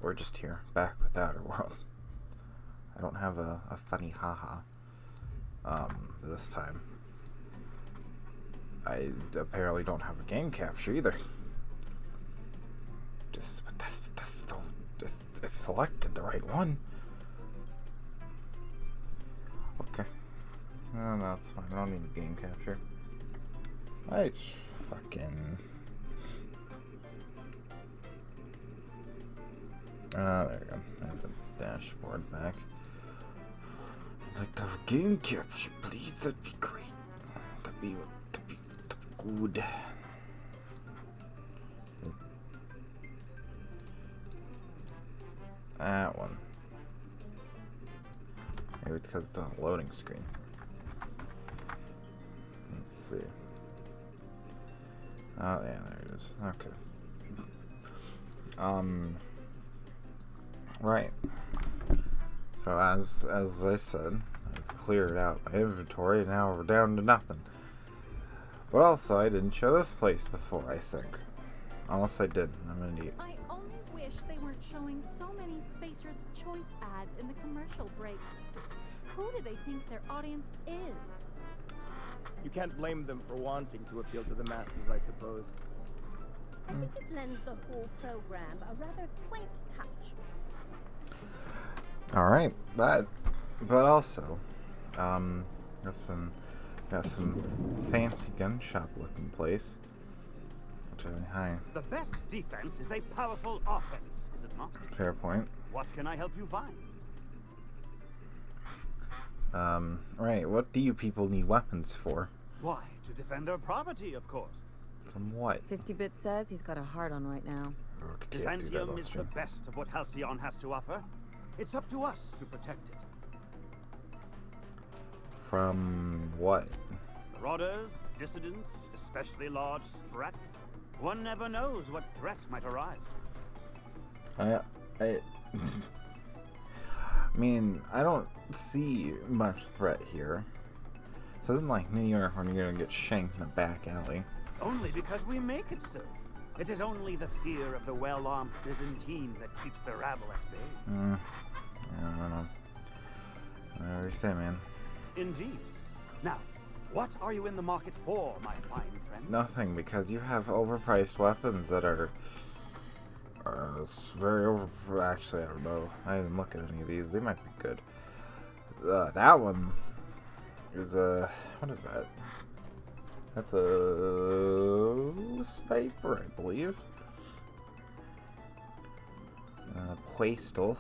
We're just here, back with Outer Worlds. I don't have a funny haha. This time. I apparently don't have a game capture either. It's selected the right one. Okay. No, it's fine. I don't need a game capture. I fucking... there we go. There's the dashboard back. I'd like to have a game capture, please. That'd be great. That'd be good. That one. Maybe it's because it's on a loading screen. Let's see. Oh, yeah, there it is. Okay. Right. So as I said, I've cleared out my inventory, and now we're down to nothing. But also, I didn't show this place before, I think. Unless I did. I'm an idiot. I only wish they weren't showing so many Spacer's Choice ads in the commercial breaks. Who do they think their audience is? You can't blame them for wanting to appeal to the masses, I suppose. I think it lends the whole program a rather quaint touch. Alright, but also, got some fancy gun shop looking place. Hi. The best defense is a powerful offense, is it not? Fair point. What can I help you find? Right, what do you people need weapons for? Why, to defend their property, of course. From what? 50-bit says he's got a heart on right now. Byzantium is the best of what Halcyon has to offer. It's up to us to protect it. From what? Marauders, dissidents, especially large sprats. One never knows what threat might arise. I mean, I don't see much threat here. This isn't like New York when you're gonna get shanked in a back alley. Only because we make it so. It is only the fear of the well-armed Byzantine that keeps the rabble at bay. I don't know. Whatever you say, man. Indeed. Now, what are you in the market for, my fine friend? Nothing, because you have overpriced weapons that are very Actually, I don't know. I didn't look at any of these. They might be good. That one is what is that? That's a sniper, I believe. Playstol.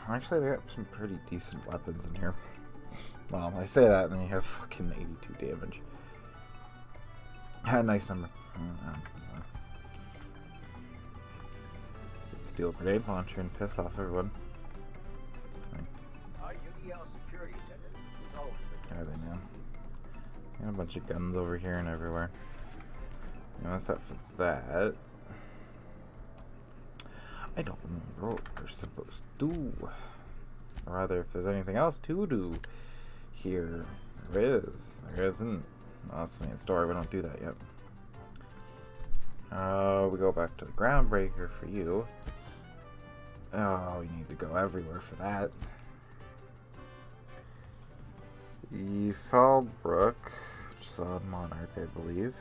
Actually, they got some pretty decent weapons in here. Well, I say that, and then you have fucking 82 damage. Nice number. Steal a grenade launcher and piss off everyone. Are they now? Got a bunch of guns over here and everywhere. You know, what's that for that? I don't remember what we're supposed to do. Or rather, if there's anything else to do here. There is. There isn't. Oh, that's the main story. We don't do that yet. We go back to the Groundbreaker for you. Oh, we need to go everywhere for that. The Fallbrook, which is on Monarch, I believe.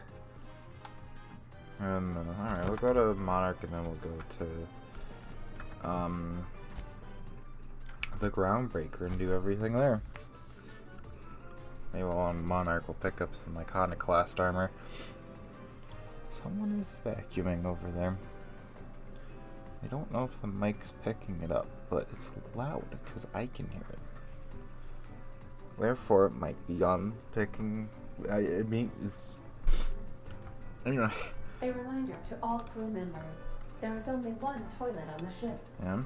And alright, we'll go to Monarch and then we'll go to the Groundbreaker and do everything there. Maybe on Monarch we'll pick up some iconoclast armor. Someone is vacuuming over there. I don't know if the mic's picking it up, but it's loud because I can hear it. Therefore, it might be on picking. I mean, it's. Anyway. A reminder to all crew members: there is only one toilet on the ship. Yeah.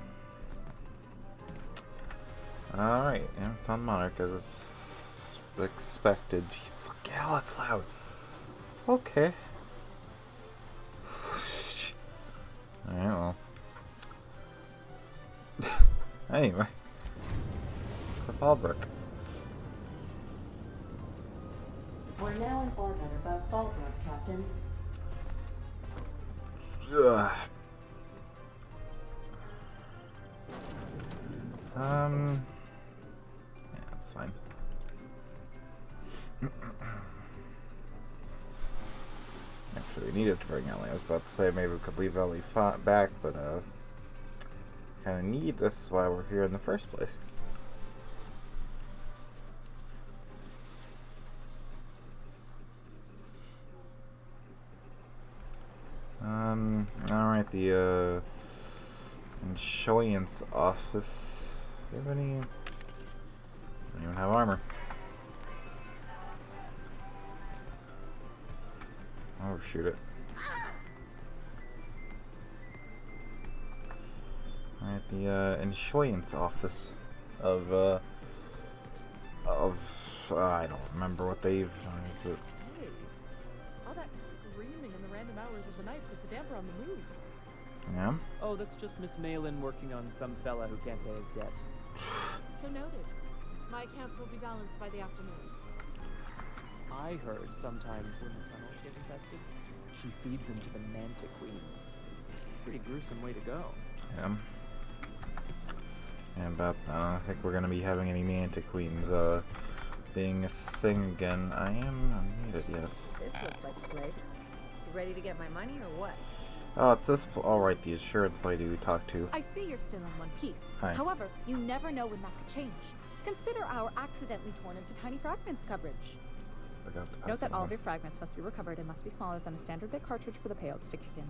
Alright, yeah, it's on Monarch as it's expected. Fuck hell, that's loud. Okay. Alright, well. Anyway. For Fallbrook. We're now in orbit above Fallbrook, Captain. Ugh. Yeah, that's fine. Actually, we needed to bring Ellie. I was about to say maybe we could leave Ellie back, but kind of need this while we're here in the first place. Alright, the insurance office. Do you have any? I don't even have armor. Overshoot it. Alright, the insurance office of I don't remember what they've. Is it? Hey, all that screaming in the random hours of the night puts a damper on the mood. Yeah. Oh, that's just Miss Malin working on some fella who can't pay his debt. So noted. My accounts will be balanced by the afternoon. I heard sometimes when the tunnels get infested, she feeds into the Mantic Queens. Pretty gruesome way to go. Yeah. Yeah, but I don't think we're gonna be having any Mantic Queens being a thing again. I am unmuted, yes. This looks like a place. You ready to get my money or what? Oh, it's this. Alright, the insurance lady we talked to. I see you're still in one piece. Hi. However, you never know when that could change. Consider our accidentally torn into tiny fragments coverage. I got the Note that all of password. your fragments must be recovered and must be smaller than a standard bit cartridge for the payouts to kick in.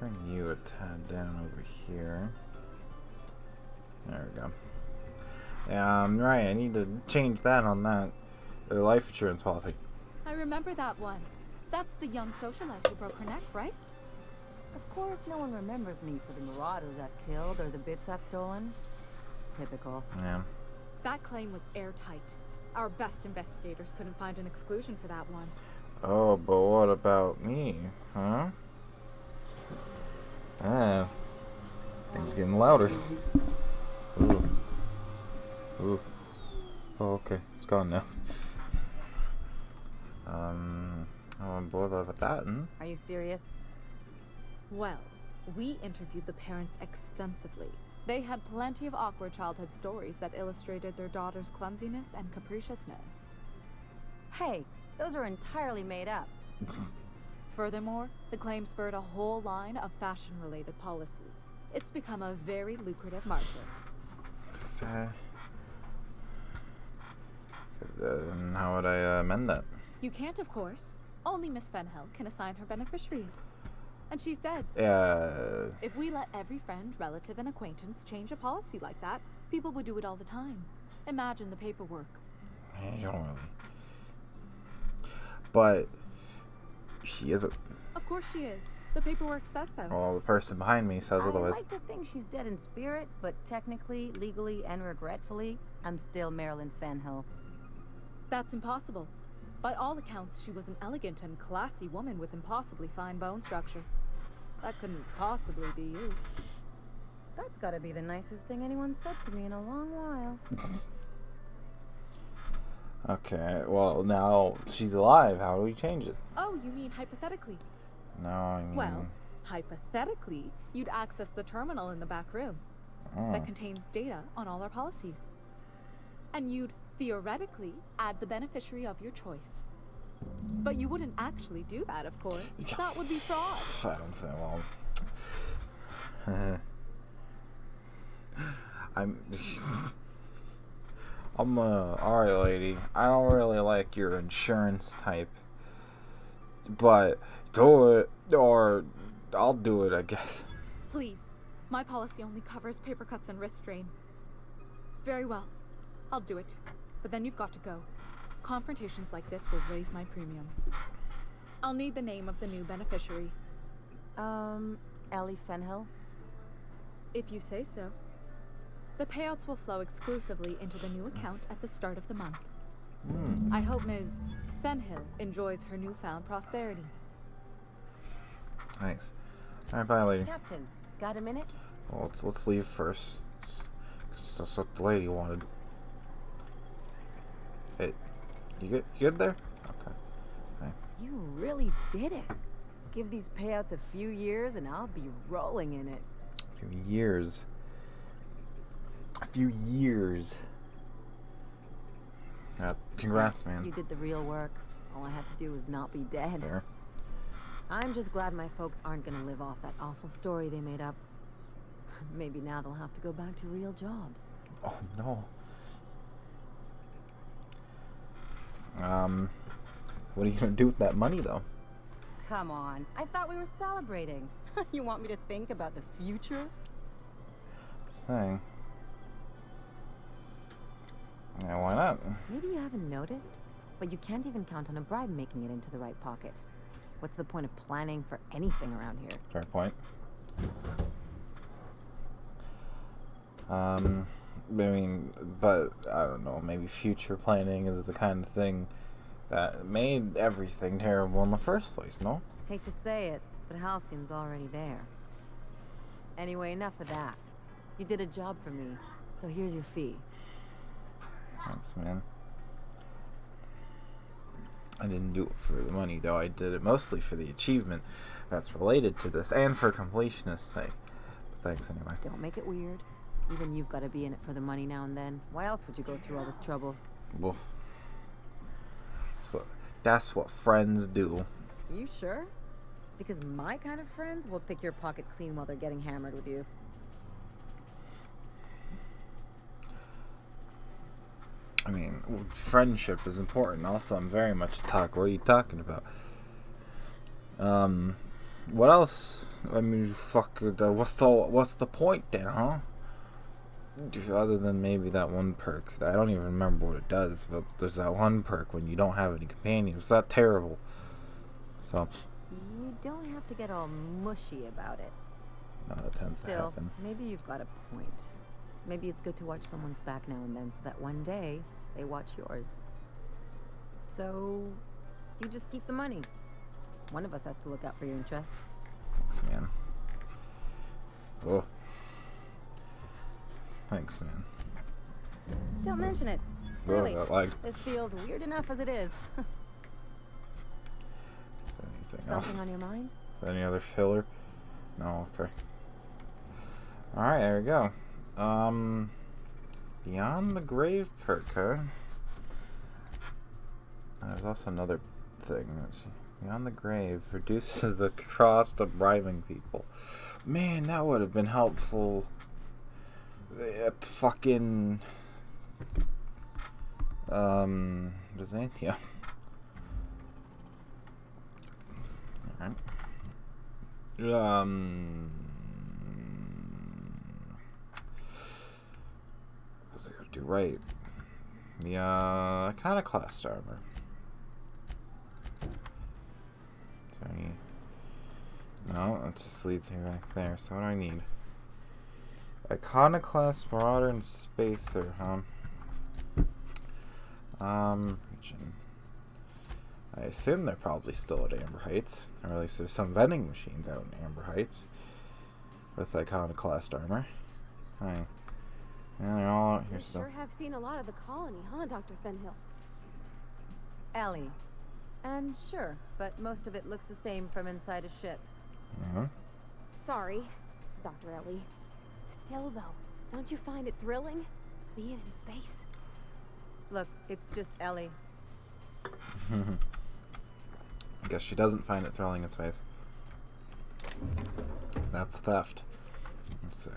Turn you a tad down over here. There we go. Right, I need to change that on that. The life insurance policy. I remember that one. That's the young socialite who broke her neck, right? Of course, no one remembers me for the marauders I've killed or the bits I've stolen. Typical. Yeah. That claim was airtight. Our best investigators couldn't find an exclusion for that one. Oh, but what about me? Huh? Ah. Things getting louder. Ooh. Ooh. Oh, okay. It's gone now. Oh, boy, what about that? Are you serious? Well, we interviewed the parents extensively. They had plenty of awkward childhood stories that illustrated their daughter's clumsiness and capriciousness. Hey, those are entirely made up. Furthermore, the claim spurred a whole line of fashion-related policies. It's become a very lucrative market. Then how would I amend that? You can't, of course. Only Miss Fenhill can assign her beneficiaries. And she's dead. If we let every friend, relative, and acquaintance change a policy like that, people would do it all the time. Imagine the paperwork. I don't really. But she isn't. Of course she is. The paperwork says so. Well, the person behind me says I otherwise. like to think she's dead in spirit, but technically, legally, and regretfully, I'm still Marilyn Fenhill. That's impossible. By all accounts, she was an elegant and classy woman with impossibly fine bone structure. That couldn't possibly be you. That's gotta be the nicest thing anyone's said to me in a long while. Okay, well, now she's alive. How do we change it? Oh, you mean hypothetically? No, I mean... Well, hypothetically, you'd access the terminal in the back room that contains data on all our policies. And you'd theoretically add the beneficiary of your choice. But you wouldn't actually do that, of course. That would be fraud. I don't think, well... alright, lady. I don't really like your insurance type. But do it, or I'll do it, I guess. Please. My policy only covers paper cuts and wrist strain. Very well. I'll do it. But then you've got to go. Confrontations like this will raise my premiums. I'll need the name of the new beneficiary. Ellie Fenhill? If you say so. The payouts will flow exclusively into the new account at the start of the month. I hope Ms. Fenhill enjoys her newfound prosperity. Thanks. Alright, bye, lady. Captain, got a minute? Well, let's leave first. That's what the lady wanted. Hey, you good there? Okay. Hey. You really did it. Give these payouts a few years and I'll be rolling in it. A few years. A few years. Congrats, man. You did the real work. All I had to do was not be dead. Fair. I'm just glad my folks aren't gonna live off that awful story they made up. Maybe now they'll have to go back to real jobs. Oh, no. What are you gonna do with that money, though? Come on. I thought we were celebrating. You want me to think about the future? Just saying. Yeah, why not? Maybe you haven't noticed, but you can't even count on a bribe making it into the right pocket. What's the point of planning for anything around here? Fair point. I mean, but I don't know, maybe future planning is the kind of thing that made everything terrible in the first place, no? Hate to say it, but Halcyon's already there. Anyway, enough of that. You did a job for me, so here's your fee. Thanks, man. I didn't do it for the money, though. I did it mostly for the achievement that's related to this, and for completionist's sake. But thanks anyway. Don't make it weird. Even you've got to be in it for the money now and then. Why else would you go through all this trouble? Well, that's what friends do. You sure? Because my kind of friends will pick your pocket clean while they're getting hammered with you. I mean, friendship is important. Also, I'm very much a talker. What are you talking about? What else? I mean, fuck. What's the point then, huh? Other than maybe that one perk. I don't even remember what it does, but there's that one perk when you don't have any companions. It's that terrible. So. You don't have to get all mushy about it. No, that tends to Still, happen. maybe you've got a point. Maybe it's good to watch someone's back now and then so that one day they watch yours. So, you just keep the money. One of us has to look out for your interests. Thanks, man. Oh. Thanks, man. Don't mention it. Oh, Really, that lag. this feels weird enough as it is. Is there anything else? Something on your mind? Any other filler? No, okay. Alright, there we go. Beyond the Grave perk, huh? There's also another thing. Beyond the Grave reduces the cost of bribing people. Man, that would have been helpful at fucking Byzantium. Alright. What's I gotta do right? The iconoclast armor. Is there any? No, it just leads me back there. So what do I need? Iconoclast, Marauder, and Spacer, huh? Region. I assume they're probably still at Amber Heights. Or at least there's some vending machines out in Amber Heights. With iconoclast armor. Hi. Yeah, they're all out here You still. sure have seen a lot of the colony, huh, Dr. Fenhill? Ellie. And sure, but most of it looks the same from inside a ship. Uh-huh. Sorry, Dr. Ellie. Still, though, don't you find it thrilling? Being in space? Look, it's just Ellie. I guess she doesn't find it thrilling in space. That's theft. Let's see.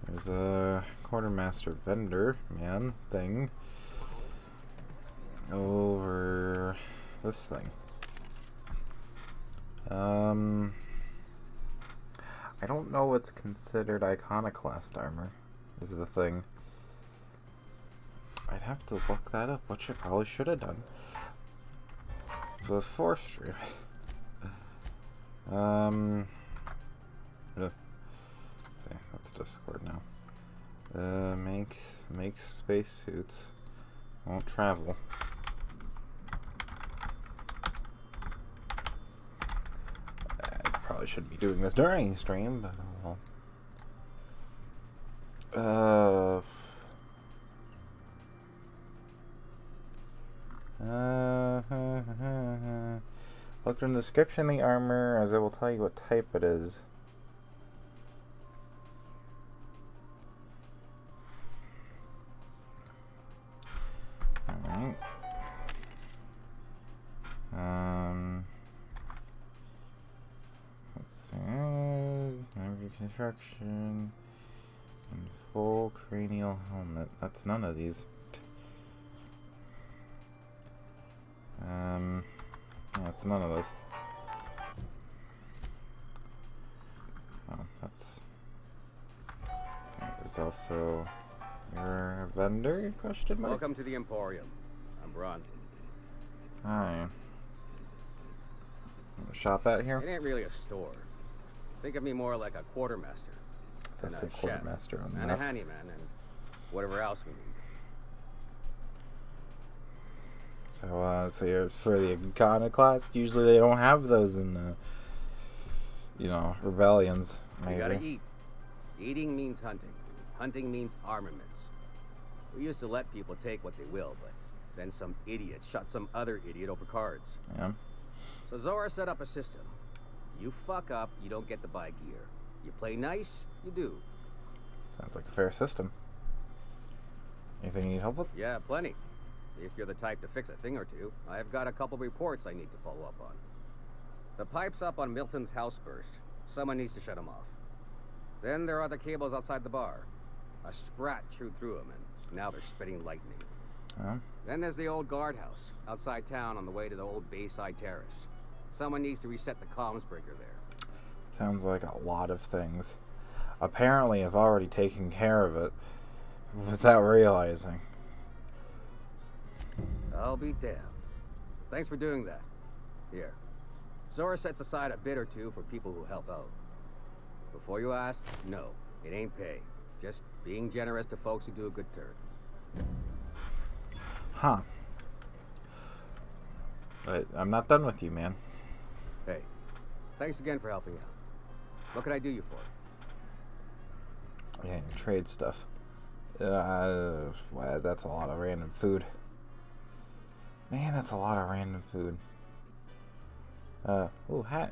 There's a quartermaster vendor man thing over this thing. I don't know what's considered iconoclast armor, is the thing. I'd have to look that up, which I probably should have done. It was forestry. Let's see, that's Discord now. Makes spacesuits. Won't travel. I probably shouldn't be doing this during stream, but oh well. Look in the description of the armor, as it will tell you what type it is. Alright. Let's see. Heavy construction. And full cranial helmet. That's none of these. That's none of those. Oh, that's... There's also your vendor, question mark? Welcome to the Emporium. I'm Bronson. Hi. Shop out here? It ain't really a store. Think of me more like a quartermaster. That's and the a quartermaster chef, on the and map. a handyman, and whatever else we need. So you're for the iconoclast. Usually they don't have those in, rebellions. Maybe. You gotta eat. Eating means hunting. Hunting means armaments. We used to let people take what they will, but then some idiot shot some other idiot over cards. Yeah. So Zora set up a system. You fuck up, you don't get to buy gear. You play nice, you do. Sounds like a fair system. Anything you need help with? Yeah, plenty. If you're the type to fix a thing or two, I've got a couple reports I need to follow up on. The pipes up on Milton's house burst. Someone needs to shut them off. Then there are the cables outside the bar. A sprat chewed through them, and now they're spitting lightning. Oh. Then there's the old guardhouse, outside town on the way to the old Bayside Terrace. Someone needs to reset the comms breaker there. Sounds like a lot of things. Apparently I've already taken care of it without realizing. I'll be damned. Thanks for doing that. Here. Zora sets aside a bit or two for people who help out. Before you ask, no, it ain't pay. Just being generous to folks who do a good turn. Huh. But I'm not done with you, man. Hey, thanks again for helping out. What can I do you for? Yeah, trade stuff. Wow, that's a lot of random food. Man, that's a lot of random food. Ooh, hat.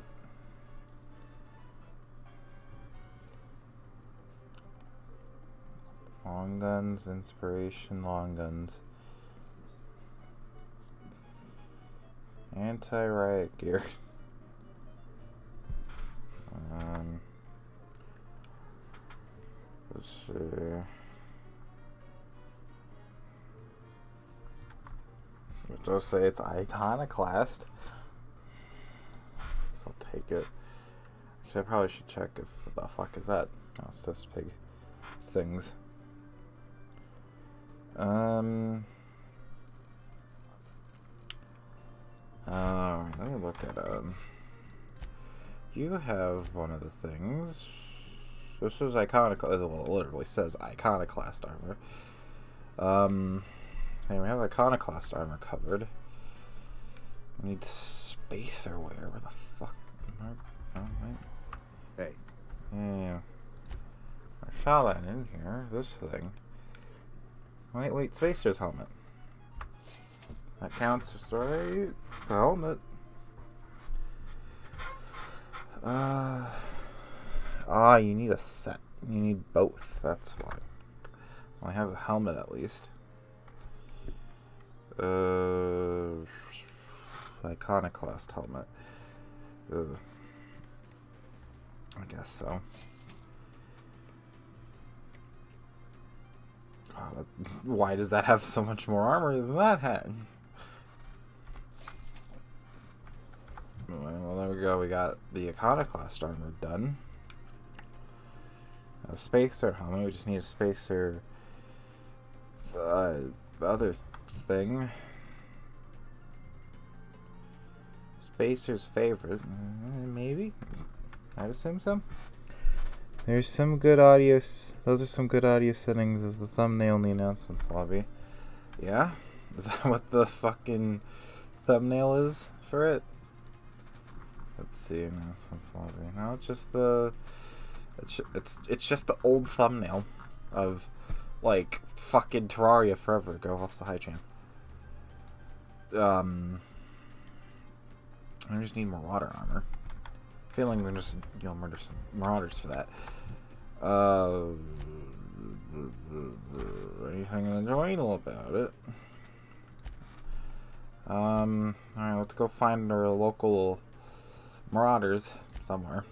Long guns, inspiration, long guns. Anti-riot gear. Let's see. It does say it's iconoclast. So I'll take it. Actually, I probably should check if the fuck is that. Oh, it's this pig things. Alright, let me look at you have one of the things. This is iconoclast. Well, it literally says iconoclast armor. Okay, we have iconoclast armor covered. We need spacer wear. Where the fuck? Oh, wait. Hey. Yeah. I saw that in here. This thing. Wait, spacer's helmet. That counts, right? It's a helmet. You need a set. You need both, that's why. Well, I have a helmet at least. Iconoclast helmet. I guess so. Why does that have so much more armor than that hat? Well, there we go. We got the iconoclast armor done. A spacer helmet. We just need a spacer. Other thing. Spacer's favorite. Maybe. I'd assume so. There's some good audio. Those are some good audio settings as the thumbnail in the announcements lobby. Yeah? Is that what the fucking thumbnail is for it? Let's see. Announcements lobby. No, it's just the. It's just the old thumbnail of like fucking Terraria forever ago. What's the high chance? I just need more water armor. Feeling we're just, murder some marauders for that. Anything enjoyable about it? Alright, let's go find our local marauders somewhere.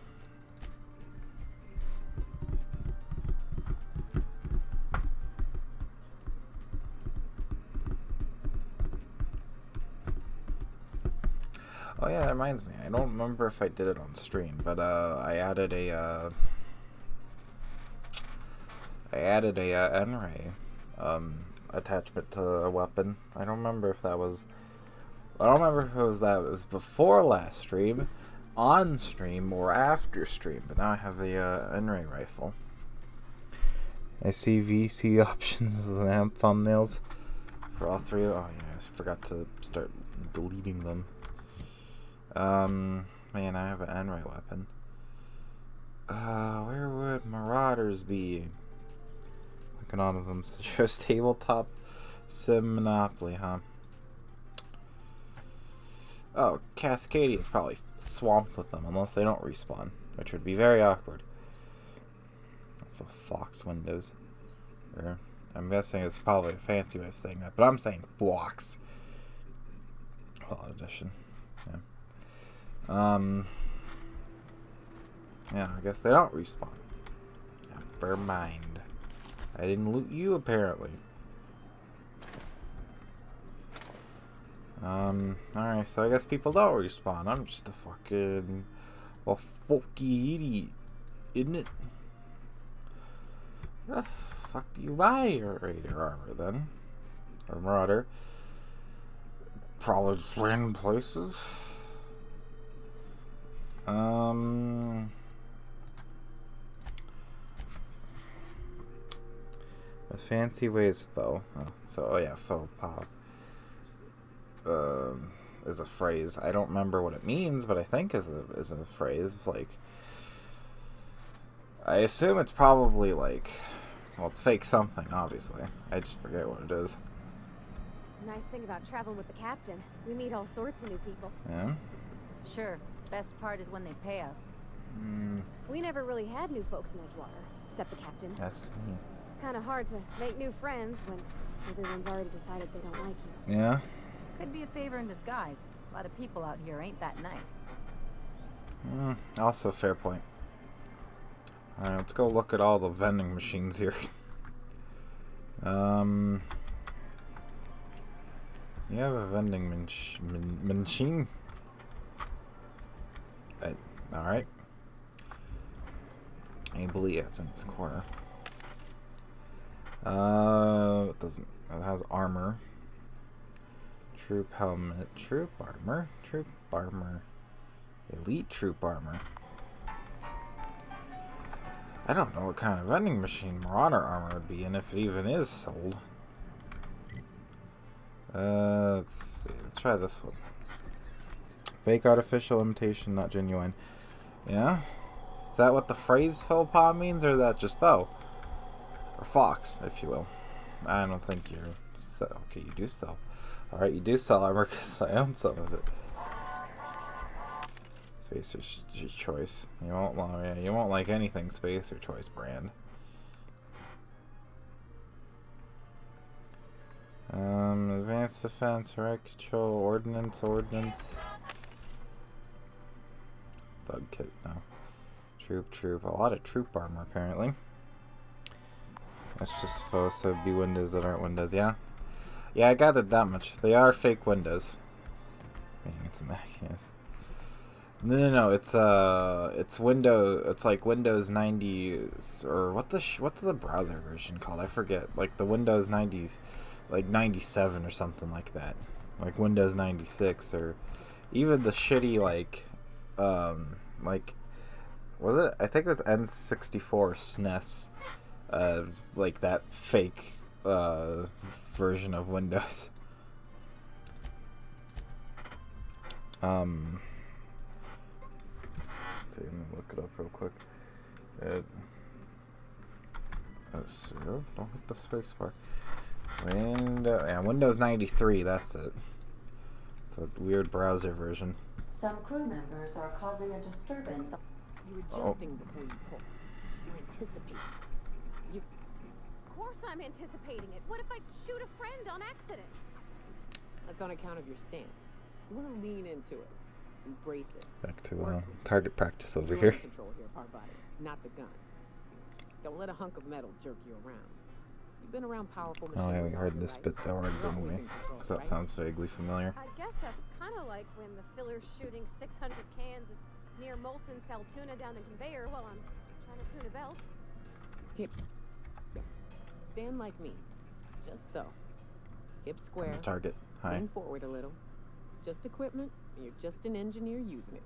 Oh yeah, that reminds me. I don't remember if I did it on stream, but I added a N-ray attachment to a weapon. I don't remember if that was. I don't remember if it was before last stream, on stream, or after stream. But now I have the N-ray rifle. I see VC options and amp thumbnails for all three. Oh yeah, I forgot to start deleting them. Man, I have an N-ray weapon. Where would marauders be? Looking on of them, just tabletop sim monopoly, huh? Oh, Cascadia's probably swamped with them unless they don't respawn, which would be very awkward. Also, Fox Windows. Or, I'm guessing it's probably a fancy way of saying that, but I'm saying Fox. Well, edition. Yeah. Yeah, I guess they don't respawn. Never mind. I didn't loot you, apparently. Alright, so I guess people don't respawn. I'm just a fucking idiot, isn't it? The fuck do you buy your raider armor then? Or marauder? Probably just random places. The fancy ways foe. Oh yeah, faux pas. Is a phrase. I don't remember what it means, but I think is a phrase. It's like, I assume it's probably like, well, it's fake something, obviously. I just forget what it is. Nice thing about traveling with the captain. We meet all sorts of new people. Yeah? Sure. Best part is when they pay us. We never really had new folks in Edgewater, except the captain. That's me. Kind of hard to make new friends when everyone's already decided they don't like you. Yeah? Could be a favor in disguise. A lot of people out here ain't that nice. Also, fair point. Alright, let's go look at all the vending machines here. You have a vending machine? Alright. I believe it's in this corner. It doesn't. It has armor. Troop helmet. Troop armor. Troop armor. Elite troop armor. I don't know what kind of vending machine Marauder armor would be, and if it even is sold. Let's see. Let's try this one. Fake, artificial, imitation, not genuine. Yeah? Is that what the phrase faux pas means, or is that just faux? Or fox, if you will. I don't think you're... So, okay, you do sell. Alright, you do sell armor because I own some of it. Spacer's Choice. You won't like anything Spacer Choice brand. Advanced defense, right control, ordnance. Thug kit, no. Troop. A lot of troop armor, apparently. That's just faux, so it'd be windows that aren't windows, yeah? Yeah, I gathered that much. They are fake windows. I mean, it's a Mac, yes. No, it's like Windows 90, or what's the browser version called? I forget. Like the Windows 90s, like 97 or something like that. Like Windows 96, or even the shitty was it? I think it was N64 SNES. Like that fake version of Windows. Let's see, let me look it up real quick. Let's see. Oh, don't hit the space bar. Windows 93, that's it. It's a weird browser version. Some crew members are causing a disturbance. You're adjusting before you pull. You're anticipating. Of course I'm anticipating it. What if I shoot a friend on accident? That's on account of your stance. You want to lean into it. Embrace it. Back to target practice over You're here. in control here, hard body, not the gun. Don't let a hunk of metal jerk you around. You've been around powerful Oh, machinery. yeah, we heard this bit already, didn't we? Because that sounds vaguely familiar. I guess that's kind of like when the filler's shooting 600 cans of near molten cell tuna down the conveyor while I'm trying to tune a belt. Hip. Stand like me. Just so. Hip square. On the target. Hi. Lean forward a little. It's just equipment, and you're just an engineer using it.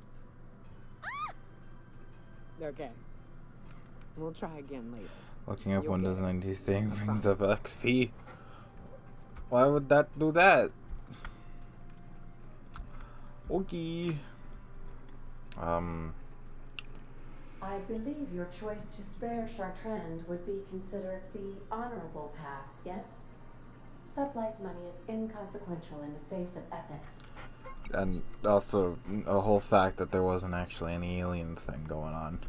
Okay. We'll try again later. Looking up You'll Windows get it. 90 thing brings up XP. Why would that do that? Okay. I believe your choice to spare Chartrand would be considered the honorable path, yes? Sublight's money is inconsequential in the face of ethics. And also, a whole fact that there wasn't actually any alien thing going on.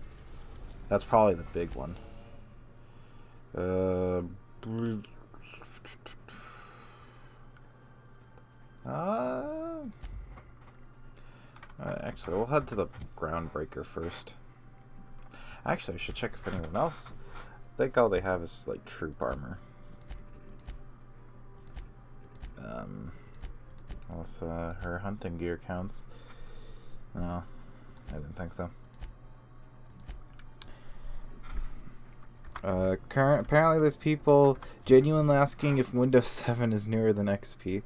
That's probably the big one. Actually, we'll head to the groundbreaker first. Actually, I should check if anyone else. I think all they have is like troop armor. Unless her hunting gear counts. No, I didn't think so. Apparently there's people genuinely asking if Windows 7 is newer than XP.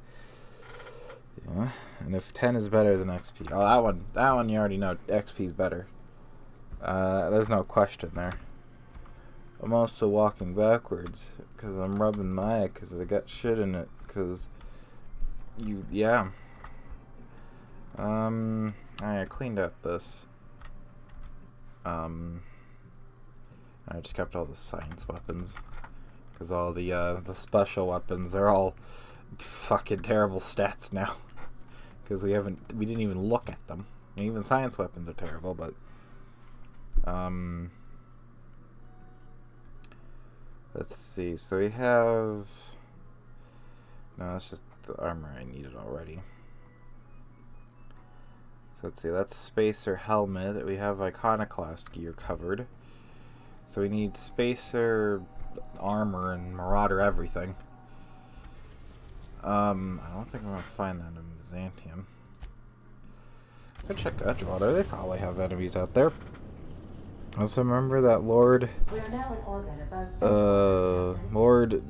Yeah, and if 10 is better than XP. Oh, that one you already know. XP is better. There's no question there. I'm also walking backwards because I'm rubbing my eye because I got shit in it. Because yeah. I cleaned out this. I just kept all the science weapons because all the special weapons, they're all fucking terrible stats now because we didn't even look at them. I mean, even science weapons are terrible, but let's see. So we have no, that's just the armor I needed already. So let's see. That's spacer helmet. We have iconoclast gear covered. So we need spacer armor and marauder everything. I don't think I'm gonna find that in Byzantium. Go check Edgewater. They probably have enemies out there. Also remember that Lord. We are now in orbit above Lord.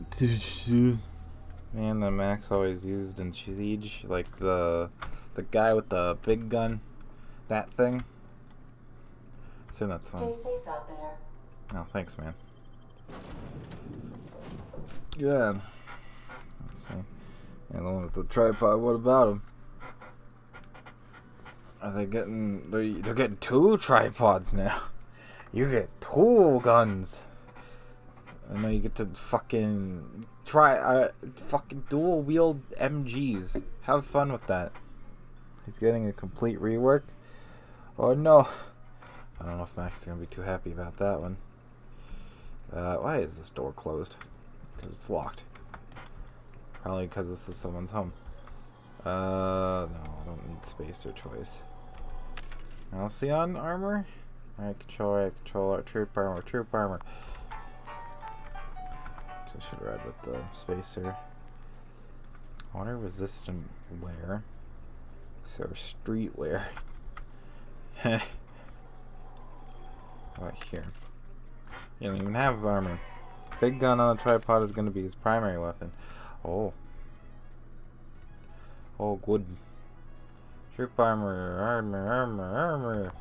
Man, that Max always used in Siege, like the guy with the big gun, that thing. So that's one. Stay safe out there. Oh, thanks, man. Good. Let's see. And the one with the tripod, what about him? Are they getting... They're getting 2 tripods now. You get 2 guns. I know you get to fucking... fucking dual-wield MGs. Have fun with that. He's getting a complete rework. Oh, no. I don't know if Max is going to be too happy about that one. Why is this door closed? Because it's locked. Probably because this is someone's home. No, I don't need spacer choice. Halcyon armor? Right controller, troop armor. So I should ride with the spacer. Water resistant wear. So streetwear. Heh. Right here. You don't even have armor. Big gun on the tripod is going to be his primary weapon. Oh. Oh, good. Troop armor.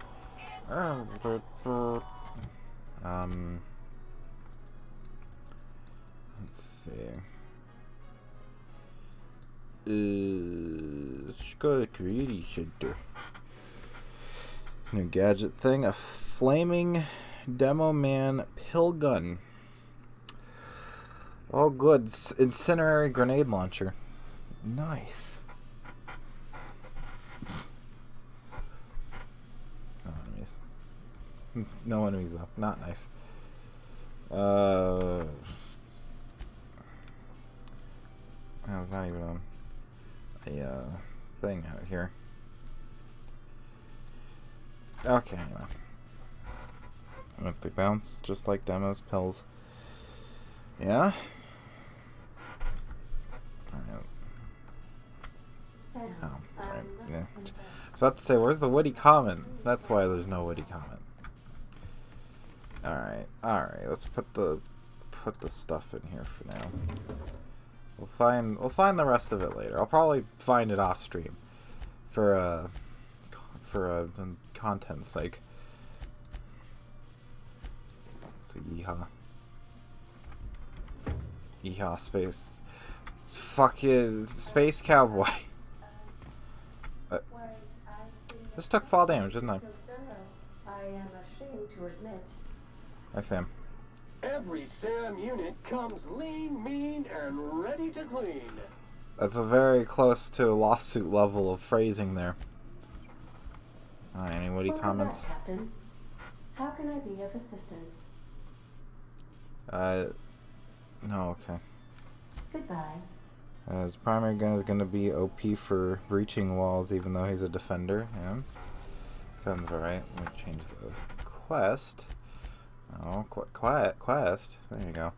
Let's see. Let's go to the community center. New gadget thing. A flaming Demo Man pill gun. Oh, good. Incendiary grenade launcher. Nice. No enemies though. Not nice. There's not even a thing out here. Okay, anyway. If they bounce just like demos pills. Yeah? Alright. Oh, right. Yeah. I was about to say, where's the witty comment? That's why there's no witty comment. Alright, alright, let's put the stuff in here for now. We'll find the rest of it later. I'll probably find it off stream for content's sake. So yeehaw space, fucking space cowboy. This took fall damage, didn't I? I am ashamed to admit. Hi, Sam. Every Sam unit comes lean, mean, and ready to clean. That's a very close to lawsuit level of phrasing there. Alright, any witty comments? Back, Captain. How can I be of assistance? No, okay. Goodbye. His primary gun is going to be OP for breaching walls, even though he's a defender. Yeah. Sounds alright. Let me change the quest. Oh, quiet quest. There you go.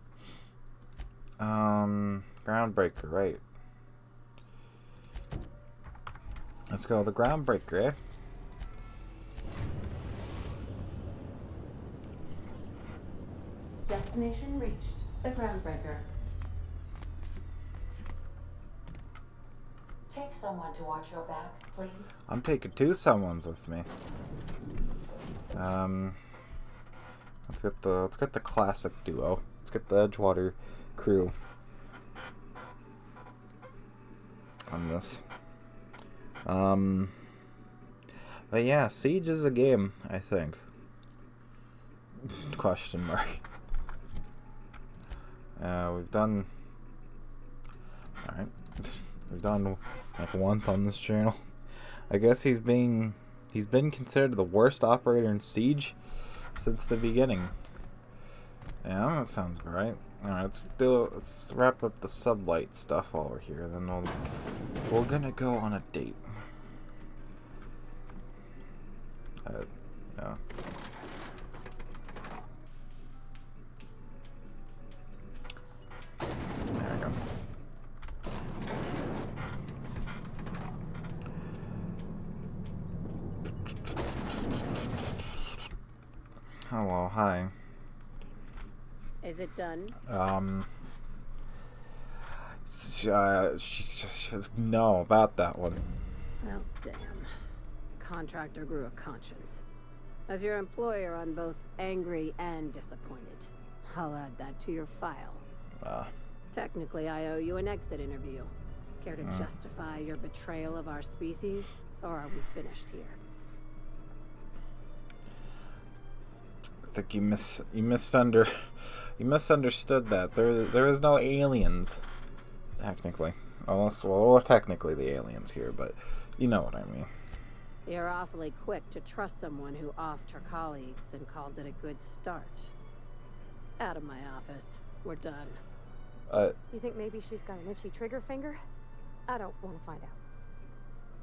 Groundbreaker, right. Let's go the Groundbreaker, eh? Destination reached. The Groundbreaker. Take someone to watch your back, please. I'm taking 2 someones with me. Let's get the classic duo. Let's get the Edgewater crew on this. But yeah, Siege is a game, I think. Question mark. We've done. Alright. We've done like once on this channel. I guess he's been considered the worst operator in Siege since the beginning. Yeah, that sounds right. Alright, let's wrap up the sublight stuff while we're here, then we're gonna go on a date. Yeah. There we go. Hello, hi. Is it done? No, about that one. Well, damn. Contractor grew a conscience. As your employer, I'm both angry and disappointed. I'll add that to your file. Technically, I owe you an exit interview. Care to justify your betrayal of our species, or are we finished here? I think you misunderstood that. There is no aliens, technically. Well, technically the aliens here, but you know what I mean. You're awfully quick to trust someone who offed her colleagues and called it a good start. Out of my office. We're done. You think maybe she's got an itchy trigger finger? I don't want to find out.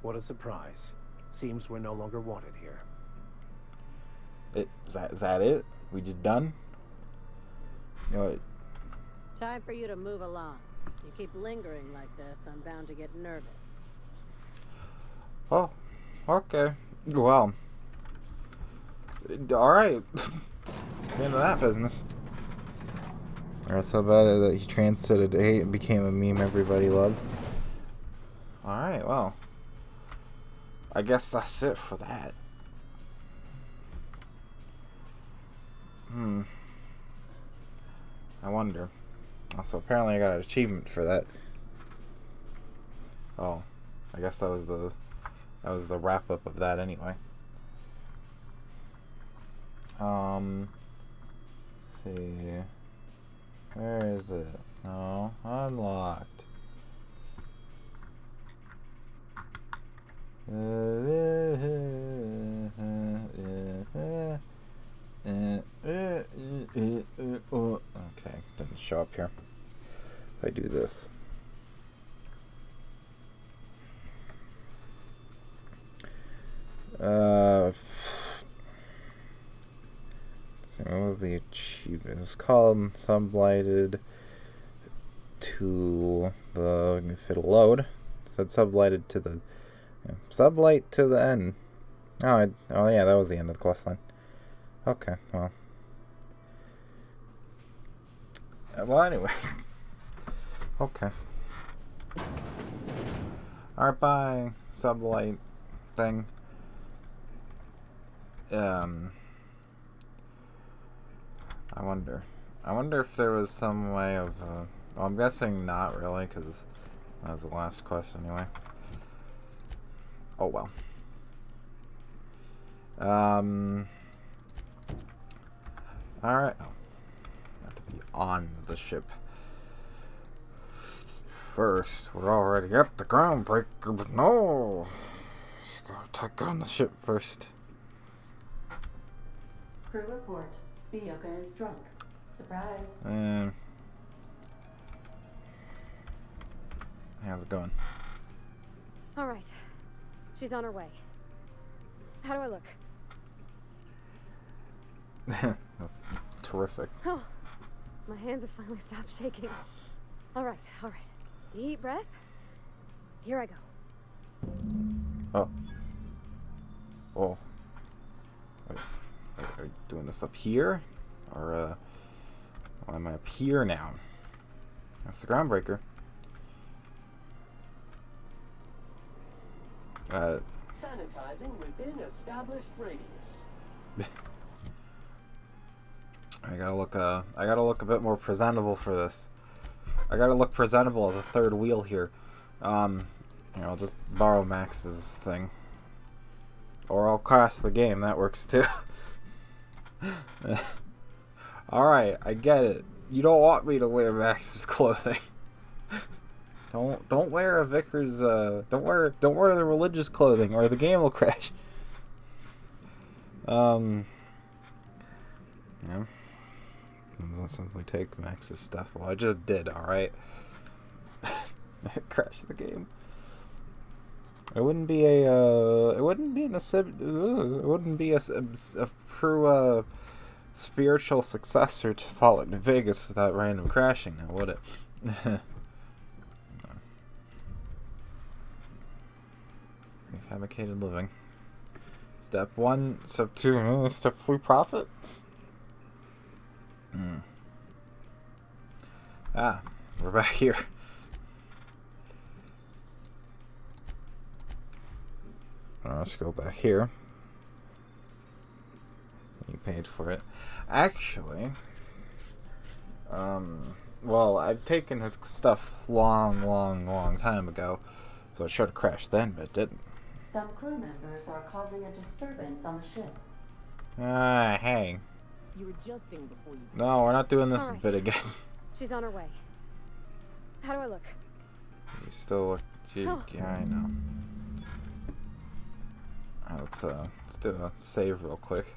What a surprise. Seems we're no longer wanted here. Is that it? We just done? You know what? Time for you to move along. You keep lingering like this, I'm bound to get nervous. Oh, okay. Well. Alright. It's the end of that business. Alright, so bad that he transited to hate and became a meme everybody loves. Alright, well. I guess that's it for that. I wonder. Also, apparently I got an achievement for that. Oh, I guess that was the wrap up of that anyway. Let's see. Where is it? No, unlocked. show up here. If I do this. Let's see, what was the achievement? It was called Sublighted to the, if it'll load. It said sublighted to the, sublight to the end. Oh, yeah, that was the end of the quest line. Okay, well. Well, anyway. Okay. Alright, bye, sublight thing. I wonder if there was some way of, well, I'm guessing not really, because that was the last quest anyway. Oh well. Alright. Oh. Have to be on the ship. First, we're already at the groundbreaker, but no! Just gotta take on the ship first. Crew report. Bioka is drunk. Surprise. How's it going? All right. She's on her way. How do I look? Terrific. Oh, my hands have finally stopped shaking. All right. Deep breath. Here I go. Oh. Oh. Wait. Are you doing this up here? Or, well, am I up here now? That's the groundbreaker. Sanitizing within established radius. I gotta look a bit more presentable for this. I gotta look presentable as a third wheel here. I'll just borrow Max's thing. Or I'll crash the game, that works too. Alright, I get it. You don't want me to wear Max's clothing. Don't wear a vicar's don't wear the religious clothing or the game will crash. Yeah. Doesn't simply take Max's stuff. Well, I just did, alright. Crash the game. It wouldn't be a true spiritual successor to Fallout New Vegas without random crashing, now would it? Fabricated living. Step 1, step 2, step 3 profit. Ah, we're back here. Let's go back here. You paid for it. Actually, well, I've taken his stuff long time ago, so it should have crashed then, but it didn't. Some crew members are causing a disturbance on the ship. Hey. You were adjusting before you... No, we're not doing this bit again. She's on her way. How do I look? You still look... Yeah, I know. Let's do a save real quick.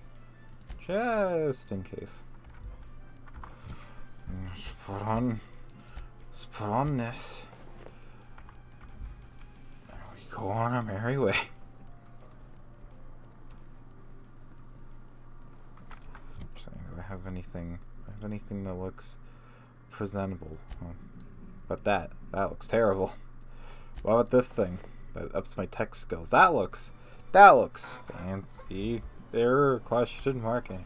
Just in case. Let's put on this. And we go on our merry way. Do I have anything that looks presentable? But that looks terrible. What about this thing? That ups my tech skills. That looks fancy. Error, question mark, anyway.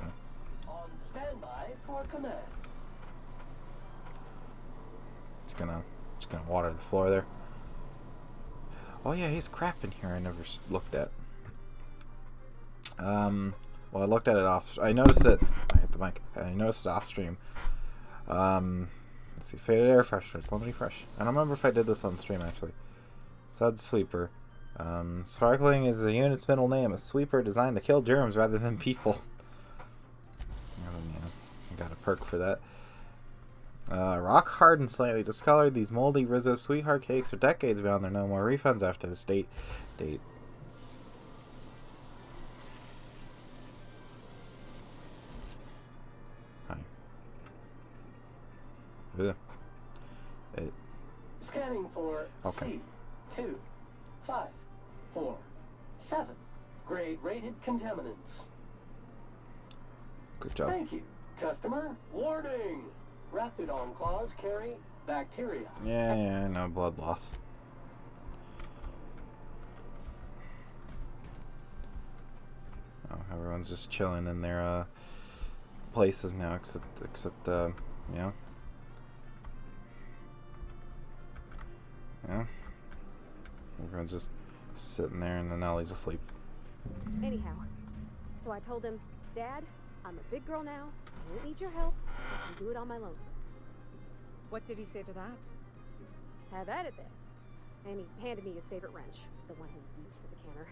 On standby for command. Just gonna water the floor there. Oh yeah, he's crap in here I never looked at. Well, I looked at it off. I noticed it. I hit the mic. I noticed it off stream. Let's see. Faded air freshener. It's limiting fresh. I don't remember if I did this on stream actually. Sud sweeper. Sparkling is the unit's middle name. A sweeper designed to kill germs rather than people. Yeah, I got a perk for that. Rock hard and slightly discolored. These moldy Rizzo sweetheart cakes are decades beyond their no more refunds after the date. Hi. Yeah. It. Scanning for C2547. Grade rated contaminants. Good job. Thank you, customer. Warning! Raptidon claws carry bacteria. Yeah, no blood loss. Oh, everyone's just chilling in their places now, except you know. Yeah. Everyone's just sitting there, and then Ellie's asleep. Anyhow, so I told him, Dad, I'm a big girl now. I don't need your help. I can do it on my lonesome. What did he say to that? Have at it then. And he handed me his favorite wrench, the one he used for the canner.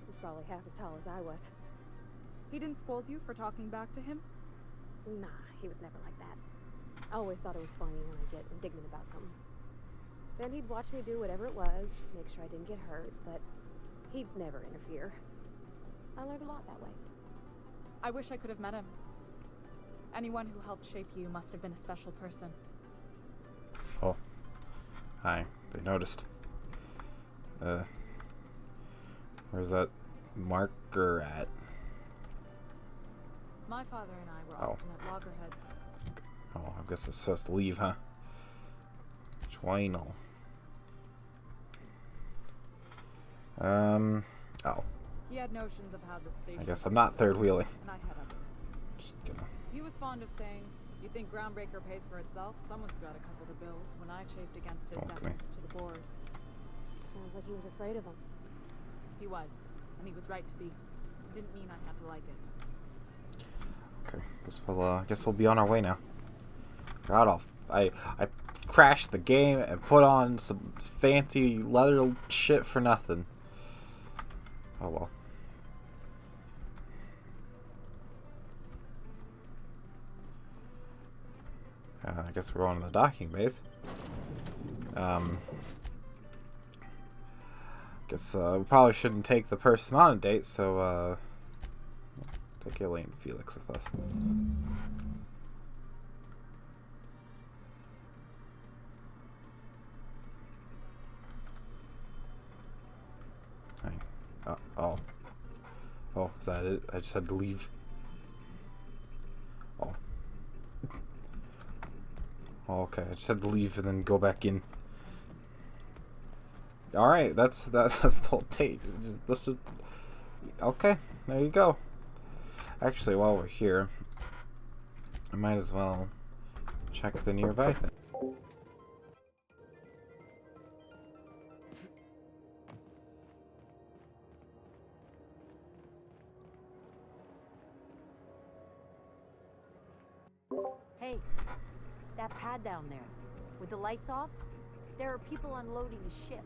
He was probably half as tall as I was. He didn't scold you for talking back to him? Nah, he was never like that. I always thought it was funny when I get indignant about something. Then he'd watch me do whatever it was, make sure I didn't get hurt, but he'd never interfere. I learned a lot that way. I wish I could have met him. Anyone who helped shape you must have been a special person. Oh. Hi. They noticed. Where's that marker at? My father and I were often at loggerheads. Oh, I guess I'm supposed to leave, huh? Yknow. Oh. He had notions of how the station... I guess I'm not third wheeling. And I had others. Just gonna... He was fond of saying, you think Groundbreaker pays for itself? Someone's got to cover the bills, when I chafed against his deference to the board. Sounds like he was afraid of him. He was, and he was right to be. Didn't mean I had to like it. Okay, guess we'll be on our way now. God, I crashed the game and put on some fancy leather shit for nothing. Oh well. I guess we're on to the docking base. Guess we probably shouldn't take the person on a date, so take Elaine and Felix with us. Oh, is that it? I just had to leave. Oh. Oh, okay. I just had to leave and then go back in. All right, that's the whole date. Let's just. Okay, there you go. Actually, while we're here, I might as well check the nearby thing. Hey, that pad down there, with the lights off, there are people unloading a ship.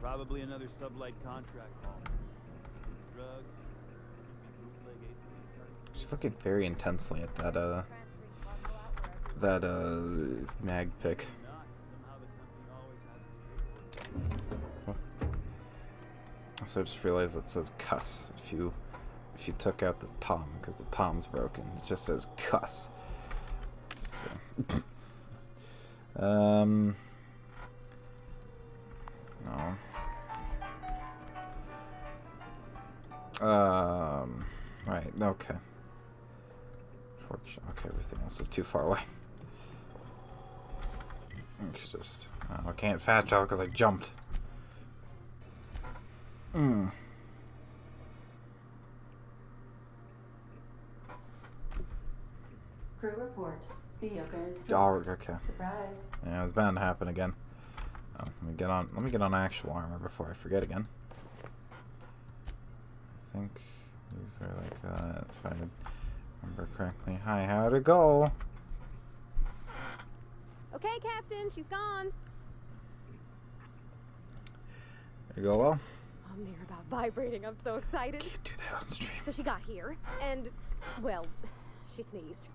Probably another sublight contract haul. Drugs. She's looking very intensely at that mag pick. Also, I just realized that says cuss if you took out the tom, because the tom's broken. It just says cuss. So no. Right, okay. Okay, everything else is too far away. It's just... I can't fast travel because I jumped. Crew report. Bioka is okay. Surprise. Yeah, it's bound to happen again. Oh, let me get on actual armor before I forget again. I think these are like if I remember correctly. Hi, how'd it go? Okay, Captain, she's gone. There you go, well. I'm near about vibrating. I'm so excited. Can't do that on stream. So she got here, and, well, she sneezed.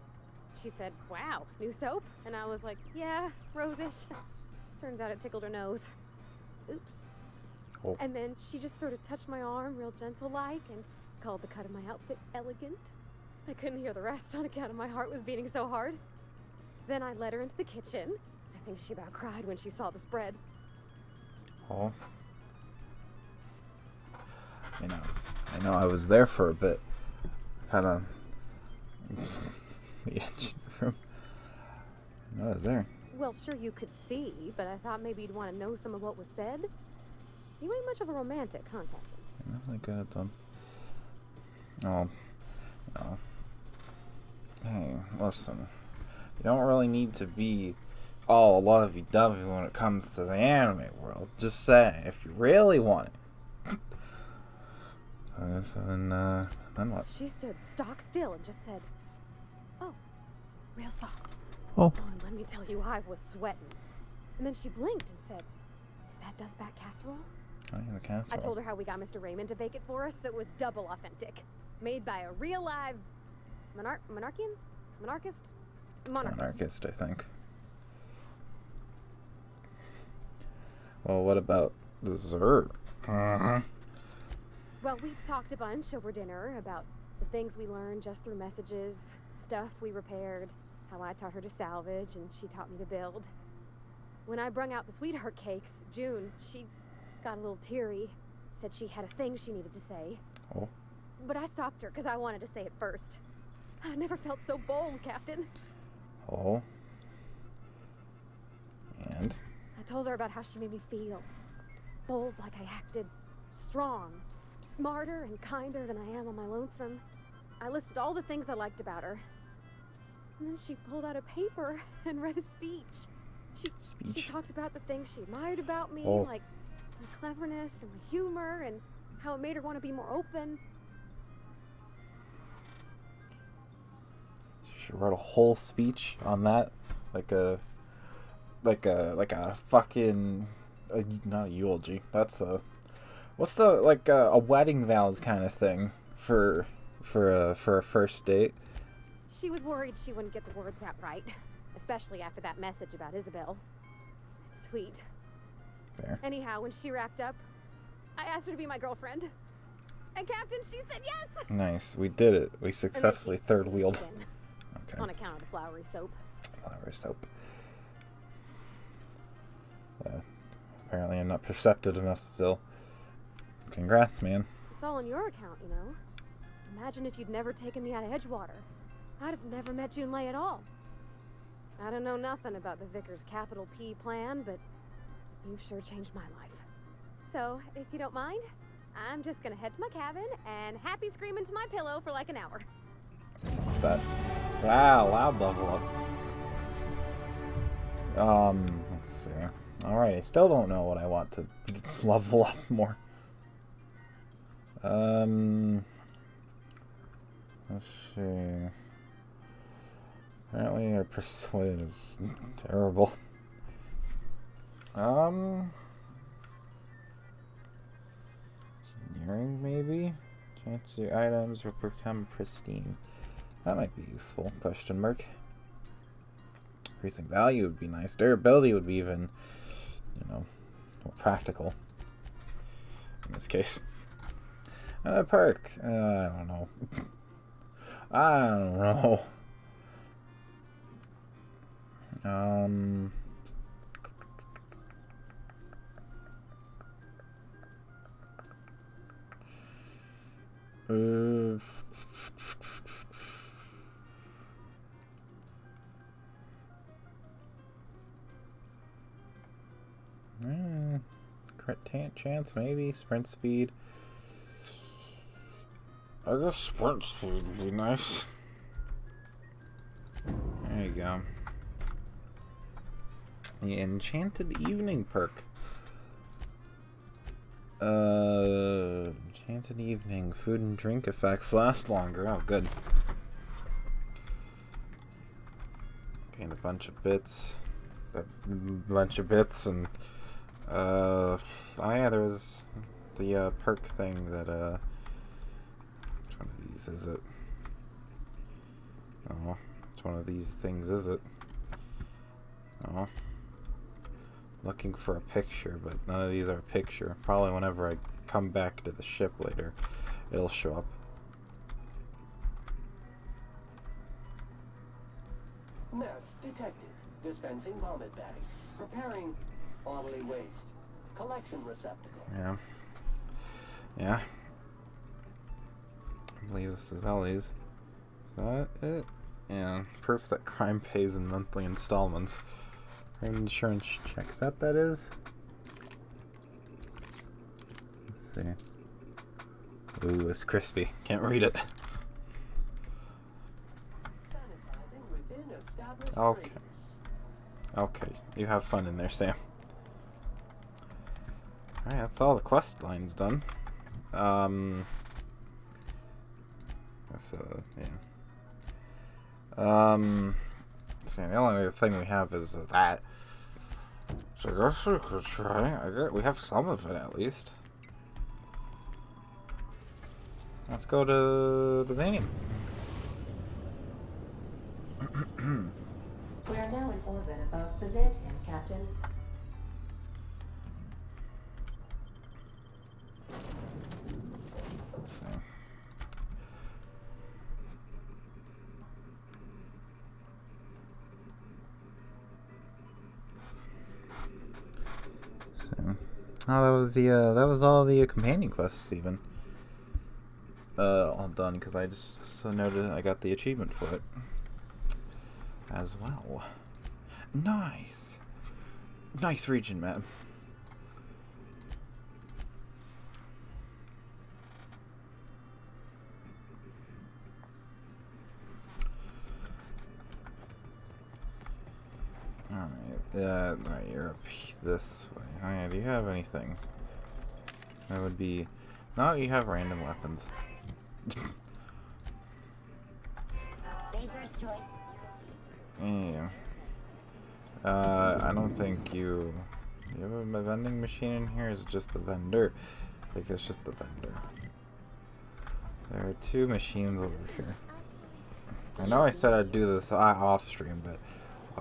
She said, wow, new soap? And I was like, yeah, rosish. Turns out it tickled her nose. Oops. Oh. And then she just sort of touched my arm real gentle-like and called the cut of my outfit elegant. I couldn't hear the rest on account of my heart was beating so hard. Then I led her into the kitchen. I think she about cried when she saw the spread. Oh. I know I was there for a bit. Kind of the engine room. I know I was there. Well, sure you could see, but I thought maybe you'd want to know some of what was said. You ain't much of a romantic, huh, Captain? I could have done. Oh, no. Hey, listen. You don't really need to be all lovey-dovey when it comes to the anime world. Just say, if you really want it. So then what? She stood stock still and just said, "Oh, real soft." Oh. And let me tell you, I was sweating. And then she blinked and said, "Is that dustback casserole?" Oh, yeah, the casserole. I told her how we got Mr. Raymond to bake it for us, so it was double authentic. Made by a real live monarchist, I think. Well, what about dessert? Well, we talked a bunch over dinner about the things we learned just through messages, stuff we repaired, how I taught her to salvage and she taught me to build. When I brung out the sweetheart cakes, June, she got a little teary, said she had a thing she needed to say. Oh. But I stopped her because I wanted to say it first. I never felt so bold, Captain. Oh. And? I told her about how she made me feel. Bold like I acted. Strong. Smarter and kinder than I am on my lonesome. I listed all the things I liked about her. And then she pulled out a paper and read a speech. She talked about the things she admired about me, like my cleverness and my humor, and how it made her want to be more open. She wrote a whole speech on that, like a fucking not a eulogy. That's the what's the like a wedding vows kind of thing for a first date. She was worried she wouldn't get the words out right, especially after that message about Isabel. It's sweet. Fair. Anyhow, when she wrapped up, I asked her to be my girlfriend. And Captain, she said yes! Nice. We did it. We successfully third-wheeled. Okay. On account of the flowery soap. Flowery soap. Apparently I'm not perceptive enough still. Congrats, man. It's all on your account, you know. Imagine if you'd never taken me out of Edgewater. I'd have never met Junlei at all. I don't know nothing about the Vicar's capital P plan, but you've sure changed my life. So, if you don't mind, I'm just gonna head to my cabin and happy scream into my pillow for like an hour. That. Wow, loud level up. Let's see. Alright, I still don't know what I want to level up more. Let's see. Apparently our persuade is terrible. Engineering, maybe? Chance your items will become pristine. That might be useful, question mark. Increasing value would be nice. Durability would be even, you know, more practical. In this case. Perk. I don't know. I don't know. Crit chance, maybe. Sprint speed. I guess sprint speed would be nice. There you go. The Enchanted Evening perk. Enchanted Evening. Food and drink effects last longer. Oh, good. Gained a bunch of bits. And, oh yeah, there was the, perk thing that, which one of these is it? Oh, which one of these things is it? Oh. Looking for a picture, but none of these are a picture. Probably whenever I come back to the ship later, it'll show up. Ness, did Detective, dispensing vomit bags. Preparing bodily waste. Collection receptacle. Yeah. Yeah. I believe this is Ellie's. Is that it? Yeah. Proof that crime pays in monthly installments. Insurance check. Is that is? Let's see. Ooh, it's crispy. Can't read it. Okay. Okay. You have fun in there, Sam. Alright, that's all the quest lines done. Yeah. So the only other thing we have is that. So I guess we could try. We have some of it at least. Let's go to Byzantium. We are now in orbit above Byzantium, Captain. Let's see. Oh, that was all the companion quests even. All done because I just noted I got the achievement for it as well. Nice, nice region map. Alright, right, you're up this way. Oh yeah, do you have anything? That would be... No, you have random weapons. Yeah. I don't think you... Do you have a vending machine in here? Is it just the vendor? I think it's just the vendor. There are two machines over here. I know I said I'd do this off stream, but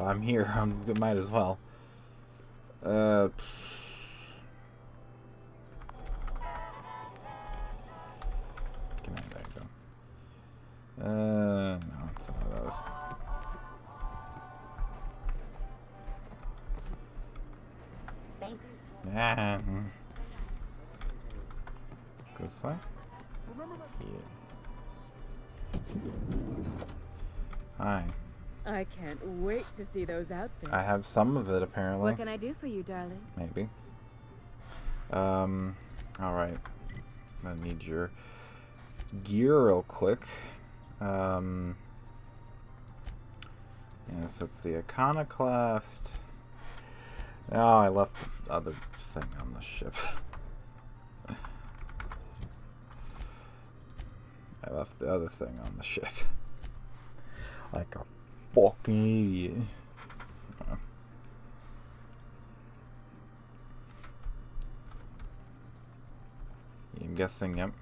I'm here. I might as well. Can I there you go. No, it's none of those. Yeah. This way? Yeah. Hi. I can't wait to see those outfits. I have some of it apparently. What can I do for you, darling? Maybe. Alright. I'm gonna need your gear real quick. Yeah, so it's the Iconoclast. Oh, I left the other thing on the ship. I left the other thing on the ship. Like a fucking idiot. I'm guessing, yep.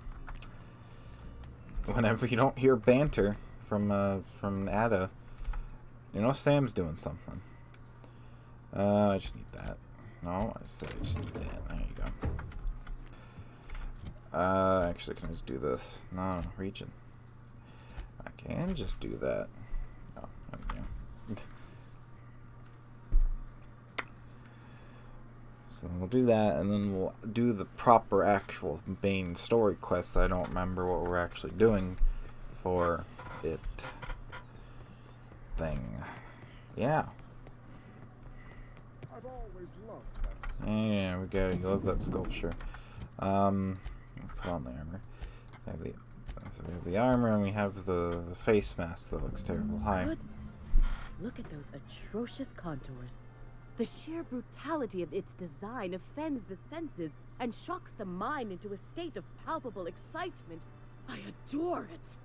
Whenever you don't hear banter from Ada, you know Sam's doing something. I just need that. No, I said I just need that. There you go. Actually, can I just do this? No, region. I can just do that. Oh, there we go. So then we'll do that, and then we'll do the proper actual main story quest. I don't remember what we're actually doing for it thing. Yeah. I've always loved that. Yeah, we got you love that sculpture. Put on the armor. So we have the armor, and we have the face mask that looks terrible. Hi. Goodness. Look at those atrocious contours. The sheer brutality of its design offends the senses and shocks the mind into a state of palpable excitement. I adore it.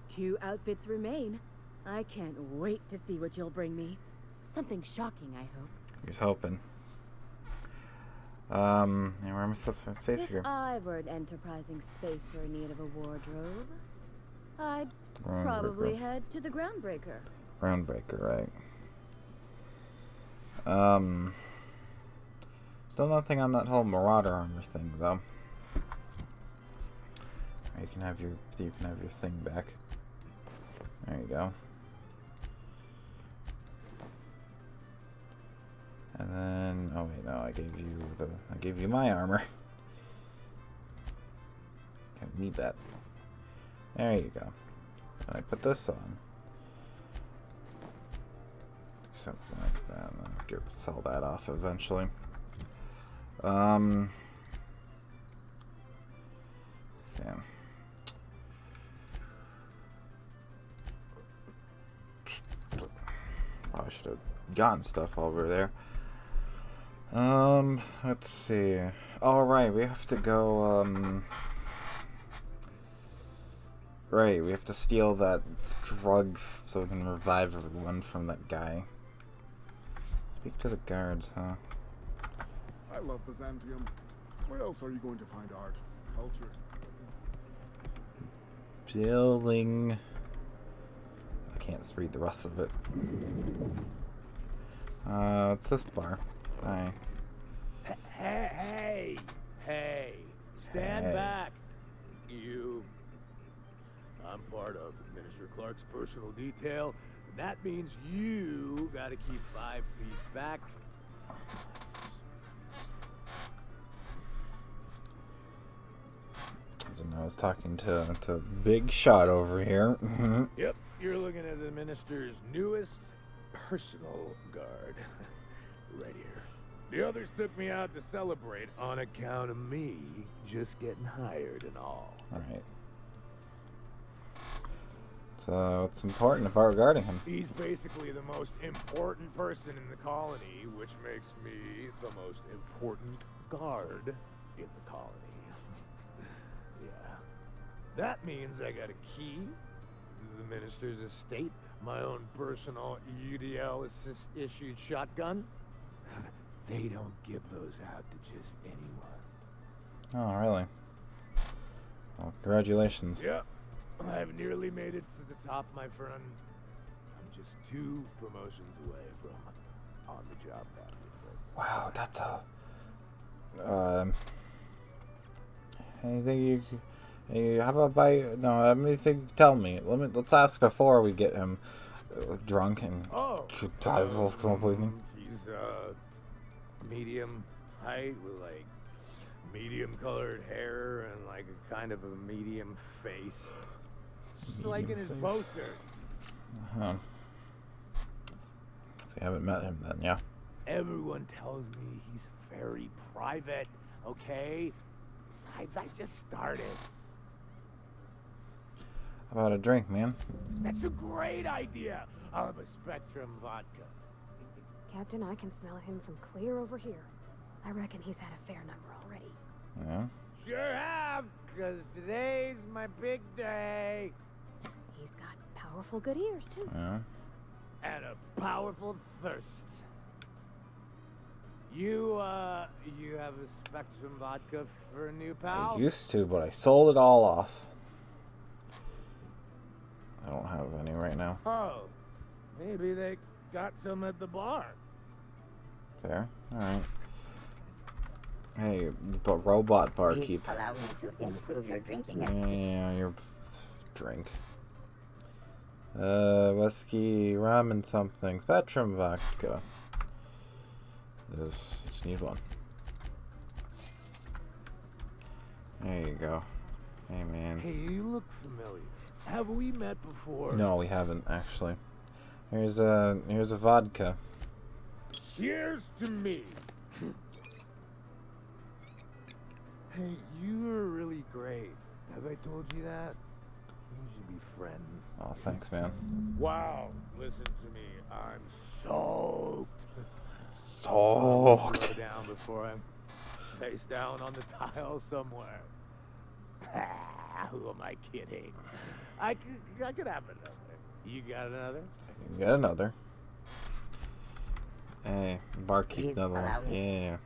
2 outfits remain. I can't wait to see what you'll bring me. Something shocking, I hope. He's hoping. Yeah, where am I supposed to face If here? I were an enterprising spacer in need of a wardrobe, I'd Groundbreaker. probably head to the Groundbreaker. Groundbreaker, right. Still nothing on that whole Marauder armor thing, though. You can have your thing back. There you go. And then, oh wait, no, I gave you my armor. Can't need that. There you go. And I put this on. Something like that, and then sell that off eventually. Sam. Probably should have gotten stuff over there. Let's see. All right, we have to go. Right, we have to steal that drug so we can revive everyone from that guy. Speak to the guards, huh? I love Byzantium. Where else are you going to find art, culture? Building. I can't read the rest of it. It's this bar. Hi. Hey! Stand back, you. I'm part of Minister Clark's personal detail, and that means you gotta keep 5 feet back. I was talking to Big Shot over here. Yep, you're looking at the minister's newest personal guard. Right here. The others took me out to celebrate on account of me just getting hired and all. Alright. So, what's important about regarding him? He's basically the most important person in the colony, which makes me the most important guard in the colony. Yeah. That means I got a key to the minister's estate, my own personal UDL-issued shotgun. They don't give those out to just anyone. Oh, really? Well, congratulations. Yep. I've nearly made it to the top, my friend. I'm just 2 promotions away from on-the-job basketball. Wow, that's a... anything you... How about no, anything tell me. Let's ask before we get him drunk and die of volcano poisoning. He's, medium height with, like, medium-colored hair and, like, a kind of a medium face. Just like in his posters. So you haven't met him then, yeah? Everyone tells me he's very private, okay? Besides, I just started. How about a drink, man? That's a great idea. I'll have a Spectrum vodka. Captain, I can smell him from clear over here. I reckon he's had a fair number already. Yeah? Sure have, because today's my big day. He's got powerful good ears, too. Yeah? And a powerful thirst. You have a Spectrum vodka for a new pal? I used to, but I sold it all off. I don't have any right now. Oh, maybe they got some at the bar. Fair. Alright. Hey, but robot barkeep. Please allow me to improve your drinking Yeah, your drink. Whiskey, rum, and something. Spectrum vodka. Just need one. There you go. Hey, man. Hey, you look familiar. Have we met before? No, we haven't actually. Here's a vodka. Cheers to me. Hey, you were really great. Have I told you that? We should be friends. Oh, thanks, man. Wow, listen to me. I'm soaked. Soaked. Slow down before I'm face down on the tile somewhere. Who am I kidding? I could have another. You got another? You got another. Hey, barkeep, another one. Yeah.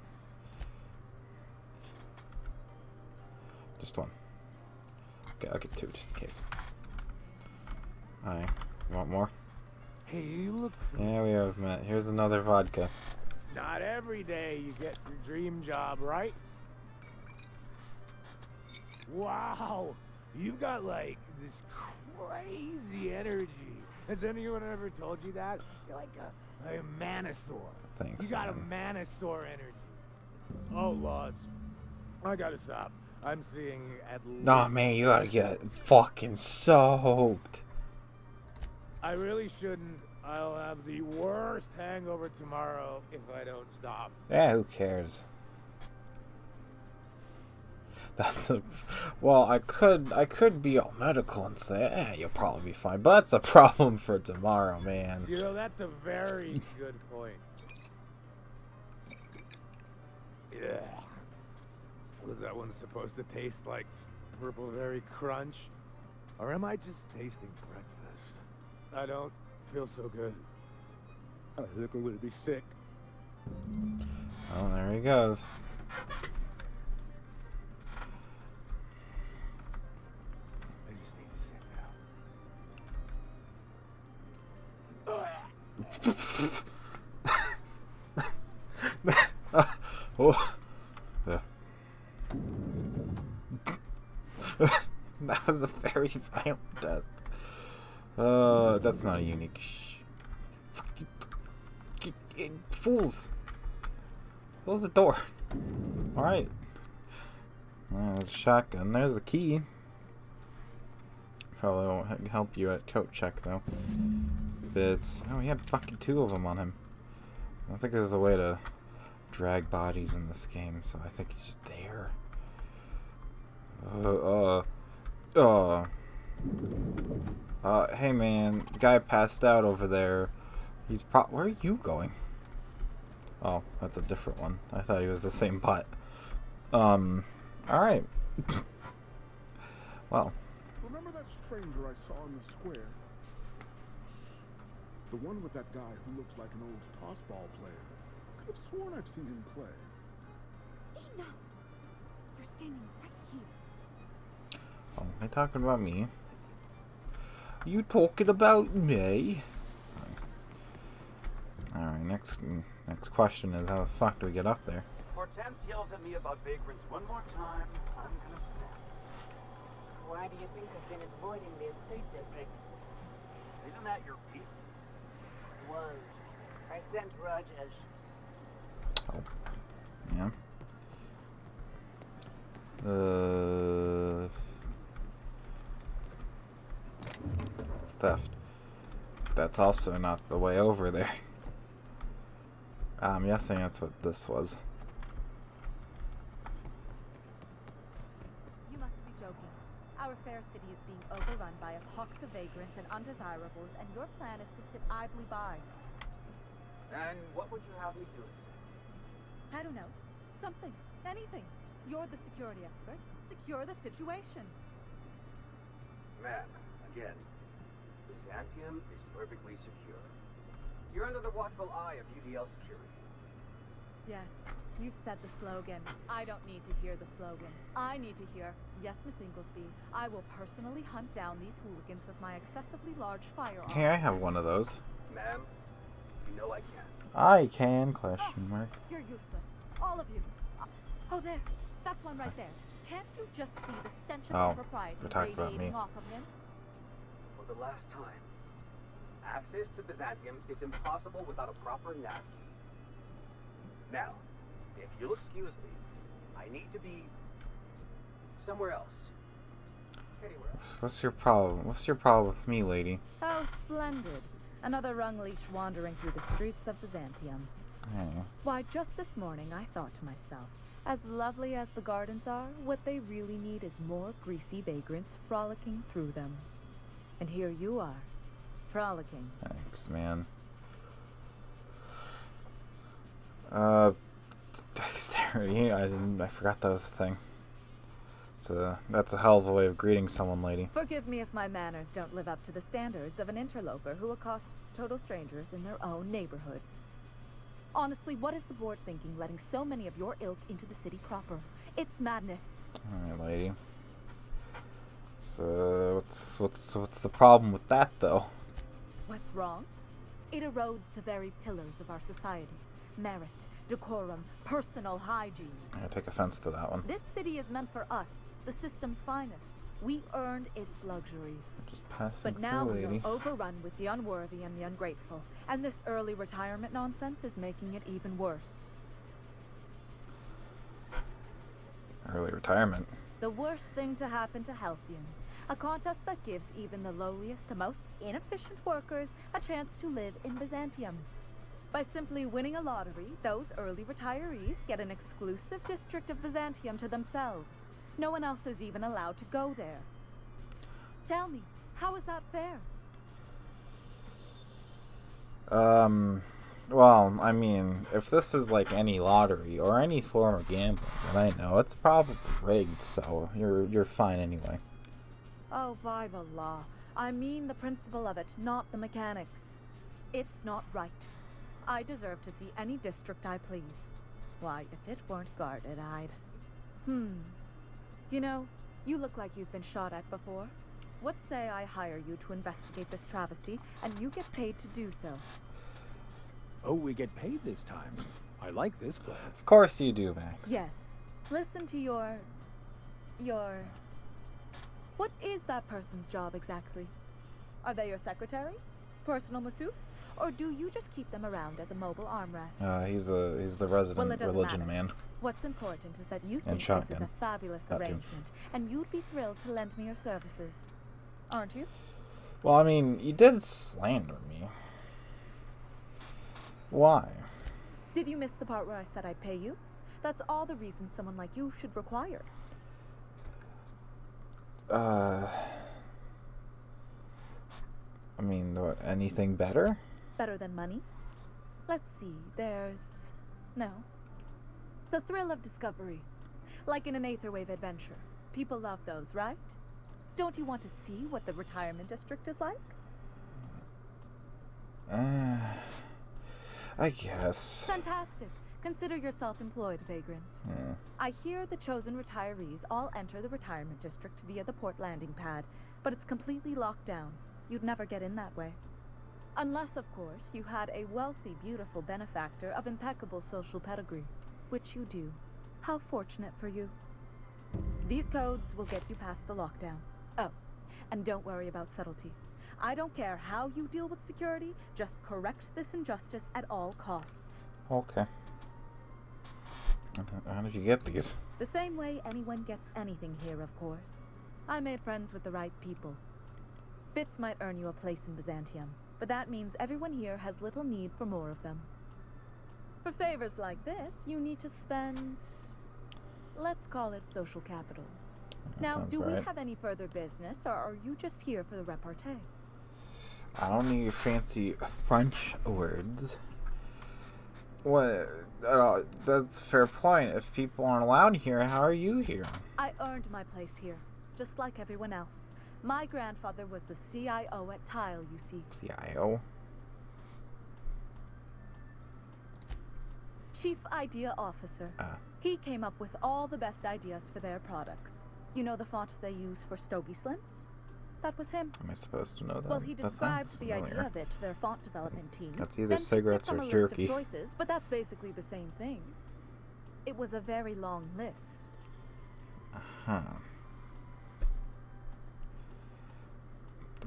Just one. Okay, I'll get 2 just in case. Alright, you want more? Hey, you look Yeah, we have met. Here's another vodka. It's not every day you get your dream job, right? Wow, you've got like this crazy energy. Has anyone ever told you that? You're like a manosaur. Thanks, You got man. a manosaur energy. Oh, Laws. I gotta stop. I'm seeing at least... Nah, man, you gotta get fucking soaked. I really shouldn't. I'll have the worst hangover tomorrow if I don't stop. Yeah, who cares? That's a... Well, I could be all medical and say, you'll probably be fine. But that's a problem for tomorrow, man. You know, that's a very good point. Yeah. Was that one supposed to taste like purple berry crunch? Or am I just tasting breakfast? I don't feel so good. I think I'm gonna be sick. Oh, there he goes. I just need to sit down. Oh. Yeah. That was a very violent death. That's not a unique. Fools! Close the door. All right. There's a shotgun. There's the key. Probably won't help you at coat check though. But oh, he had fucking 2 of them on him. I don't think there's a way to drag bodies in this game, so I think he's just there. Hey man, guy passed out over there. He's where are you going? Oh, that's a different one. I thought he was the same butt. Alright. Well. Remember that stranger I saw in the square? The one with that guy who looks like an old tossball player. I could have sworn I've seen him play. Enough! You're standing right here. Oh, they talking about me? You talking about me? Alright, next question is how the fuck do we get up there? If Hortense yells at me about vagrants one more time, I'm gonna snap. Why do you think I've been avoiding the estate district? Isn't that your beef? It was. I sent Raj as... Oh. Yeah. It's theft. That's also not the way over there. I'm guessing that's what this was. You must be joking. Our fair city is being overrun by a pox of vagrants and undesirables, and your plan is to sit idly by. And what would you have me do? I don't know. Something. Anything. You're the security expert. Secure the situation. Ma'am, again, Byzantium is perfectly secure. You're under the watchful eye of UDL security. Yes, you've said the slogan. I don't need to hear the slogan. I need to hear, yes, Miss Inglesby, I will personally hunt down these hooligans with my excessively large firearm. Hey, I have one of those. Ma'am, you know I can. I can, question mark. You're useless. All of you. Oh, there. That's one right there. Can't you just see the stench of impropriety radiating off of him? For the last time, access to Byzantium is impossible without a proper nav key. Now, if you'll excuse me, I need to be somewhere else. Anywhere else. What's your problem? What's your problem with me, lady? How splendid. Another rung leech wandering through the streets of Byzantium. Hey. Why, just this morning I thought to myself, as lovely as the gardens are, what they really need is more greasy vagrants frolicking through them. And here you are, frolicking. Thanks, man. Dexterity. I forgot that was a thing. That's a hell of a way of greeting someone, lady. Forgive me if my manners don't live up to the standards of an interloper who accosts total strangers in their own neighborhood. Honestly, what is the board thinking letting so many of your ilk into the city proper? It's madness. Alright, lady. So, what's the problem with that, though? What's wrong? It erodes the very pillars of our society. Merit, decorum, personal hygiene. I take offense to that one. This city is meant for us, the system's finest. We earned its luxuries. Just passing But now through, we lady. are overrun with the unworthy and the ungrateful. And this early retirement nonsense is making it even worse. Early retirement. The worst thing to happen to Halcyon. A contest that gives even the lowliest and most inefficient workers a chance to live in Byzantium. By simply winning a lottery, those early retirees get an exclusive district of Byzantium to themselves. No one else is even allowed to go there. Tell me, how is that fair? Well, I mean, if this is like any lottery or any form of gambling, then I know it's probably rigged, so you're fine anyway. Oh, by the law. I mean the principle of it, not the mechanics. It's not right. I deserve to see any district I please. Why, if it weren't guarded, I'd... You know, you look like you've been shot at before. What say I hire you to investigate this travesty, and you get paid to do so? Oh, we get paid this time. I like this plan. Of course you do, Max. Yes. Listen to your... What is that person's job exactly? Are they your secretary? Personal masseuse? Or do you just keep them around as a mobile armrest? He's the resident religion matter. man. What's important is that you And think this is shotgun. a fabulous That too. arrangement, and you'd be thrilled to lend me your services. Aren't you? Well, I mean, you did slander me. Why? Did you miss the part where I said I'd pay you? That's all the reason someone like you should require. I mean, anything better? Better than money? Let's see, there's... No. The thrill of discovery. Like in an Aetherwave adventure. People love those, right? Don't you want to see what the retirement district is like? I guess. Fantastic. Consider yourself employed, vagrant. Yeah. I hear the chosen retirees all enter the retirement district via the port landing pad, but it's completely locked down. You'd never get in that way. Unless, of course, you had a wealthy, beautiful benefactor of impeccable social pedigree, which you do. How fortunate for you. These codes will get you past the lockdown. Oh, and don't worry about subtlety. I don't care how you deal with security, just correct this injustice at all costs. Okay. How did you get these? The same way anyone gets anything here, of course. I made friends with the right people. Bits might earn you a place in Byzantium, but that means everyone here has little need for more of them. For favors like this, you need to spend... let's call it social capital. Now, do we have any further business, or are you just here for the repartee? I don't need your fancy French words. What? That's a fair point. If people aren't allowed here, how are you here? I earned my place here, just like everyone else. My grandfather was the CIO at Tile, you see. CIO? Chief Idea Officer. He came up with all the best ideas for their products. You know the font they use for Stogie Slims? That was him. Am I supposed to know that? Well, he That described sounds the idea familiar. of it to their font development team. That's either then picked it cigarettes from or a jerky. List of choices, but that's basically the same thing. It was a very long list. Huh.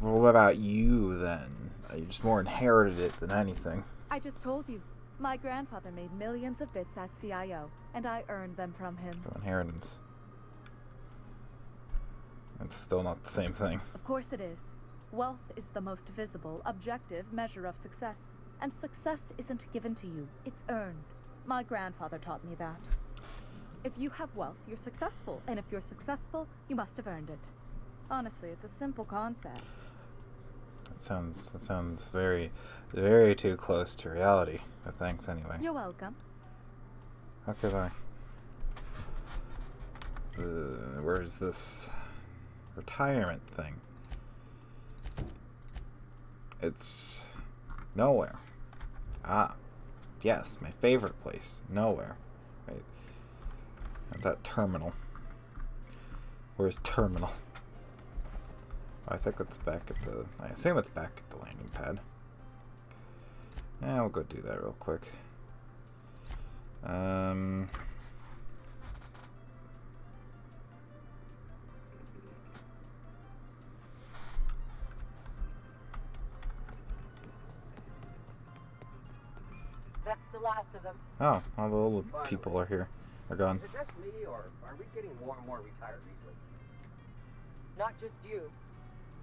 Well, what about you then? You just more inherited it than anything. I just told you. My grandfather made millions of bits as CIO, and I earned them from him. So inheritance. It's still not the same thing. Of course it is. Wealth is the most visible, objective measure of success. And success isn't given to you, it's earned. My grandfather taught me that. If you have wealth, you're successful. And if you're successful, you must have earned it. Honestly, it's a simple concept. That sounds very, very too close to reality. But thanks anyway. You're welcome. Okay, bye. Where's this retirement thing? It's nowhere. Ah, yes, my favorite place. Nowhere. Wait, that's that terminal. Where's terminal? I think it's back at the... I assume it's back at the landing pad. Yeah, we'll go do that real quick. That's the last of them. Oh, all the old people are here. Are gone. Is it just me, or are we getting more and more retired recently? Not just you.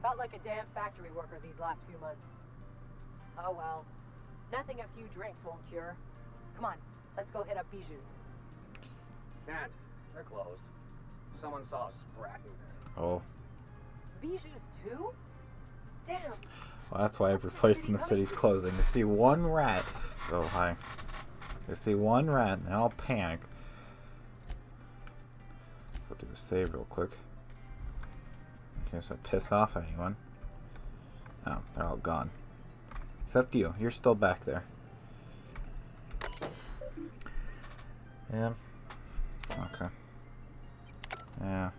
Felt like a damn factory worker these last few months. Oh well. Nothing a few drinks won't cure. Come on, let's go hit up Bijou's. Can't. They're closed. Someone saw a sprat in there. Oh. Bijou's too? Damn. Well, that's why every place in the city's closing. They see one rat. Oh, hi. They see one rat and they all panic. So I'll do a save real quick. In case I piss off anyone. Oh, they're all gone. Except you. You're still back there. Yeah. Okay. Yeah.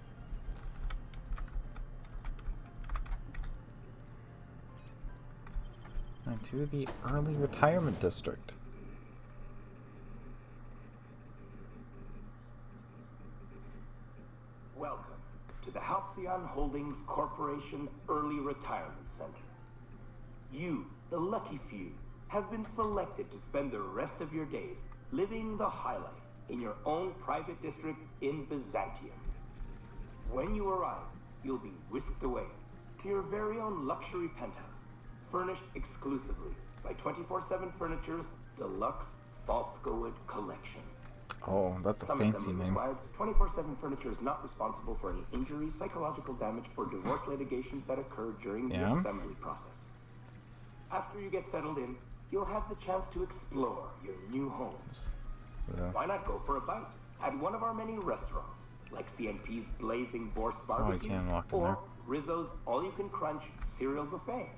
And to the early retirement district. Welcome to the Halcyon Holdings Corporation Early Retirement Center. You, the lucky few, have been selected to spend the rest of your days living the high life in your own private district in Byzantium. When you arrive, you'll be whisked away to your very own luxury penthouse, furnished exclusively by 24/7 Furniture's deluxe Falscowood collection. Oh, that's a Some fancy assembly name. required. 24/7 Furniture is not responsible for any injuries, psychological damage, or divorce litigations that occur during the Yeah. assembly process. After you get settled in, you'll have the chance to explore your new home. So, Why not go for a bite at one of our many restaurants, like CNP's Blazing Borscht Barbecue, can walk in or there. Rizzo's All-You-Can-Crunch Cereal Buffet.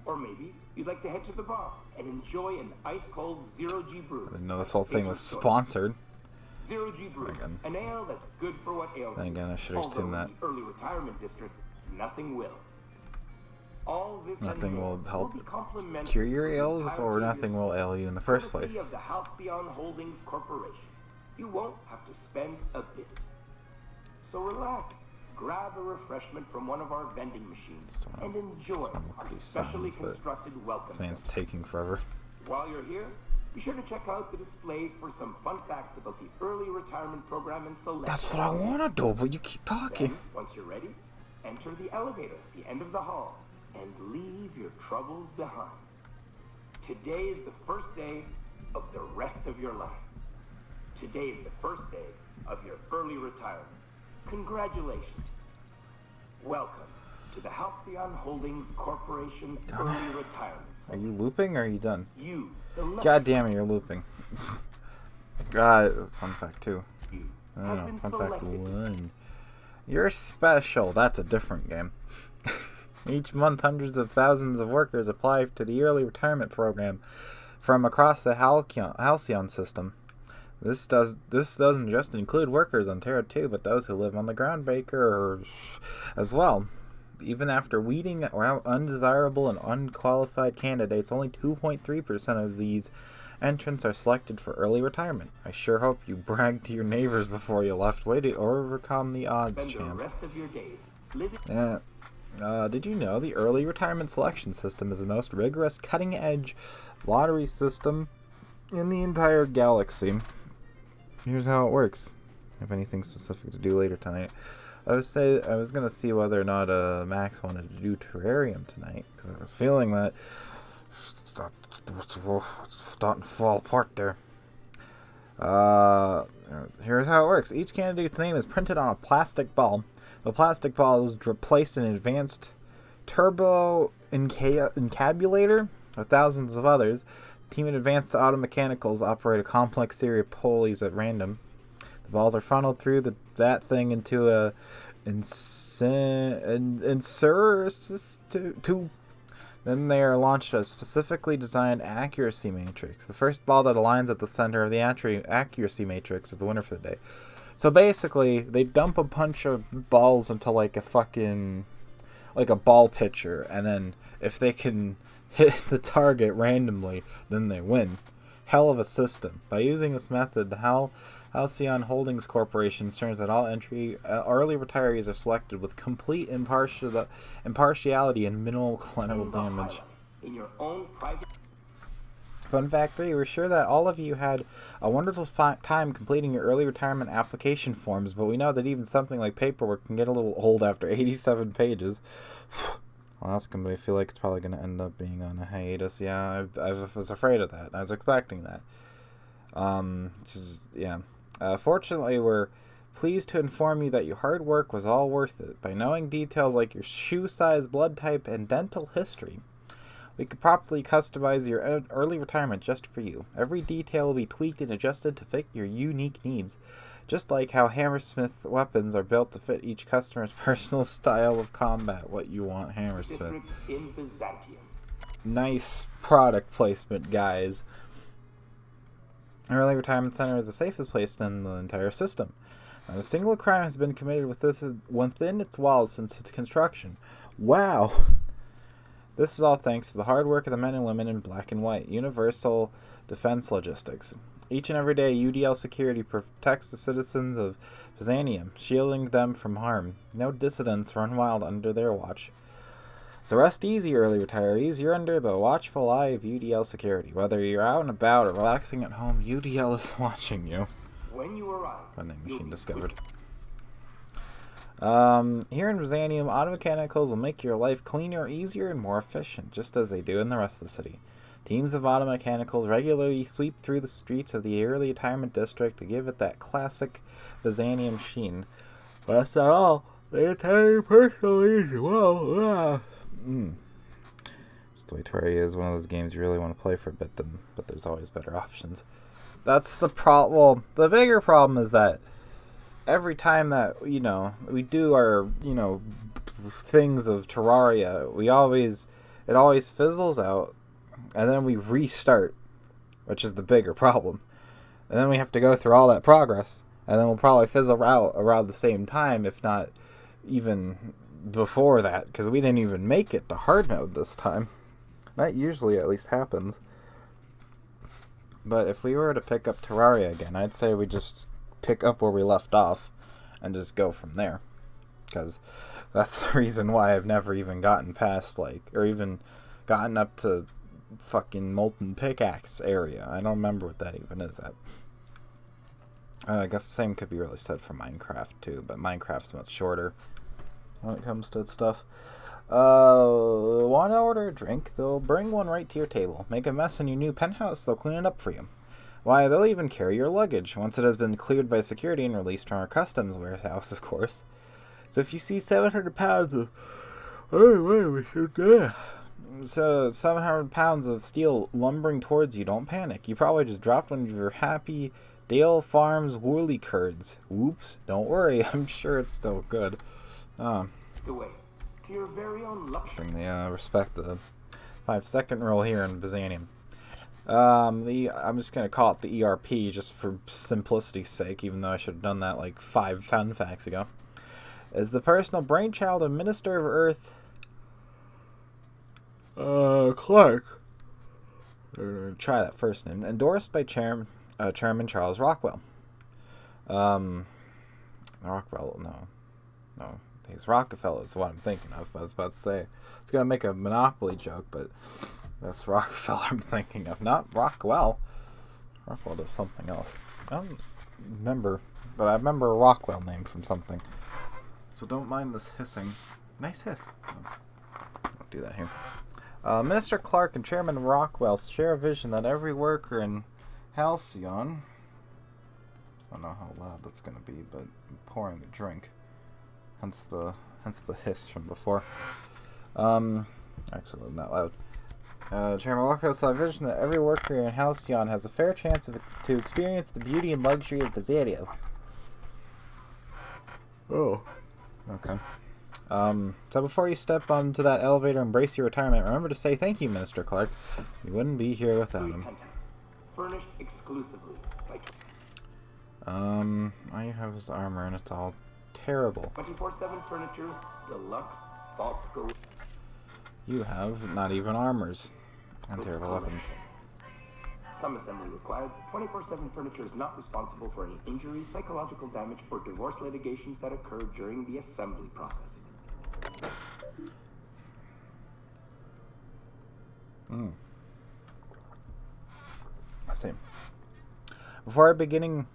Or maybe you'd like to head to the bar and enjoy an ice-cold Zero-G brew. I didn't know this whole thing was sponsored. Zero-G brew, Again. an ale that's good for what ails Then you. again, I should assume Although that in the early retirement district, nothing will. All this nothing and more will help be complimentary cure your for the ails, entirety or of your nothing will ail you in the first place. courtesy of the Halcyon Holdings Corporation. You won't have to spend a bit. So relax, grab a refreshment from one of our vending machines, and enjoy our these specially signs, but constructed welcome This man's center. taking forever. While you're here, be sure to check out the displays for some fun facts about the early retirement program and select. That's what I want to do, but you keep talking. Then, once you're ready, enter the elevator at the end of the hall and leave your troubles behind. Today is the first day of the rest of your life. Today is the first day of your early retirement. Congratulations. Welcome to the Halcyon Holdings Corporation Early Retirement Are Center. you looping or are you done? You, the lucky God damn it, you're looping. Fun fact 2. have been Fun fact selected to 1. You're special. That's a different game. Each month, hundreds of thousands of workers apply to the early retirement program from across the Halcyon system. This doesn't just include workers on Terra 2, but those who live on the groundbreaker as well. Even after weeding out undesirable and unqualified candidates, only 2.3% of these entrants are selected for early retirement. I sure hope you bragged to your neighbors before you left. Way to overcome the odds, spend the champ. rest of your days living. Did you know the early retirement selection system is the most rigorous, cutting-edge lottery system in the entire galaxy? Here's how it works. I have anything specific to do later tonight. I was gonna see whether or not Max wanted to do terrarium tonight, because I have a feeling that it's starting to fall apart there. Here's how it works. Each candidate's name is printed on a plastic ball. The plastic ball is replaced in an advanced turbo encabulator with thousands of others. Team of advanced auto mechanicals operate a complex series of pulleys at random. The balls are funneled through that thing into a inserts tube. Then they are launched a specifically designed accuracy matrix. The first ball that aligns at the center of the accuracy matrix is the winner for the day. So basically, they dump a bunch of balls into like a ball pitcher, and then if they can hit the target randomly, then they win. Hell of a system. By using this method, the Halcyon Holdings Corporation ensures that all early retirees are selected with complete impartiality and minimal collateral damage. In your own private. Fun fact 3, we're sure that all of you had a wonderful time completing your early retirement application forms, but we know that even something like paperwork can get a little old after 87 pages. Well, that's going to feel like it's probably going to end up being on a hiatus. Yeah, I was afraid of that. I was expecting that. Fortunately, we're pleased to inform you that your hard work was all worth it. By knowing details like your shoe size, blood type, and dental history, we could properly customize your early retirement just for you. Every detail will be tweaked and adjusted to fit your unique needs, just like how Hammersmith weapons are built to fit each customer's personal style of combat. What you want, Hammersmith. In Byzantium. Nice product placement, guys. Early Retirement Center is the safest place in the entire system. Not a single crime has been committed within its walls since its construction. Wow! This is all thanks to the hard work of the men and women in black and white. Universal Defense Logistics. Each and every day, UDL Security protects the citizens of Byzantium, shielding them from harm. No dissidents run wild under their watch. So rest easy, early retirees. You're under the watchful eye of UDL Security. Whether you're out and about or relaxing at home, UDL is watching you. When you arrive, Vending machine discovered. Here in Byzantium, auto mechanicals will make your life cleaner, easier, and more efficient, just as they do in the rest of the city. Teams of auto mechanicals regularly sweep through the streets of the early retirement district to give it that classic Byzantium sheen. But that's not all. They attend you personally as well. Just the way Terraria is one of those games you really want to play for a bit, but there's always better options. That's the problem. Well, the bigger problem is that every time that, we do our, things of Terraria, it always fizzles out, and then we restart, which is the bigger problem. And then we have to go through all that progress, and then we'll probably fizzle out around the same time, if not even before that, because we didn't even make it to hard mode this time. That usually at least happens. But if we were to pick up Terraria again, I'd say we just pick up where we left off and just go from there. Because that's the reason why I've never even gotten past, or even gotten up to fucking Molten Pickaxe area. I don't remember what that even is at. I guess the same could be really said for Minecraft too, but Minecraft's much shorter when it comes to stuff. Want to order a drink? They'll bring one right to your table. Make a mess in your new penthouse, they'll clean it up for you. Why, they'll even carry your luggage, once it has been cleared by security and released from our customs warehouse, of course. So if you see 700 pounds of... So 700 pounds of steel lumbering towards you, don't panic. You probably just dropped one of your happy Dale Farms woolly curds. Whoops, don't worry, I'm sure it's still good. The way to your very own luxury. Respect the 5-second rule here in Byzantium. I'm just gonna call it the ERP just for simplicity's sake, even though I should have done that like 5 fun facts ago. Is the personal brainchild of Minister of Earth Clark. Try that first name. Endorsed by Chairman Charles Rockwell. Rockwell, no. He's Rockefeller is what I'm thinking of. I was about to say, I was going to make a Monopoly joke, but that's Rockefeller I'm thinking of. Not Rockwell. Rockwell does something else. I don't remember, but I remember a Rockwell name from something. So don't mind this hissing. Nice hiss. Don't do that here. Minister Clark and Chairman Rockwell share a vision that every worker in Halcyon... I don't know how loud that's going to be, but I'm pouring a drink. Hence the hiss from before. Actually, it wasn't that loud. Chairman Rockwell saw a vision that every worker in Halcyon has a fair chance to experience the beauty and luxury of Byzantium. Oh. Okay. So before you step onto that elevator and embrace your retirement, remember to say thank you, Minister Clark. You wouldn't be here without him. Furnished exclusively by... All you have is armor, and it's all terrible. 24/7 furniture's deluxe false scope. You have not even armors and terrible weapons. Some assembly required. 24/7 furniture is not responsible for any injury, psychological damage, or divorce litigations that occur during the assembly process. see. Before beginning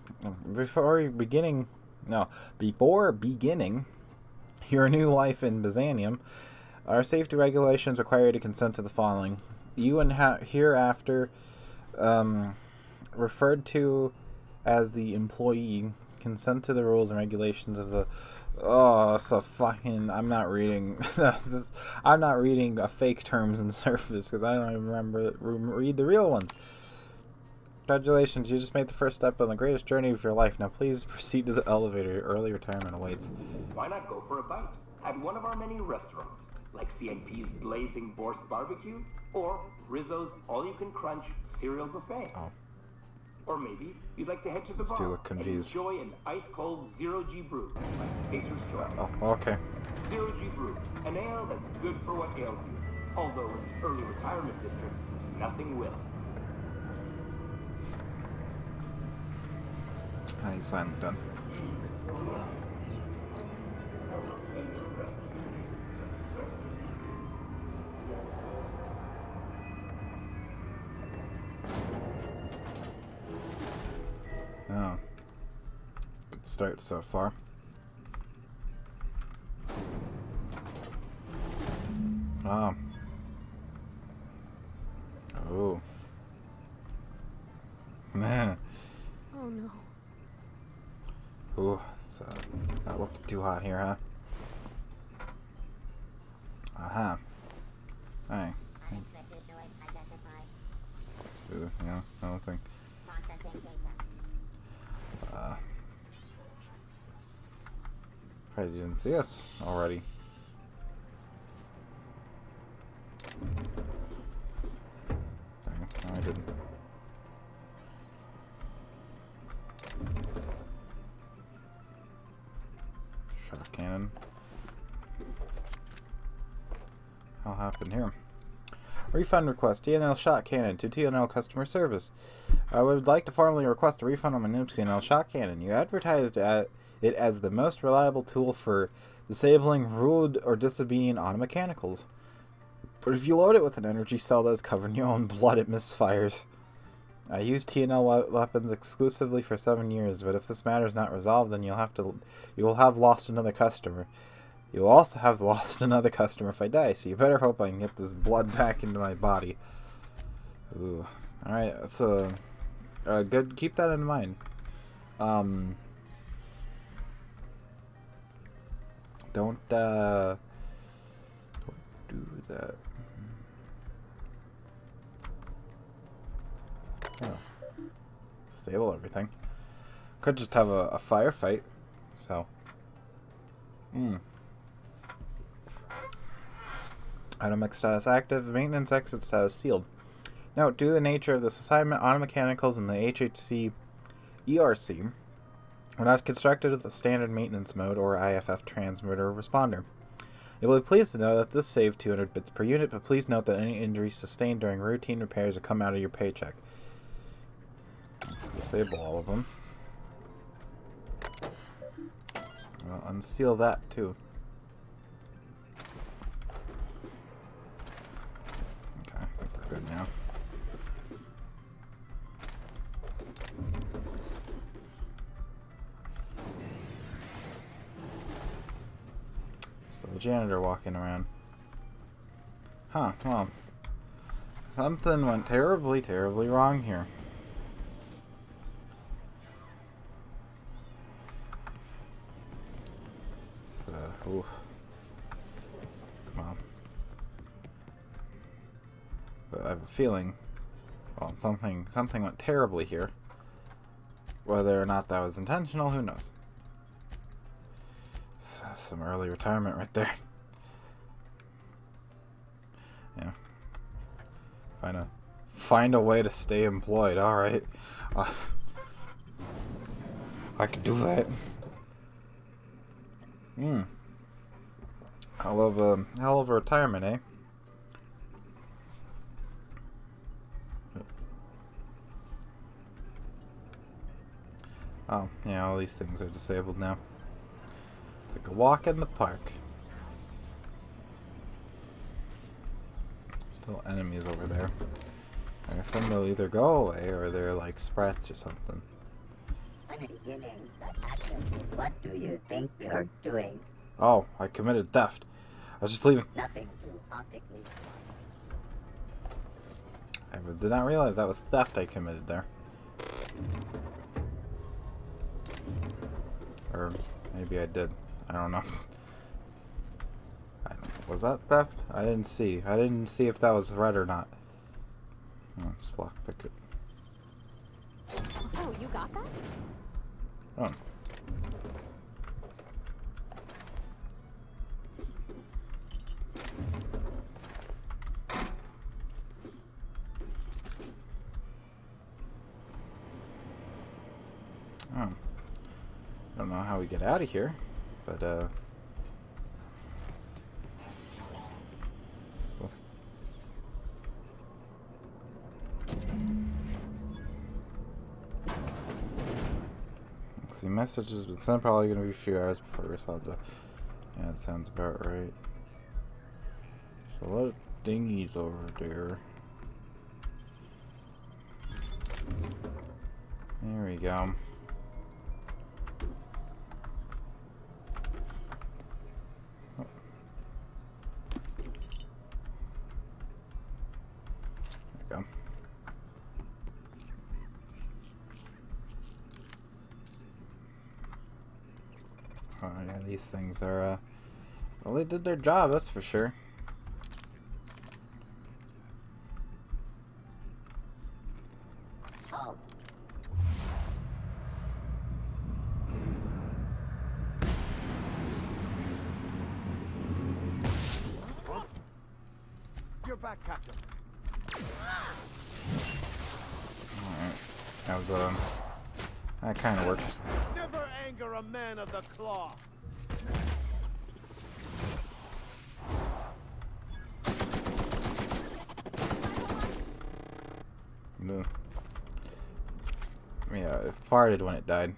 your new life in Byzantium, our safety regulations require you to consent to the following. You and hereafter referred to as the employee consent to the rules and regulations of the... Oh, it's a fucking... I'm not reading... I'm not reading a fake terms and service because I don't even read the real ones. Congratulations, you just made the first step on the greatest journey of your life. Now please proceed to the elevator. Early retirement awaits. Why not go for a bite at one of our many restaurants, like CNP's Blazing Borscht Barbecue or Rizzo's All-You-Can-Crunch Cereal Buffet? Oh. Or maybe you'd like to head to the bar and enjoy an ice-cold Zero-G Brew by Spacer's Choice. Oh, okay. Zero-G Brew, an ale that's good for what ails you. Although in the early retirement district, nothing will. Ah, he's finally done. Oh. Good start so far. Oh. Oh. Man. Oh no. Ooh, it's not looking too hot here, huh? Uh-huh. Hey. Ooh, yeah, another thing. Surprised you didn't see us already. Dang, no, I didn't. Shot cannon. What'll happen here? Refund request. TNL shot cannon to TNL customer service. I would like to formally request a refund on my new TNL shot cannon. You advertised it as the most reliable tool for disabling rude or disobedient automechanicals. But if you load it with an energy cell that is covered in your own blood, it misfires. I used TNL weapons exclusively for 7 years, but if this matter is not resolved, then you will have lost another customer. You will also have lost another customer if I die, so you better hope I can get this blood back into my body. Ooh. Alright, that's good. Keep that in mind. Don't do that. Oh. Disable everything. Could just have a firefight. So. Item status active. Maintenance exit status sealed. Note, due to the nature of this assignment, automechanicals in the HHC ERC were not constructed with the standard maintenance mode or IFF transmitter responder. You'll be pleased to know that this saved 200 bits per unit, but please note that any injuries sustained during routine repairs will come out of your paycheck. Let's disable all of them. Well, unseal that too. Okay, I think we're good now. Still a janitor walking around. Huh, well. Something went terribly, terribly wrong here. Ooh. Come on. But I have a feeling, well, something went terribly here. Whether or not that was intentional, who knows? Some early retirement right there. Yeah. Find a way to stay employed. All right. I could do that. Hell of a retirement, eh? Oh, yeah, all these things are disabled now. Take a walk in the park. Still enemies over there. I guess then they'll either go away or they're like sprats or something. What do you think you're doing? Oh, I committed theft. I was just leaving. Nothing too optically. I did not realize that was theft I committed there. Or maybe I did. I don't know. Was that theft? I didn't see. I didn't see if that was red or not. Oh, just lockpick it. Oh, you got that? Oh. Oh. Don't know how we get out of here, but cool. The messages, but it's probably going to be a few hours before it responds. Yeah, that sounds about right. So what dinghy's over there? There we go. Oh. There we go. Oh yeah, these things are, well, they did their job, that's for sure. Oh. You're back, Captain. Alright. That was, that kind of worked. Never anger a man of the cloth. No. I mean, it farted when it died.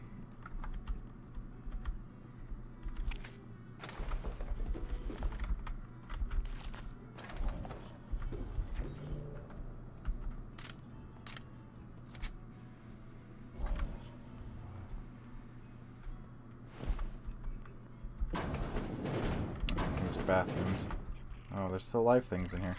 These are bathrooms. Oh, there's still live things in here.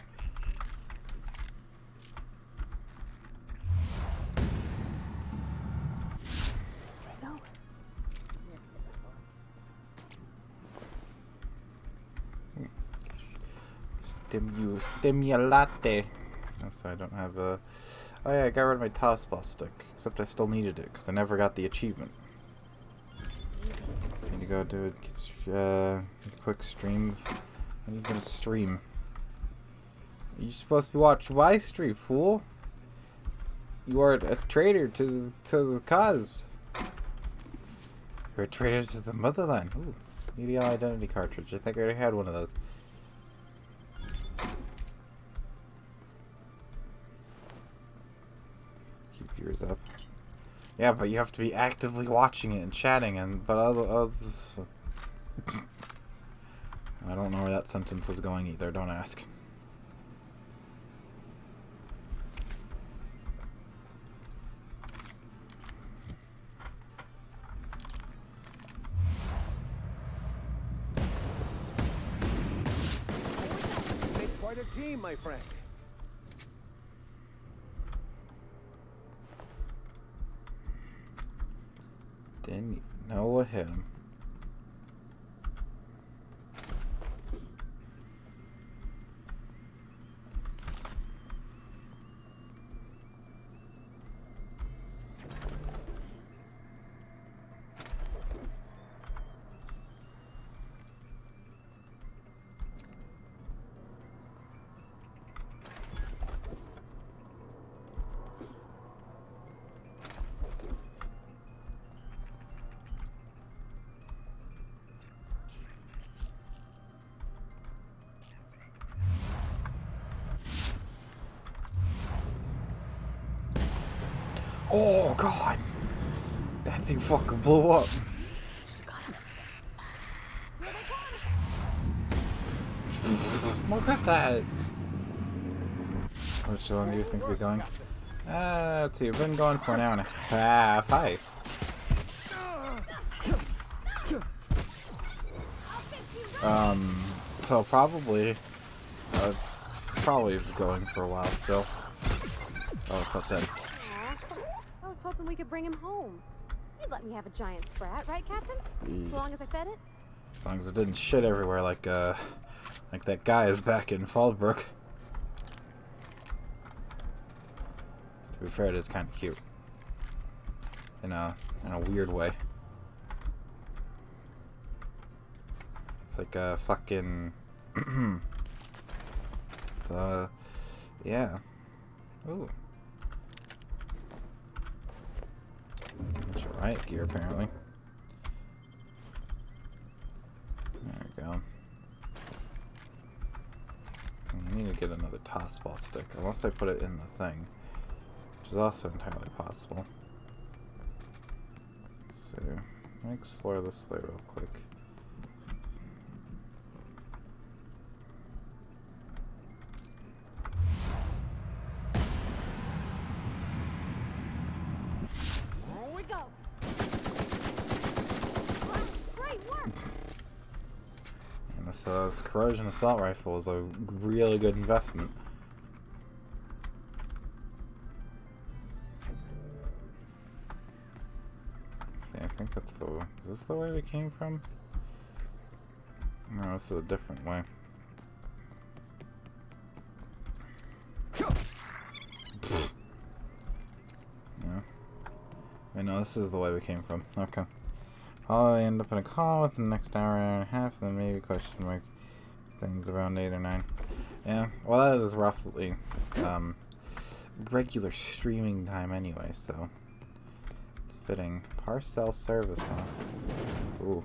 Stimulate. Yes, I don't have a. Oh yeah, I got rid of my toss ball stick. Except I still needed it because I never got the achievement. Need to go do a quick stream. When are you gonna stream? You're supposed to be watching my stream, fool. You are a traitor to the cause. You're a traitor to the motherland. Ooh, UDL identity cartridge. I think I already had one of those. Keep yours up. Yeah, but you have to be actively watching it and chatting, and but others. I don't know where that sentence is going either. Don't ask. Make quite a team, my friend. Didn't even know what hit him. Oh god! That thing fucking blew up. Look at that! Which one do you think we're going? Let's see, we've been going for an hour and a half. Hi. So probably going for a while still. Oh, it's not dead. Aw, I was hoping we could bring him home. You'd let me have a giant sprat, right, Captain? As long as I fed it? As long as it didn't shit everywhere like that guy is back in Fallbrook. To be fair, it is kind of cute. In a weird way. It's like a fucking... it's yeah. Ooh. Bunch of riot gear, apparently. There we go. I need to get another toss ball stick, unless I put it in the thing. Which is also entirely possible. So, let me explore this way real quick. There we go. Wow, great work. And this corrosion assault rifle is a really good investment. I think that's the... Is this the way we came from? No, this is a different way. No. Wait, no, this is the way we came from. Okay. I'll end up in a call within the next hour and a half, then maybe question mark things around 8 or 9. Yeah, well that is roughly regular streaming time anyway, so... Fitting. Parcel service, huh? Ooh.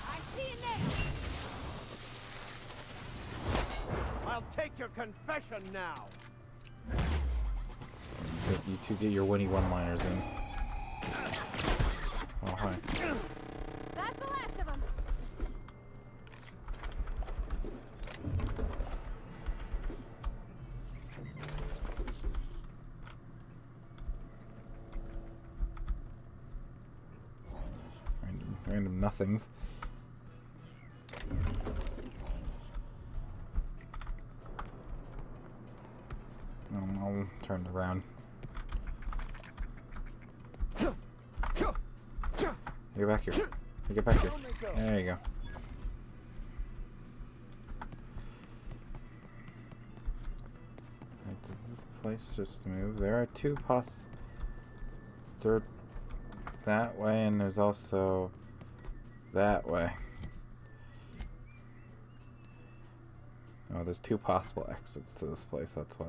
I see you now. I'll take your confession now. You two get your Winnie one-liners in. Oh, hi. That's the last of them. Random nothings. I'll turn around. Get back here. Get back here. There you go. Right, did this place just move? There are two They're that way, and there's also that way. Oh, there's two possible exits to this place, that's why.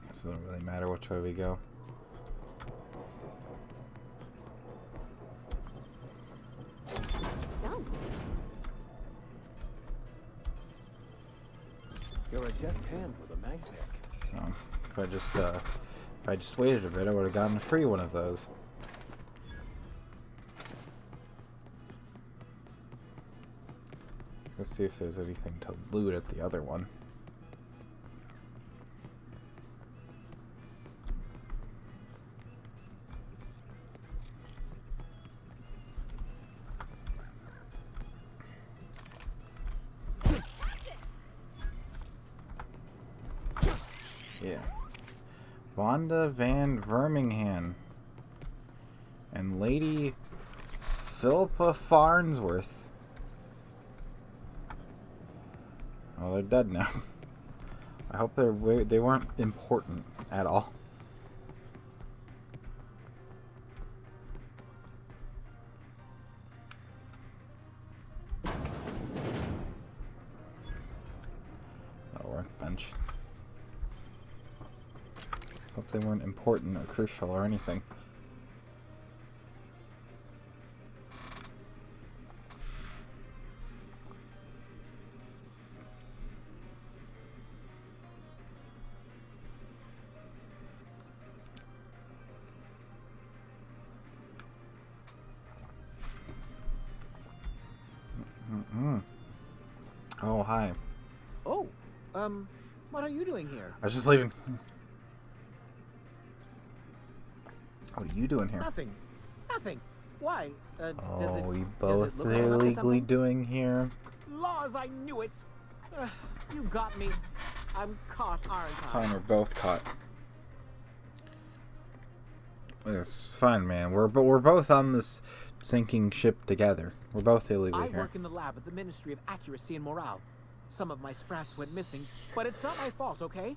This doesn't really matter which way we go. You're a deft hand with a mag pick. If I just waited a bit, I would have gotten a free one of those. Let's see if there's anything to loot at the other one. Yeah. Vonda Van Vermingham and Lady Philippa Farnsworth. Oh, they're dead now. I hope they weren't important at all. That'll workbench. Hope they weren't important or crucial or anything. hi. Oh, what are you doing here? I was just leaving. What are you doing here? Nothing. Why? Oh, we both illegally doing here. Laws, I knew it. You got me. I'm caught, aren't I? Fine, we're both caught. It's fine, man. We're both on this sinking ship together. We're both illegally here. I work in the lab at the Ministry of Accuracy and Morale. Some of my sprats went missing, but it's not my fault, okay?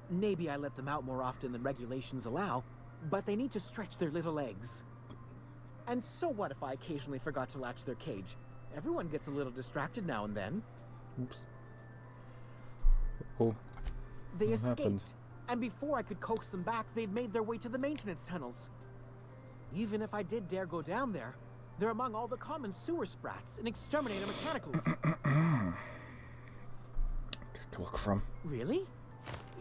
Maybe I let them out more often than regulations allow, but they need to stretch their little legs. And so what if I occasionally forgot to latch their cage? Everyone gets a little distracted now and then. Oops. Oh. They escaped, and before I could coax them back, they'd made their way to the maintenance tunnels. Even if I did dare go down there, they're among all the common sewer sprats and exterminator mechanicals. To look from. Really?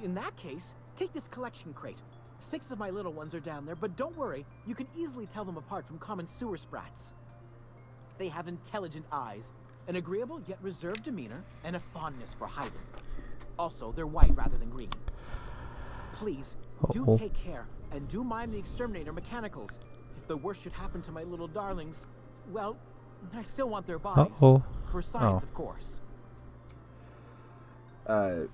In that case, take this collection crate. 6 of my little ones are down there, but don't worry, you can easily tell them apart from common sewer sprats. They have intelligent eyes, an agreeable yet reserved demeanor, and a fondness for hiding. Also, they're white rather than green. Please, do take care, and do mind the exterminator mechanicals. If the worst should happen to my little darlings, well, I still want their bodies. For science, of course. What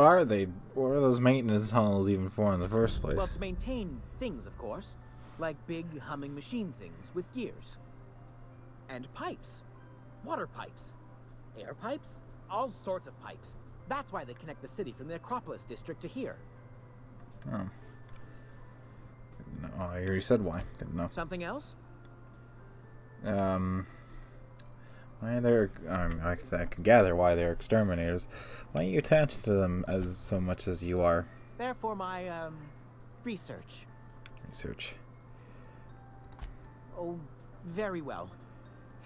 are they? What are those maintenance tunnels even for in the first place? Well, to maintain things, of course. Like big, humming machine things with gears. And pipes. Water pipes. Air pipes. All sorts of pipes. That's why they connect the city from the Acropolis district to here. Oh. No, I already said why. Good enough. Something else? Why they're... I can gather why they're exterminators. Why are you attached to them as so much as you are? They're for my, research. Research. Oh, very well.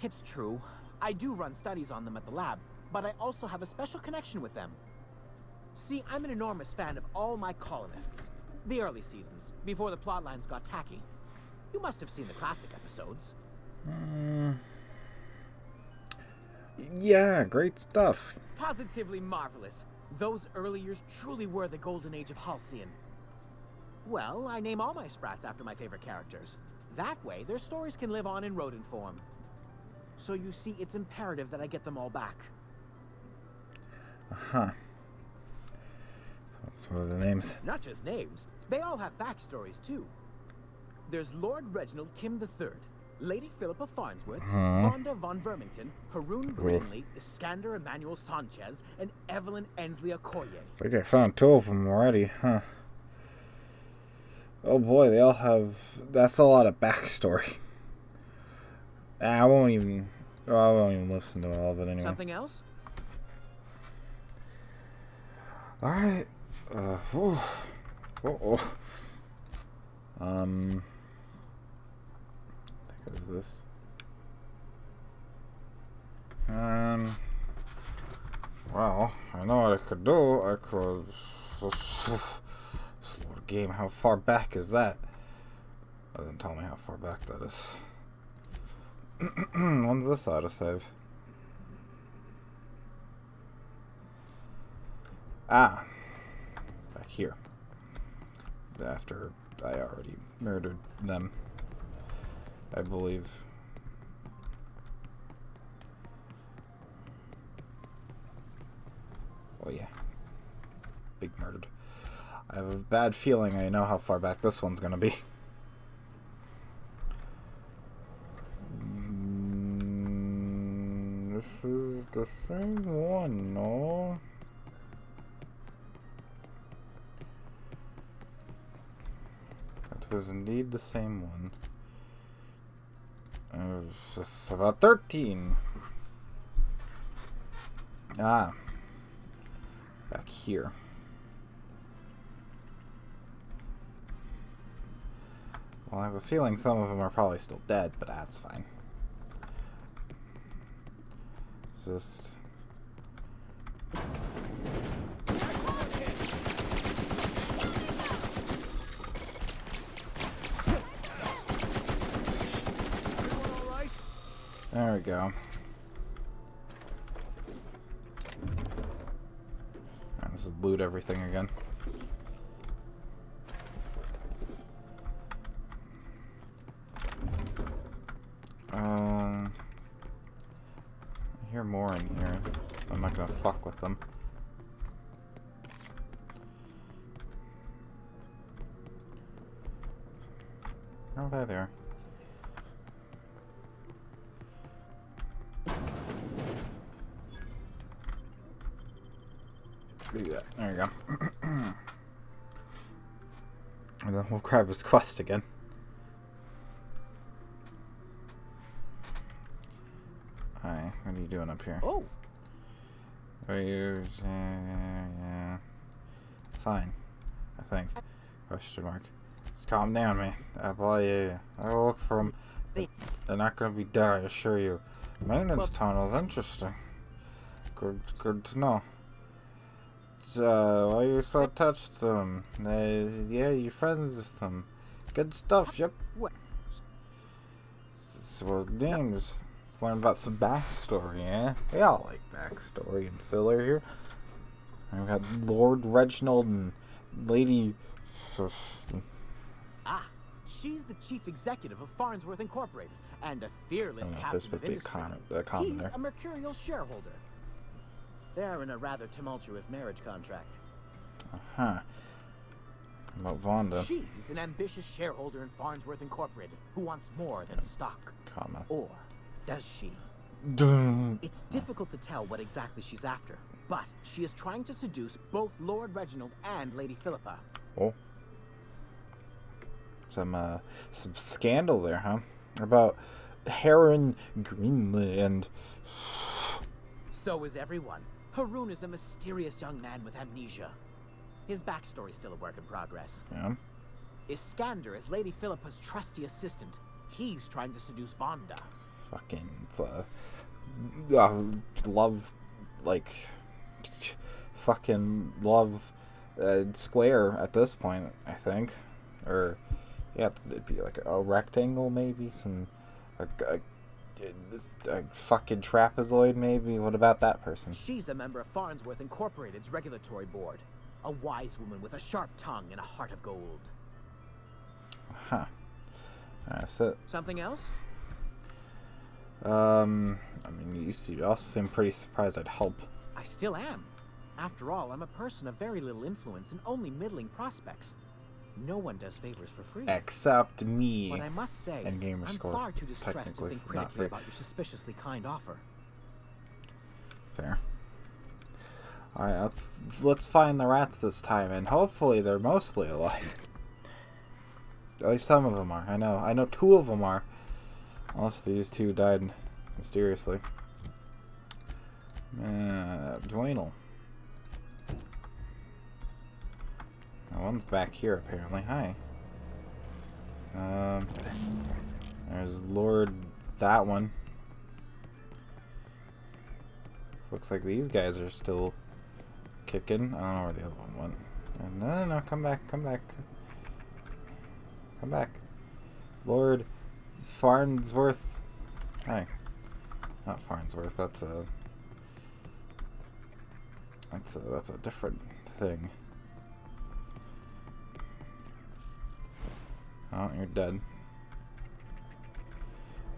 It's true. I do run studies on them at the lab, but I also have a special connection with them. See, I'm an enormous fan of all my colonists. The early seasons, before the plotlines got tacky. You must have seen the classic episodes. Yeah, great stuff. Positively marvelous. Those early years truly were the golden age of Halcyon. Well, I name all my sprats after my favorite characters. That way, their stories can live on in rodent form. So you see, it's imperative that I get them all back. Uh-huh. So what are the names? Not just names. They all have backstories, too. There's Lord Reginald Kim III, Lady Philippa Farnsworth, Vonda von Vermington, Haroon Greenlee, Iskander Emmanuel Sanchez, and Evelyn Ensley Okoye. I think I found 2 of them already, huh? Oh boy, they all have... That's a lot of backstory. I won't even listen to all of it anyway. Something else? Alright. What is this? Well, I know what I could do. I could slow the game. How far back is that? Doesn't tell me how far back that is. When's this autosave? Ah, back here. After I already murdered them, I believe. Oh yeah. Big murdered. I have a bad feeling I know how far back this one's gonna be. This is the same one, no? That was indeed the same one. It was just about 13. Ah. Back here. Well, I have a feeling some of them are probably still dead, but that's fine. Just... There we go. Alright, let's just loot everything again. I hear more in here. I'm not gonna fuck with them. Oh, there they are. Do that. There you go. And then we'll grab his quest again. Hi, what are you doing up here? Oh! Yeah. It's fine, I think. Question mark. Just calm down, man. I will look for them. They're not going to be dead, I assure you. Maintenance tunnels, interesting. Good to know. So, why you so touched them? Yeah, you're friends with them. Good stuff, yep. What? So, names. Let's learn about some backstory, eh? We all like backstory and filler here. We've got Lord Reginald and Lady... Ah, she's the chief executive of Farnsworth Incorporated and a fearless captain there's supposed of to be industry. a comment He's there. a mercurial shareholder. They're in a rather tumultuous marriage contract. Huh. About Vonda. She's an ambitious shareholder in Farnsworth Incorporated who wants more than stock. Comma. Or does she? It's difficult to tell what exactly she's after, but she is trying to seduce both Lord Reginald and Lady Philippa. Oh. Some scandal there, huh? About Heron Greenland. So is everyone. Haroon is a mysterious young man with amnesia. His backstory's still a work in progress. Yeah. Iskander is Lady Philippa's trusty assistant. He's trying to seduce Vonda. Fucking, it's love, like, fucking love square at this point, I think. Or, yeah, it'd be like a rectangle, maybe? A fucking trapezoid, maybe? What about that person? She's a member of Farnsworth Incorporated's regulatory board. A wise woman with a sharp tongue and a heart of gold. Huh. That's it. Something else? I mean, you also seem pretty surprised I'd help. I still am. After all, I'm a person of very little influence and only middling prospects. No one does favors for free. Except me. But I must say, and I'm far too distressed to think critically about your suspiciously kind offer. Fair. Alright, let's find the rats this time, and hopefully they're mostly alive. At least some of them are. I know 2 of them are. Unless these 2 died mysteriously. Dwayne. One's back here, apparently. Hi. There's Lord that one. Looks like these guys are still kicking. I don't know where the other one went. No, come back. Come back. Lord Farnsworth. Hi. Not Farnsworth, that's a different thing. Oh, you're dead.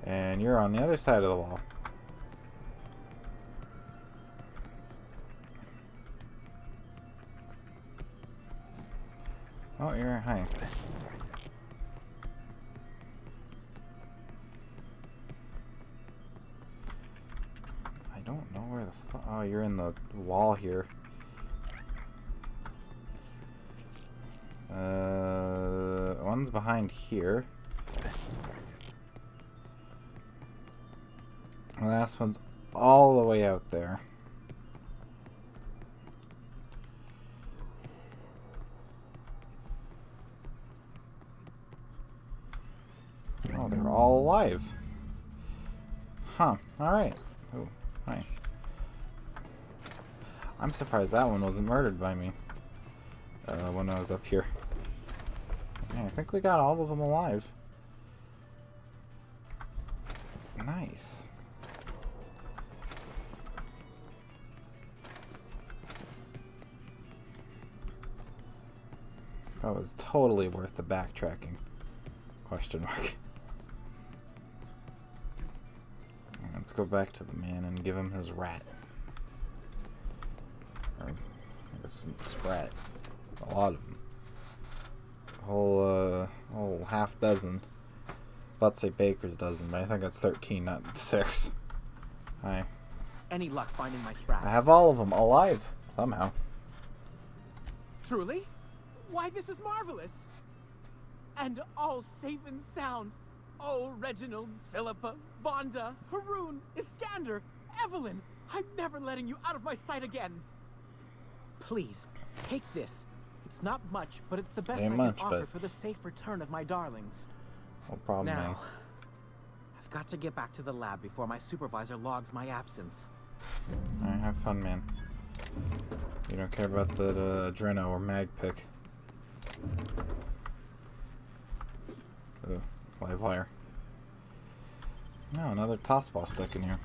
And you're on the other side of the wall. Oh, you're hi. I don't know where the fuck. Oh, you're in the wall here. One's behind here. The last one's all the way out there. Oh, they're all alive. Huh. Alright. Oh, hi. I'm surprised that one wasn't murdered by me when I was up here. Okay, I think we got all of them alive. Nice. That was totally worth the backtracking. Question mark. Let's go back to the man and give him his rat. Or, I guess, sprat. A lot of them. A whole half dozen. Let's say baker's dozen, but I think that's 13, not 6. Hi. Any luck finding my sprats? I have all of them alive, somehow. Truly? Why, this is marvelous! And all safe and sound. Oh, Reginald, Philippa, Vonda, Haroon, Iskander, Evelyn, I'm never letting you out of my sight again. Please, take this. It's not much, but it's the best I can offer for the safe return of my darlings. No problem, now, man. I've got to get back to the lab before my supervisor logs my absence. Alright, have fun, man. You don't care about the Dreno or mag pick. Oh, live wire. Oh, another toss ball stuck in here.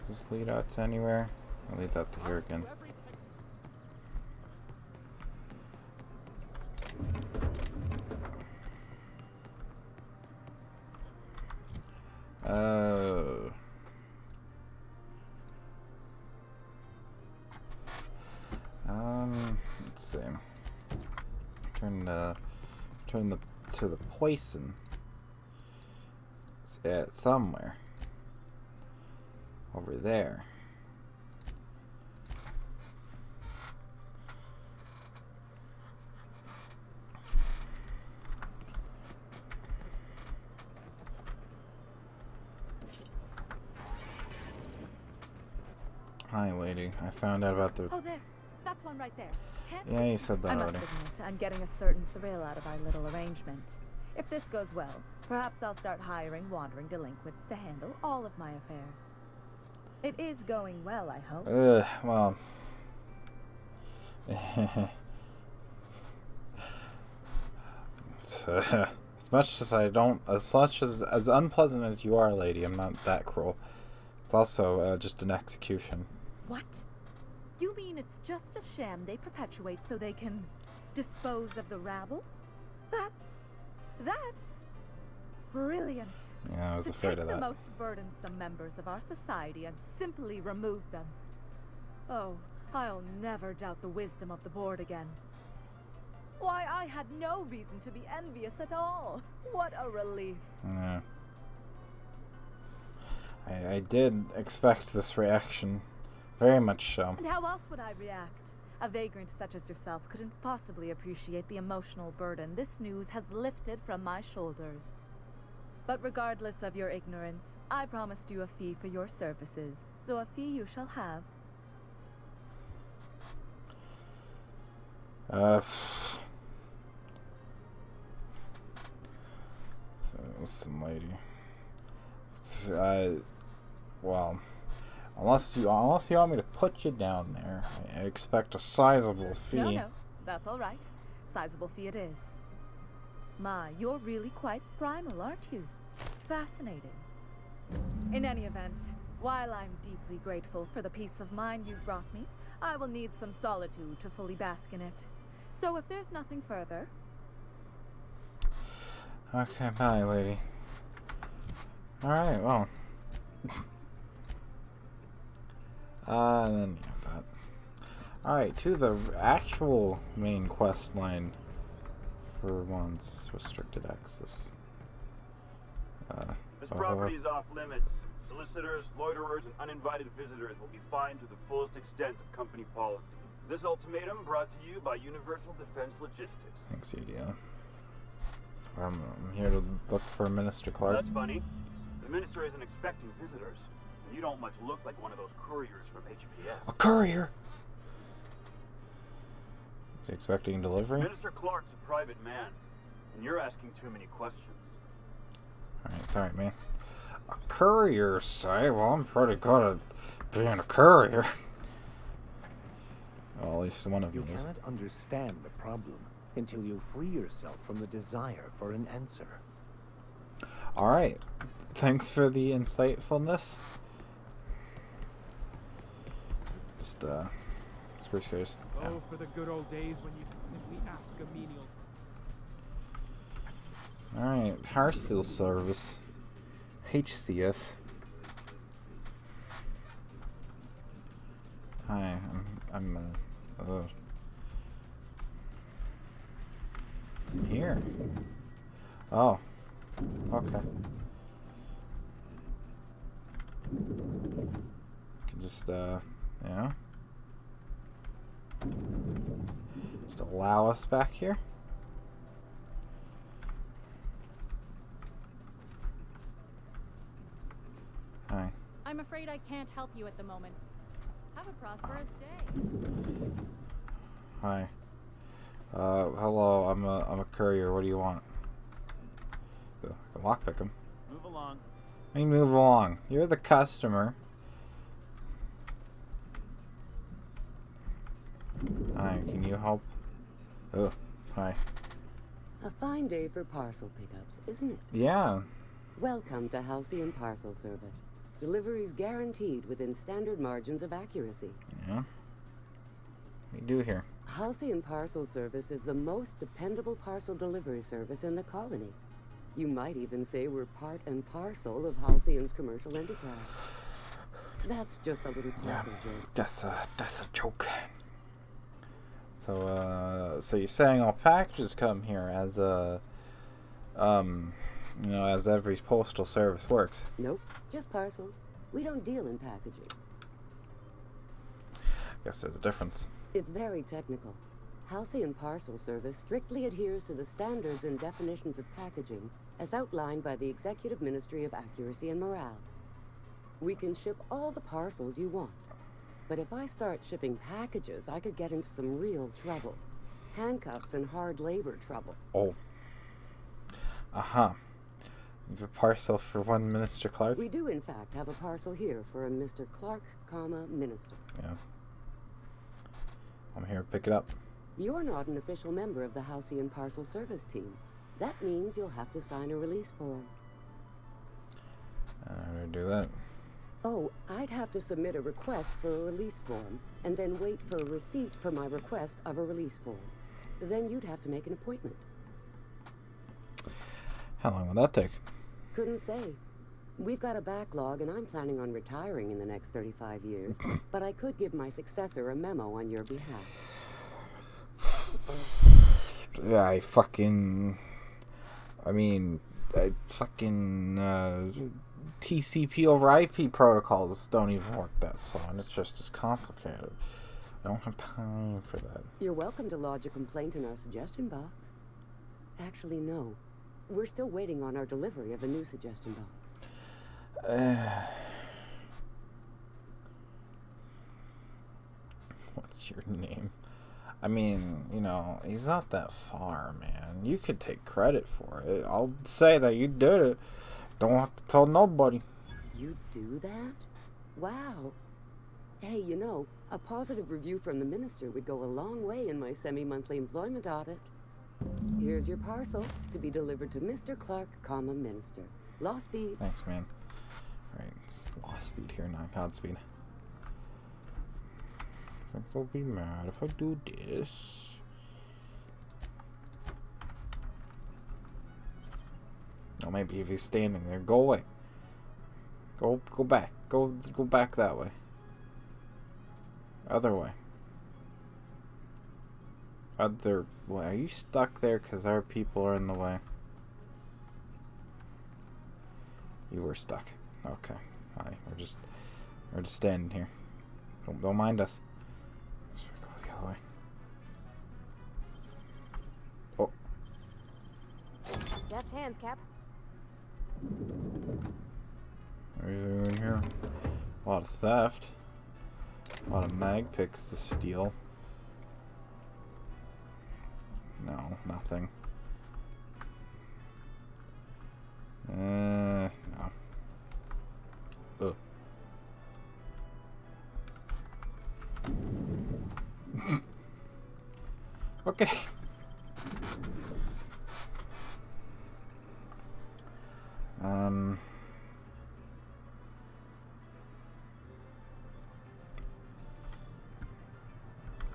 Does this lead out to anywhere? It leads out to here again. Let's see. Turn to the poison. It's at somewhere over there. Hi, lady. I found out about the... Oh, there. That's one right there. Yeah, you said that already. I must admit, I'm getting a certain thrill out of our little arrangement. If this goes well, perhaps I'll start hiring wandering delinquents to handle all of my affairs. It is going well, I hope. Well... as much as unpleasant as you are, lady, I'm not that cruel. It's also just an execution. What? You mean it's just a sham they perpetuate so they can dispose of the rabble? That's brilliant. Yeah, I was afraid of that. To take the most burdensome members of our society and simply remove them. Oh, I'll never doubt the wisdom of the board again. Why, I had no reason to be envious at all. What a relief. Yeah. I did expect this reaction. Very much so. And how else would I react? A vagrant such as yourself couldn't possibly appreciate the emotional burden this news has lifted from my shoulders. But regardless of your ignorance, I promised you a fee for your services, so a fee you shall have. So, listen, lady. Well, unless you want me to put you down there, I expect a sizable fee. No, that's all right. Sizable fee it is. My, you're really quite primal, aren't you? Fascinating. In any event, while I'm deeply grateful for the peace of mind you've brought me, I will need some solitude to fully bask in it. So if there's nothing further... Okay, bye, lady. Alright, well... then yeah, that. Alright, to the actual main quest line for once. Restricted access. This property is off limits. Solicitors, loiterers, and uninvited visitors will be fined to the fullest extent of company policy. This ultimatum brought to you by Universal Defense Logistics. Thanks, UDO. I'm here to look for Minister Clark. That's funny. The minister isn't expecting visitors. And you don't much look like one of those couriers from HPS. A courier? Is he expecting delivery? Minister Clark's a private man, and you're asking too many questions. Alright, sorry, man. A courier, say? Well, I'm pretty good at being a courier. Well, at least one of you them is. cannot understand the problem. until you free yourself from the desire for an answer. Alright. Thanks for the insightfulness. Just, screws. Oh, for the good old days when you can simply ask a menial. Alright, parcel service. HCS. Hi, I'm it's in here. Oh. Okay. Can just, yeah. Just allow us back here. Hi. I'm afraid I can't help you at the moment. Have a prosperous day. Hi. Hello, I'm a courier. What do you want? I can lockpick him. Move along. I mean, move along. You're the customer. Hi, can you help? Oh, hi. A fine day for parcel pickups, isn't it? Yeah. Welcome to Halcyon Parcel Service. Deliveries guaranteed within standard margins of accuracy. Yeah. What do you do here? Halcyon Parcel Service is the most dependable parcel delivery service in the colony. You might even say we're part and parcel of Halcyon's commercial enterprise. That's just a little parcel joke. That's a joke. So you're saying all packages come here as as every postal service works? Nope, just parcels. We don't deal in packaging. Guess there's a difference. It's very technical. Halcyon Parcel Service strictly adheres to the standards and definitions of packaging as outlined by the Executive Ministry of Accuracy and Morale. We can ship all the parcels you want. But if I start shipping packages, I could get into some real trouble. Handcuffs and hard labor trouble. Oh. Uh-huh. You have a parcel for one Minister Clark? We do, in fact, have a parcel here for a Mr. Clark, Minister. Yeah. I'm here to pick it up. You're not an official member of the Halcyon Parcel Service team. That means you'll have to sign a release form. How do I do that? Oh, I'd have to submit a request for a release form, and then wait for a receipt for my request of a release form. Then you'd have to make an appointment. How long will that take? Couldn't say. We've got a backlog, and I'm planning on retiring in the next 35 years. But I could give my successor a memo on your behalf. Yeah, TCP over IP protocols don't even work that slow, and it's just as complicated. I don't have time for that. You're welcome to lodge a complaint in our suggestion box. Actually, no. We're still waiting on our delivery of a new suggestion box. What's your name? I mean, he's not that far, man. You could take credit for it. I'll say that you did it. Don't have to tell nobody. You do that? Wow. Hey, a positive review from the minister would go a long way in my semi-monthly employment audit. Here's your parcel to be delivered to Mr. Clark, Minister. Law speed. Thanks, man. Alright, it's law speed here, not Godspeed. I think they'll be mad if I do this. Oh, maybe if he's standing there, go away. Go back. Go back that way. Other way. Other way. Are you stuck there because our people are in the way? You were stuck. Okay. Hi. We're just standing here. Don't mind us. Let's go the other way. Oh. Deft hands, Cap. What are you doing here? A lot of theft. A lot of mag picks to steal. No, nothing. No. Ugh. Okay.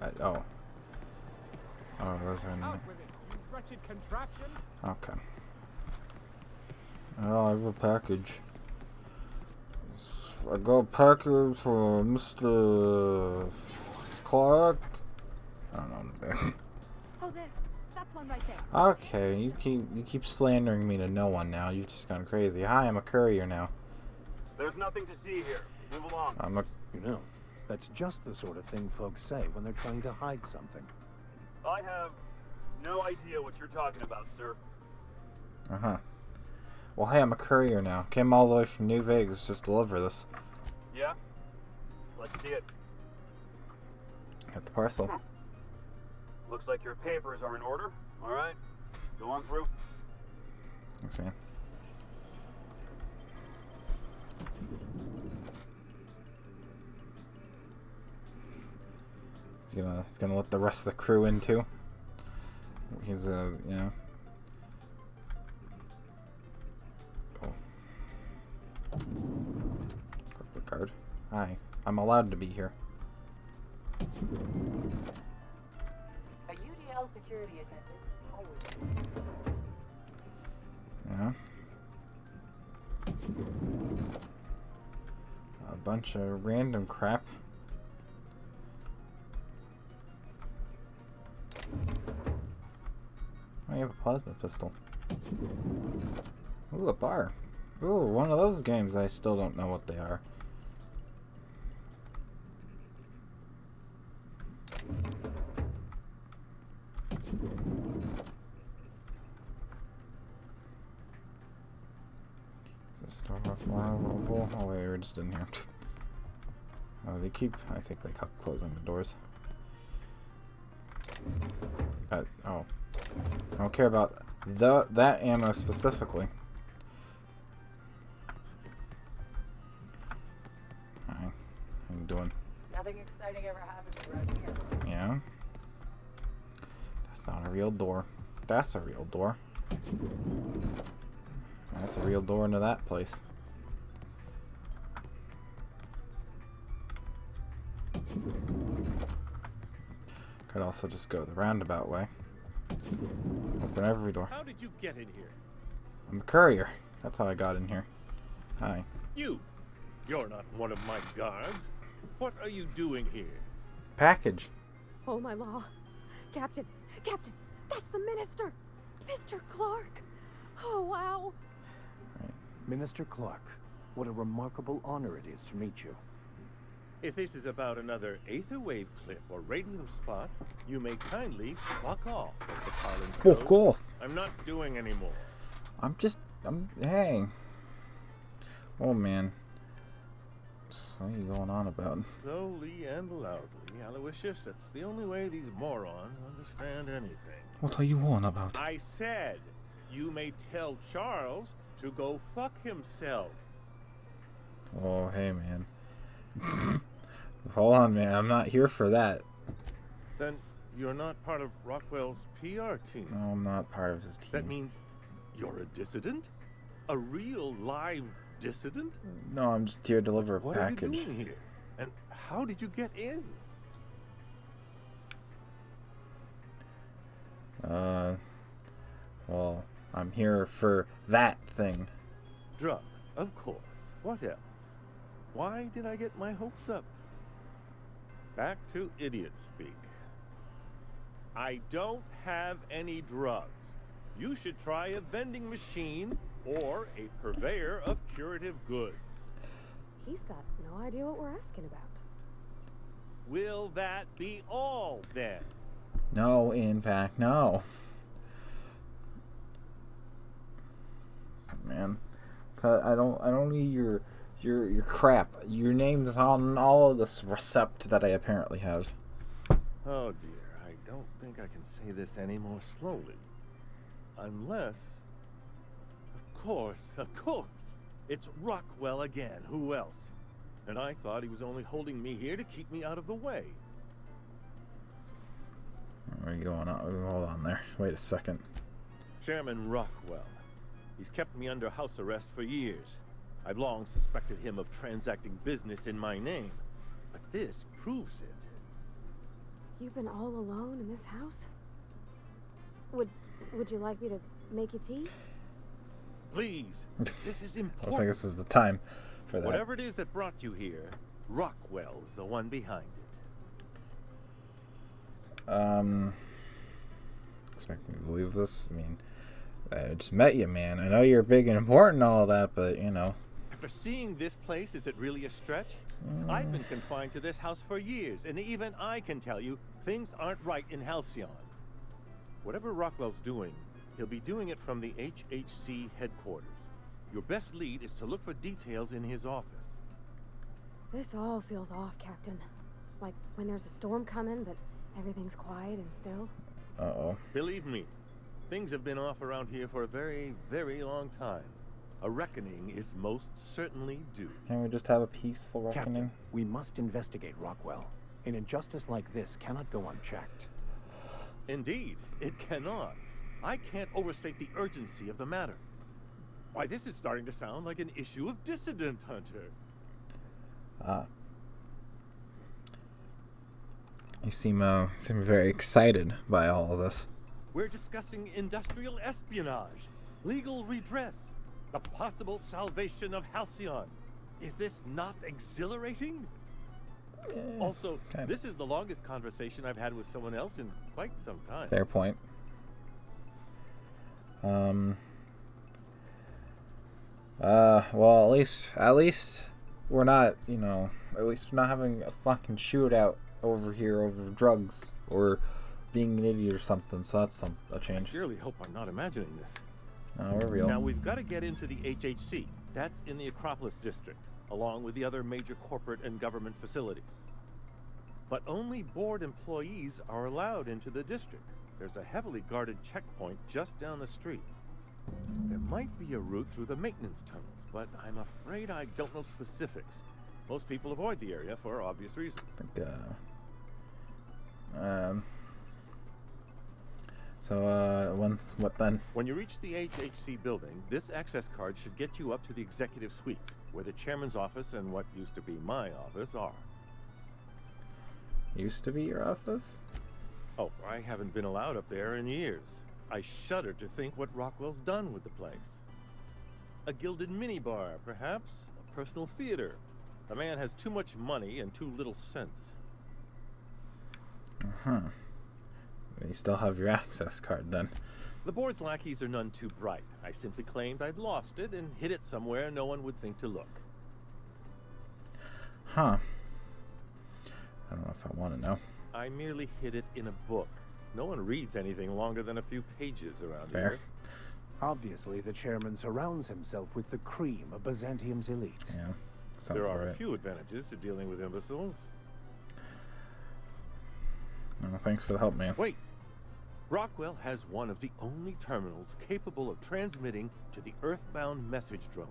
Oh, those are in there. Out with it, you wretched contraption! Okay. Well, I have a package. I got a package for Mr. Clark. I don't know. Oh, there. That's one right there. Okay, you keep slandering me to no one now. You've just gone crazy. Hi, I'm a courier now. There's nothing to see here. Move along. I'm a... You know, that's just the sort of thing folks say when they're trying to hide something. I have no idea what you're talking about, sir. Uh-huh. Well, hey, I'm a courier now. Came all the way from New Vegas just to deliver this. Yeah? Let's see it. Got the parcel. Looks like your papers are in order. All right. Go on through. Thanks, man. He's gonna let the rest of the crew in too. He's you know. Oh. Corporate guard. Hi. I'm allowed to be here. A UDL security attendant. Yeah. A bunch of random crap. I have a plasma pistol. Ooh, a bar. Ooh, one of those games I still don't know what they are. Is this door openable? Oh wait, we're just in here. Oh, they keep... I think they kept closing the doors. Oh. I don't care about that ammo specifically. Hi. How you doing? Nothing exciting ever happens around here. Yeah. That's not a real door. That's a real door. That's a real door into that place. Could also just go the roundabout way. Open every door. How did you get in here? I'm a courier. That's how I got in here. Hi. You're not one of my guards. What are you doing here? Package. Oh, my law. Captain, that's the minister. Mr. Clark. Oh, wow. Right. Minister Clark, what a remarkable honor it is to meet you. If this is about another Aetherwave clip or radium spot, you may kindly fuck off. Fuck off. I'm not doing any more. Hey. Oh, man. What are you going on about? Slowly and loudly, Aloysius, that's the only way these morons understand anything. What are you on about? I said, you may tell Charles to go fuck himself. Oh, hey, man. Hold on, man. I'm not here for that. Then you're not part of Rockwell's PR team. No, I'm not part of his team. That means you're a dissident? A real live dissident? No, I'm just here to deliver a package. What are you doing here? And how did you get in? Well, I'm here for that thing. Drugs, of course. What else? Why did I get my hopes up? Back to idiot speak. I don't have any drugs. You should try a vending machine or a purveyor of curative goods. He's got no idea what we're asking about. Will that be all, then? No, in fact, no. Listen, man, I don't need your crap. Your name's on all of this recept that I apparently have. Oh dear, I don't think I can say this any more slowly. Unless... Of course! It's Rockwell again. Who else? And I thought he was only holding me here to keep me out of the way. Where are you going on? Hold on there. Wait a second. Chairman Rockwell. He's kept me under house arrest for years. I've long suspected him of transacting business in my name. But this proves it. You've been all alone in this house? Would you like me to make you tea? Please. This is I important. don't think this is the time for that. Whatever it is that brought you here, Rockwell's the one behind it. Expect me to believe this? I mean, I just met you, man. I know you're big and important and all that, but, you know. After seeing this place, is it really a stretch? I've been confined to this house for years, and even I can tell you, things aren't right in Halcyon. Whatever Rockwell's doing, he'll be doing it from the HHC headquarters. Your best lead is to look for details in his office. This all feels off, Captain. Like when there's a storm coming, but everything's quiet and still. Uh-oh. Believe me, things have been off around here for a very, very long time. A reckoning is most certainly due. Can't we just have a peaceful reckoning? Captain, we must investigate Rockwell. An injustice like this cannot go unchecked. Indeed, it cannot. I can't overstate the urgency of the matter. Why, this is starting to sound like an issue of Dissident Hunter. You seem very excited by all of this. We're discussing industrial espionage, legal redress, the possible salvation of Halcyon. Is this not exhilarating? Also, this is the longest conversation I've had with someone else in quite some time. Fair point. Well, at least we're not, you know, at least we're not having a fucking shootout over here over drugs or being an idiot or something. So that's a change. I surely hope I'm not imagining this. No, we're real. Now we've got to get into the HHC. That's in the Acropolis district, along with the other major corporate and government facilities. But only board employees are allowed into the district. There's a heavily guarded checkpoint just down the street. There might be a route through the maintenance tunnels, but I'm afraid I don't know specifics. Most people avoid the area for obvious reasons. What then? When you reach the HHC building, this access card should get you up to the executive suites, where the chairman's office and what used to be my office are. Used to be your office? Oh, I haven't been allowed up there in years. I shudder to think what Rockwell's done with the place. A gilded minibar, perhaps? A personal theater. The man has too much money and too little sense. Uh-huh. You still have your access card, then. The board's lackeys are none too bright. I simply claimed I'd lost it and hid it somewhere no one would think to look. Huh. I don't know if I want to know. I merely hid it in a book. No one reads anything longer than a few pages around Fair. here. Obviously, the chairman surrounds himself with the cream of Byzantium's elite. Yeah, sounds there are right. a few advantages to dealing with imbeciles. Oh, thanks for the help, man. Wait! Rockwell has one of the only terminals capable of transmitting to the Earthbound message drone.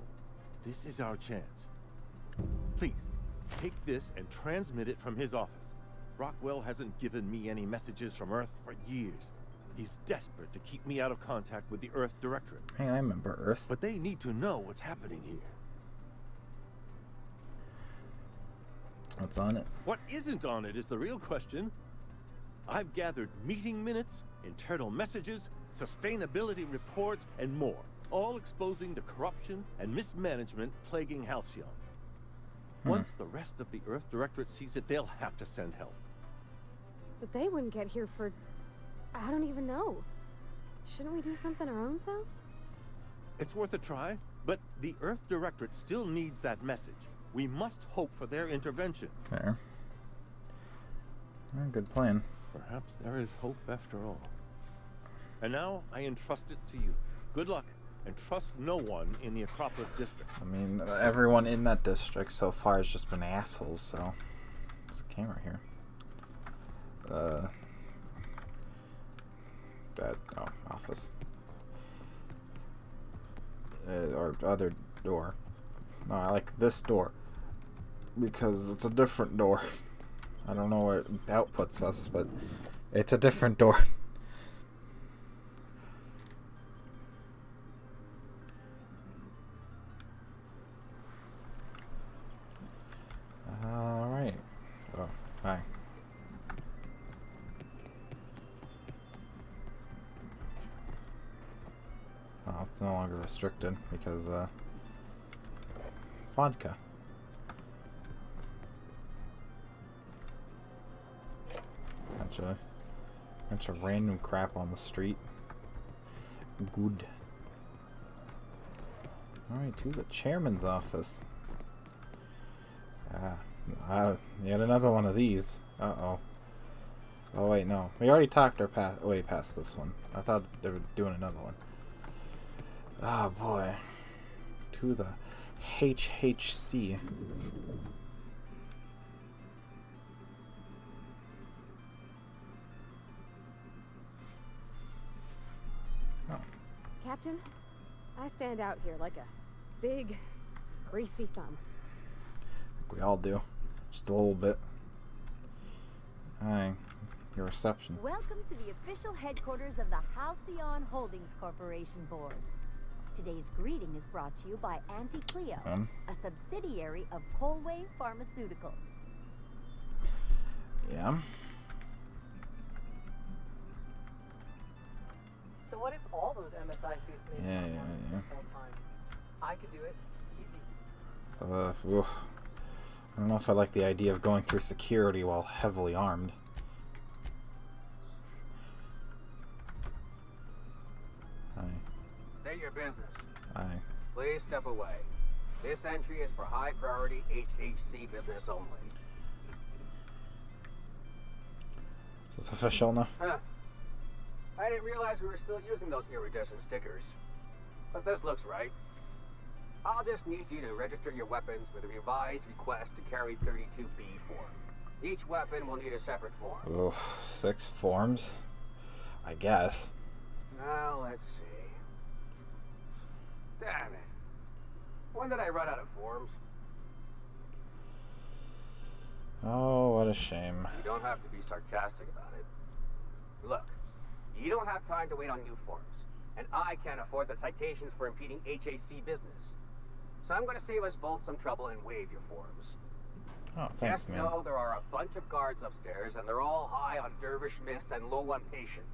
This is our chance. Please, take this and transmit it from his office. Rockwell hasn't given me any messages from Earth for years. He's desperate to keep me out of contact with the Earth Directorate. Hey, I remember Earth. But they need to know what's happening here. What's on it? What isn't on it is the real question. I've gathered meeting minutes, internal messages, sustainability reports, and more, all exposing the corruption and mismanagement plaguing Halcyon. Once the rest of the Earth Directorate sees it, they'll have to send help. But they wouldn't get here for... I don't even know. Shouldn't we do something our own selves? It's worth a try, but the Earth Directorate still needs that message. We must hope for their intervention. Fair. Good plan. Perhaps there is hope after all. And now I entrust it to you. Good luck, and trust no one in the Acropolis district. I mean, everyone in that district so far has just been assholes, so... There's a camera here. Office. Or other door. No, I like this door. Because it's a different door. I don't know where it outputs us, but it's a different door. Alright. Oh, hi. It's no longer restricted because, vodka. Bunch of random crap on the street. Good. Alright, to the chairman's office. Yet another one of these. Uh-oh. Oh, wait, no. We already talked our way past this one. I thought they were doing another one. Oh, boy. To the HHC. Oh. Captain, I stand out here like a big, greasy thumb. We all do. Just a little bit. Hi. Your reception. Welcome to the official headquarters of the Halcyon Holdings Corporation Board. Today's greeting is brought to you by Auntie Cleo, a subsidiary of Colway Pharmaceuticals. Yeah. So what if all those MSI suits made Yeah. full time? I could do it. Easy. Oof. I don't know if I like the idea of going through security while heavily armed. Hi. State your business. Hi. Please step away. This entry is for high priority HHC business only. Is this official enough? Huh. I didn't realize we were still using those iridescent stickers. But this looks right. I'll just need you to register your weapons with a revised request to carry 32B form. Each weapon will need a separate form. Oof, 6 forms? I guess. Now, let's see. Damn it. When did I run out of forms? Oh, what a shame. You don't have to be sarcastic about it. Look, you don't have time to wait on new forms. And I can't afford the citations for impeding HAC business. So I'm going to save us both some trouble and waive your forms. Oh, thanks, Just man. know there are a bunch of guards upstairs, and they're all high on dervish mist and low on patience.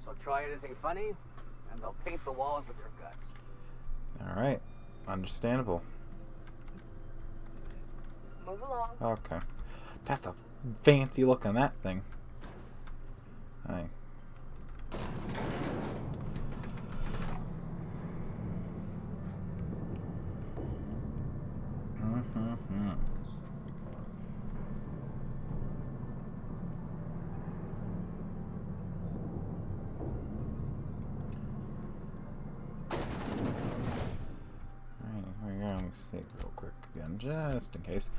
So try anything funny, and they'll paint the walls with their guts. Alright. Understandable. Move along. Okay. That's a fancy look on that thing. Hi. We're going to save real quick again, just in case.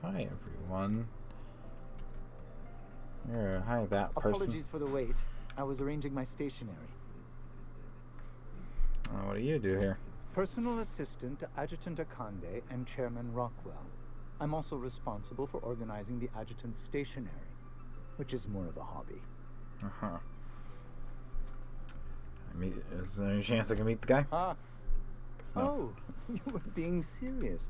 Hi everyone. Hi, that person. Apologies for the wait. I was arranging my stationery. What do you do here? Personal assistant to Adjutant Akande and Chairman Rockwell. I'm also responsible for organizing the adjutant's stationery, which is more of a hobby. Uh-huh. Is there any chance I can meet the guy? Ah. No. Oh, you were being serious.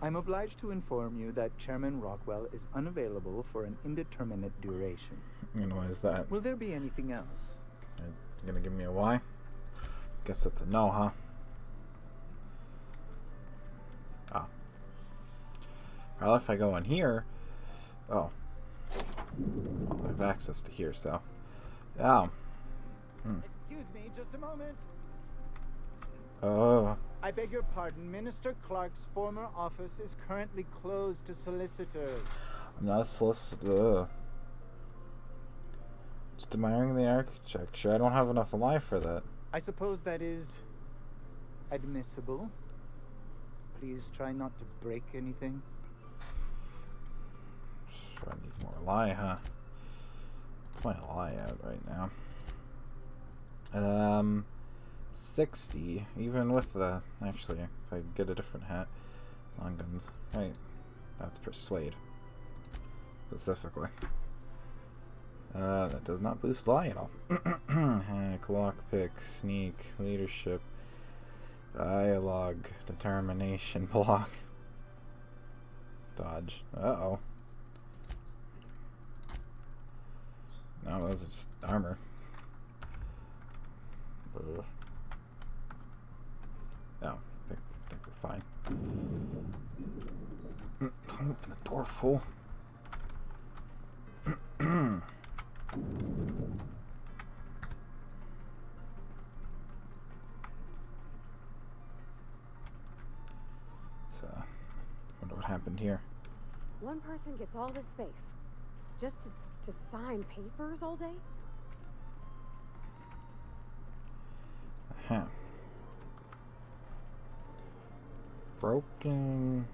I'm obliged to inform you that Chairman Rockwell is unavailable for an indeterminate duration. And why is that? Will there be anything else? You gonna give me a why? Guess that's a no, huh? Oh. Well, if I go in here... Oh. Well, I have access to here, so... Oh. Excuse me, just a moment. Oh. I beg your pardon. Minister Clark's former office is currently closed to solicitors. I'm not a solicitor. Just admiring the architecture. I don't have enough life for that. I suppose that is admissible. Please try not to break anything. Sure, I need more lie, huh? What's my lie at right now? 60, even with the... Actually, if I get a different hat. Long guns. Right. That's persuade. Specifically. That does not boost lie at all. Hack, lockpick, sneak, leadership, dialogue, determination, block, dodge. Uh-oh. No, those are just armor. No, I think we're fine. Don't open the door, fool. So, wonder what happened here. One person gets all this space. Just to sign papers all day? Huh. Broken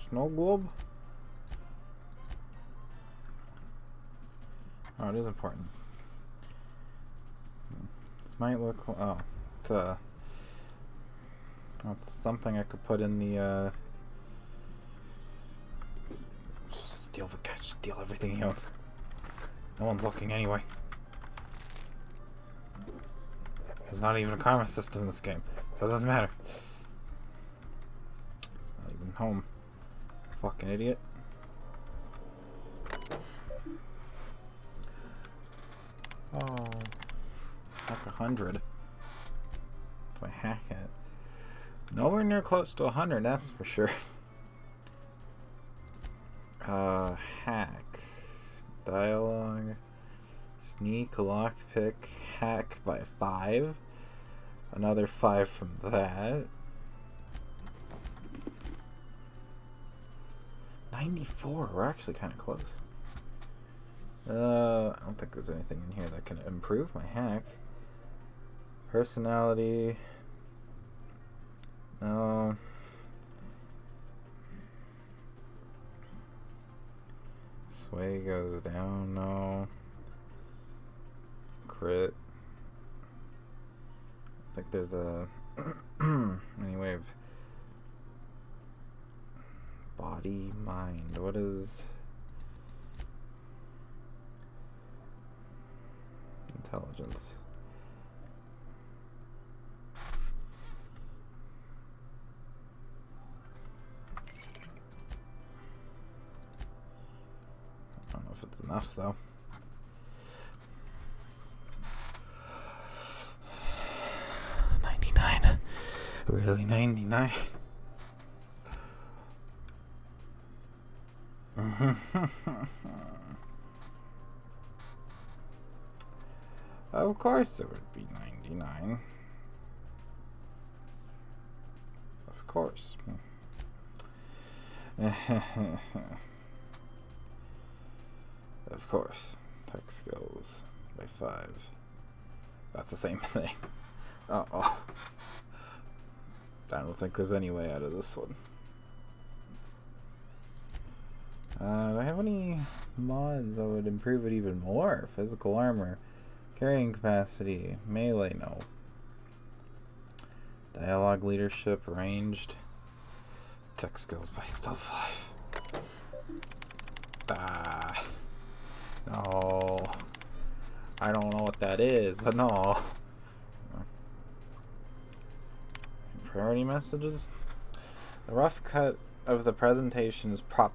snow globe? Oh, it is important. This might look... Oh, it's that's something I could put in the, steal the cash, steal everything he owns. No one's looking anyway. There's not even a karma system in this game, so it doesn't matter. It's not even home. Fucking idiot. Oh, like 100. So I hack it. Nowhere near close to 100, that's for sure. Hack. Dialogue. Sneak, lockpick, hack by 5. Another 5 from that. 94, we're actually kind of close. I don't think there's anything in here that can improve my hack. Personality. No. Sway goes down, no. Crit. I think there's a any way of body, mind. What is intelligence? I don't know if it's enough though. Really, 99? Of course it would be 99. Of course. Of course. Tech skills by 5. That's the same thing. Uh-oh. I don't think there's any way out of this one. Do I have any mods that would improve it even more? Physical armor, carrying capacity, melee, no. Dialogue, leadership, ranged. Tech skills by still 5. Ah. No. I don't know what that is, but no. Priority messages. The rough cut of the presentation is prepped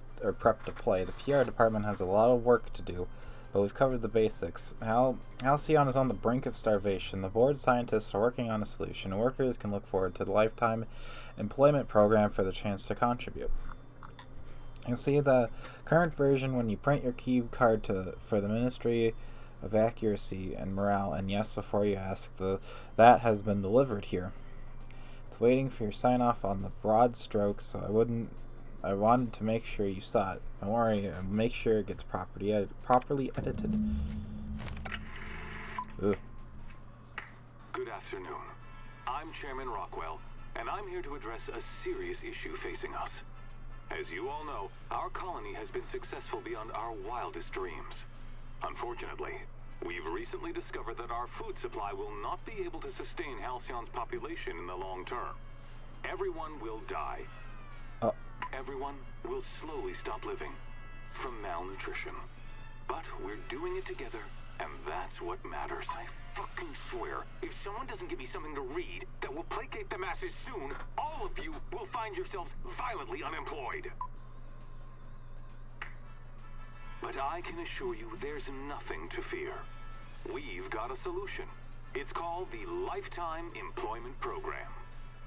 to play. The PR department has a lot of work to do, but we've covered the basics. Halcyon is on the brink of starvation. The board scientists are working on a solution. Workers can look forward to the lifetime employment program for the chance to contribute. You'll see the current version when you print your key card for the Ministry of Accuracy and Morale, and yes, before you ask, that has been delivered here. Waiting for your sign off on the broad strokes, so I wanted to make sure you saw it. Don't worry, I'll make sure it gets properly edited. Ugh. Good afternoon. I'm Chairman Rockwell, and I'm here to address a serious issue facing us. As you all know, our colony has been successful beyond our wildest dreams. Unfortunately, we've recently discovered that our food supply will not be able to sustain Halcyon's population in the long term. Everyone will die. Everyone will slowly stop living from malnutrition. But we're doing it together, and that's what matters. I fucking swear, if someone doesn't give me something to read that will placate the masses soon, all of you will find yourselves violently unemployed. But I can assure you there's nothing to fear. We've got a solution. It's called the Lifetime Employment Program.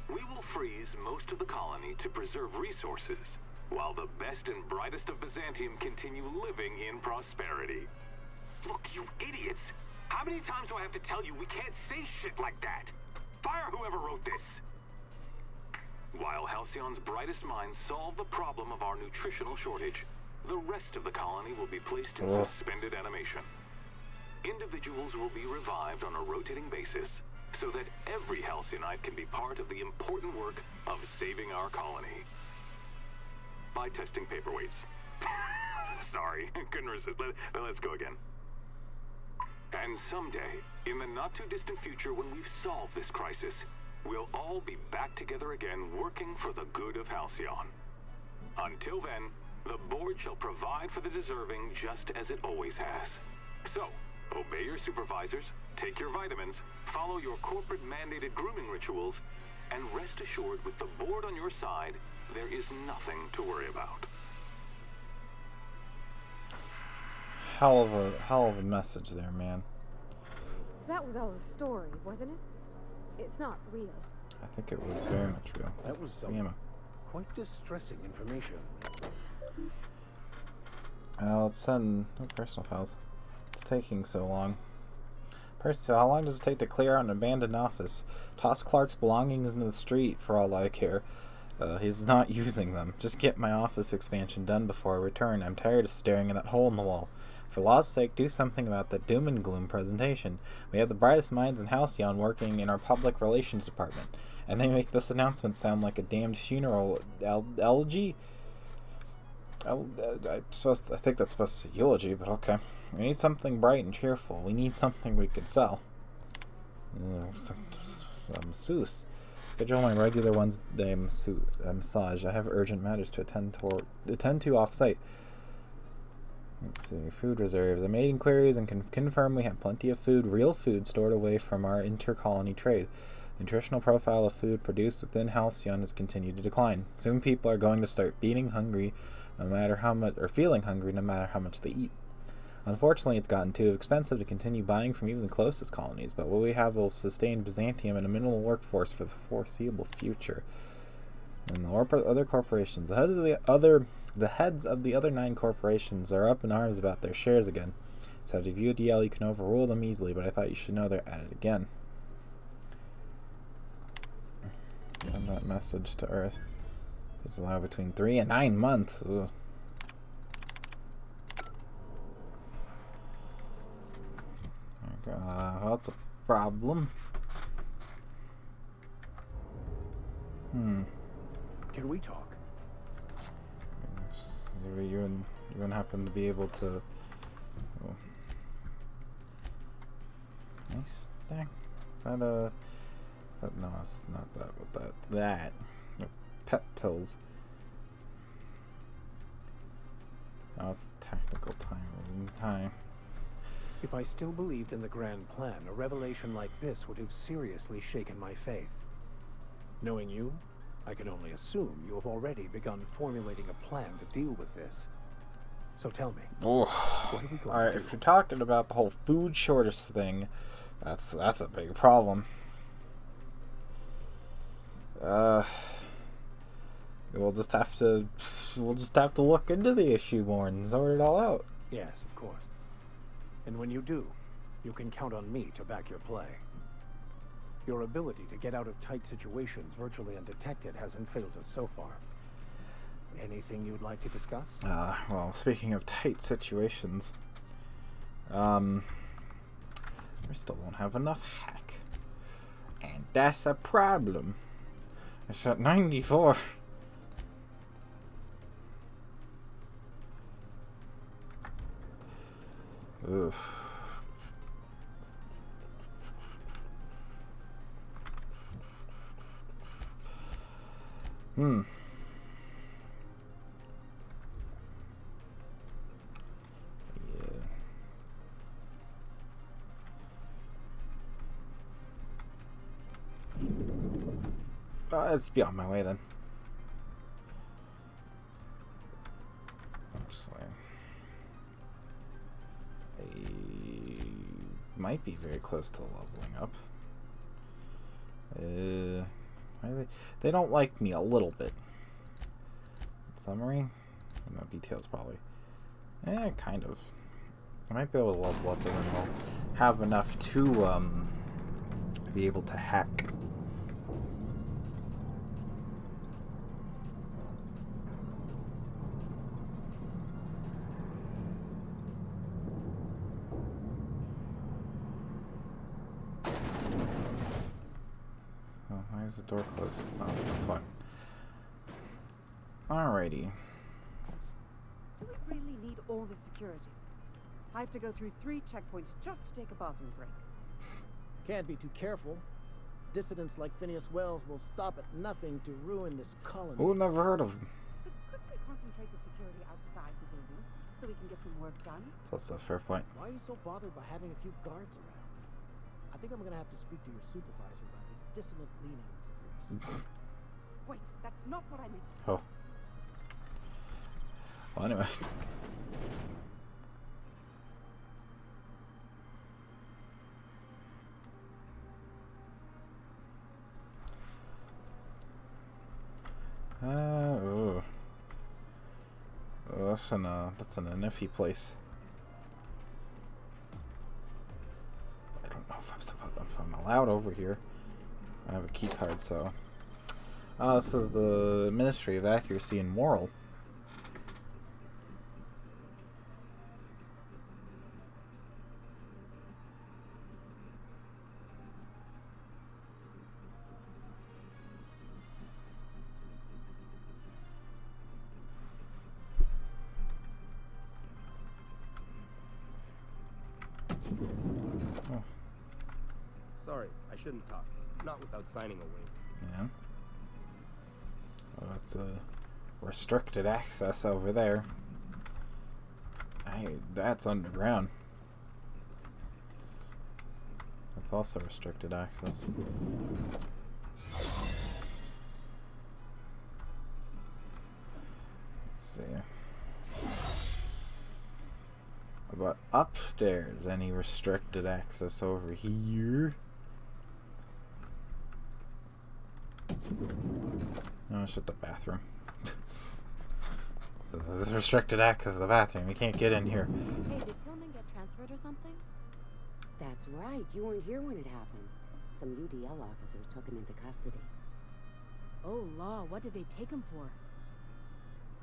We will freeze most of the colony to preserve resources, while the best and brightest of Byzantium continue living in prosperity. Look, you idiots! How many times do I have to tell you we can't say shit like that? Fire whoever wrote this! While Halcyon's brightest minds solve the problem of our nutritional shortage, the rest of the colony will be placed in suspended animation. Individuals will be revived on a rotating basis, so that every Halcyonite can be part of the important work of saving our colony. By testing paperweights. Sorry, couldn't resist. Let's go again. And someday, in the not-too-distant future when we've solved this crisis, we'll all be back together again working for the good of Halcyon. Until then, the board shall provide for the deserving just as it always has. So, obey your supervisors, take your vitamins, follow your corporate-mandated grooming rituals, and rest assured with the board on your side, there is nothing to worry about. Hell of a message there, man. That was all a story, wasn't it? It's not real. I think it was very much real. That was some quite distressing information. Let's send personal files. It's taking so long. Personal, how long does it take to clear out an abandoned office? Toss Clark's belongings into the street for all I care. He's not using them. Just get my office expansion done before I return. I'm tired of staring at that hole in the wall. For law's sake, do something about that doom and gloom presentation. We have the brightest minds in Halcyon working in our public relations department, and they make this announcement sound like a damned funeral elegy? I think that's supposed to say eulogy, but okay. We need something bright and cheerful. We need something we can sell. Masseuse. Schedule my regular Wednesday massage. I have urgent matters to attend to off-site. Let's see. Food reserves. I made inquiries and can confirm we have plenty of food, real food, stored away from our inter-colony trade. The nutritional profile of food produced within Halcyon has continued to decline. Soon people are going to start feeling hungry no matter how much they eat. Unfortunately, it's gotten too expensive to continue buying from even the closest colonies, but what we have will sustain Byzantium and a minimal workforce for the foreseeable future. And the other corporations, the heads of the other 9 corporations are up in arms about their shares again. So if you DL, you can overrule them easily, but I thought you should know they're at it again. Send that message to Earth. It's allowed between 3 and 9 months. Ugh. That's a problem. Can we talk? You wouldn't happen to be able to. Oh. Nice thing. Is that a? No, it's not that. But that. Pet pills. Oh, it's tactical time. If I still believed in the grand plan, a revelation like this would have seriously shaken my faith. Knowing you, I can only assume you have already begun formulating a plan to deal with this. So tell me, what are we going to do? Alright, if you're talking about the whole food shortage thing, that's a big problem. We'll just have to look into the issue more and sort it all out. Yes, of course. And when you do, you can count on me to back your play. Your ability to get out of tight situations virtually undetected hasn't failed us so far. Anything you'd like to discuss? Well, speaking of tight situations, we still don't have enough hack. And that's a problem. It's at 94. Oof. Yeah. Let's be on my way then. Actually. I might be very close to leveling up. They don't like me a little bit. Summary? No, details probably. Kind of. I might be able to level up and then we'll have enough to be able to hack. Oh, why is the door closed? Oh, that's fine. Alrighty. Do we really need all the security? I have to go through 3 checkpoints just to take a bathroom break. Can't be too careful. Dissidents like Phineas Wells will stop at nothing to ruin this colony. Ooh, never heard of him. But couldn't we concentrate the security outside the building so we can get some work done? That's a fair point. Why are you so bothered by having a few guards around? I think I'm gonna have to speak to your supervisor about these dissident leanings of yours. Wait, that's not what I meant. Oh. Well, anyway. Oh, that's an iffy place. I don't know if I'm allowed over here. I have a key card, so. This is the Ministry of Accuracy and Moral. Sorry, I shouldn't talk. Not without signing a waiver. Yeah. Well, that's restricted access over there. That's underground. That's also restricted access. Let's see. About upstairs, any restricted access over here? No, it's just the bathroom. So there's restricted access to the bathroom. You can't get in here. Hey, did Tillman get transferred or something? That's right. You weren't here when it happened. Some UDL officers took him into custody. Oh, law. What did they take him for?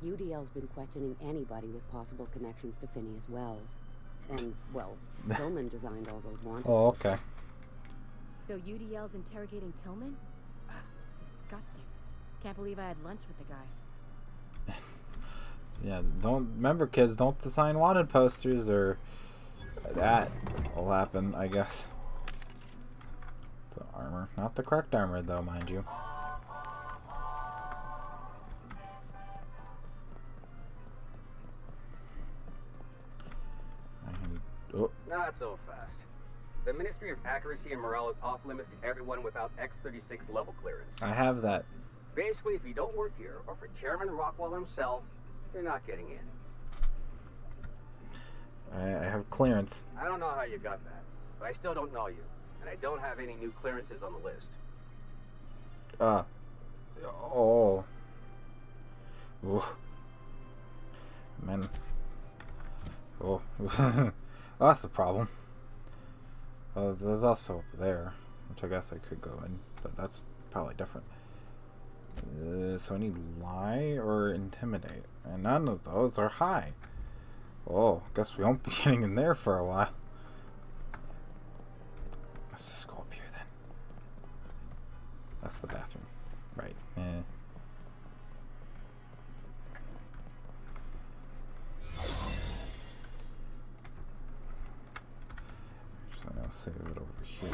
UDL's been questioning anybody with possible connections to Phineas Wells. And, well, Tillman designed all those wanted. Oh, okay. So UDL's interrogating Tillman? Ugh, that's disgusting. Can't believe I had lunch with the guy. Yeah, remember, kids, don't design wanted posters or that will happen, I guess. So armor. Not the correct armor, though, mind you. Not so fast. The Ministry of Accuracy and Morale is off limits to everyone without X-36 level clearance. I have that. Basically, if you don't work here, or for Chairman Rockwell himself, you're not getting in. I have clearance. I don't know how you got that, but I still don't know you, and I don't have any new clearances on the list. Oh. Ooh. Man. Oh. That's the problem. There's also up there, which I guess I could go in, but that's probably different. So I need lie or intimidate, and none of those are high. Oh, guess we won't be getting in there for a while. Let's just go up here then. That's the bathroom, right? Actually, I'll save it over here.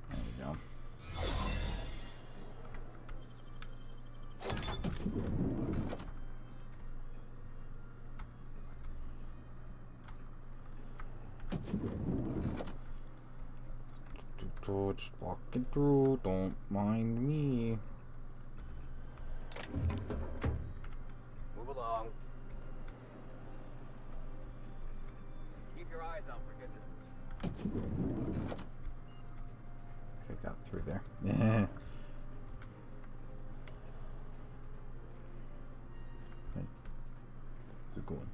There we go. Just walking through, don't mind me. Okay, got through there. Yeah. Hey. Where's it going?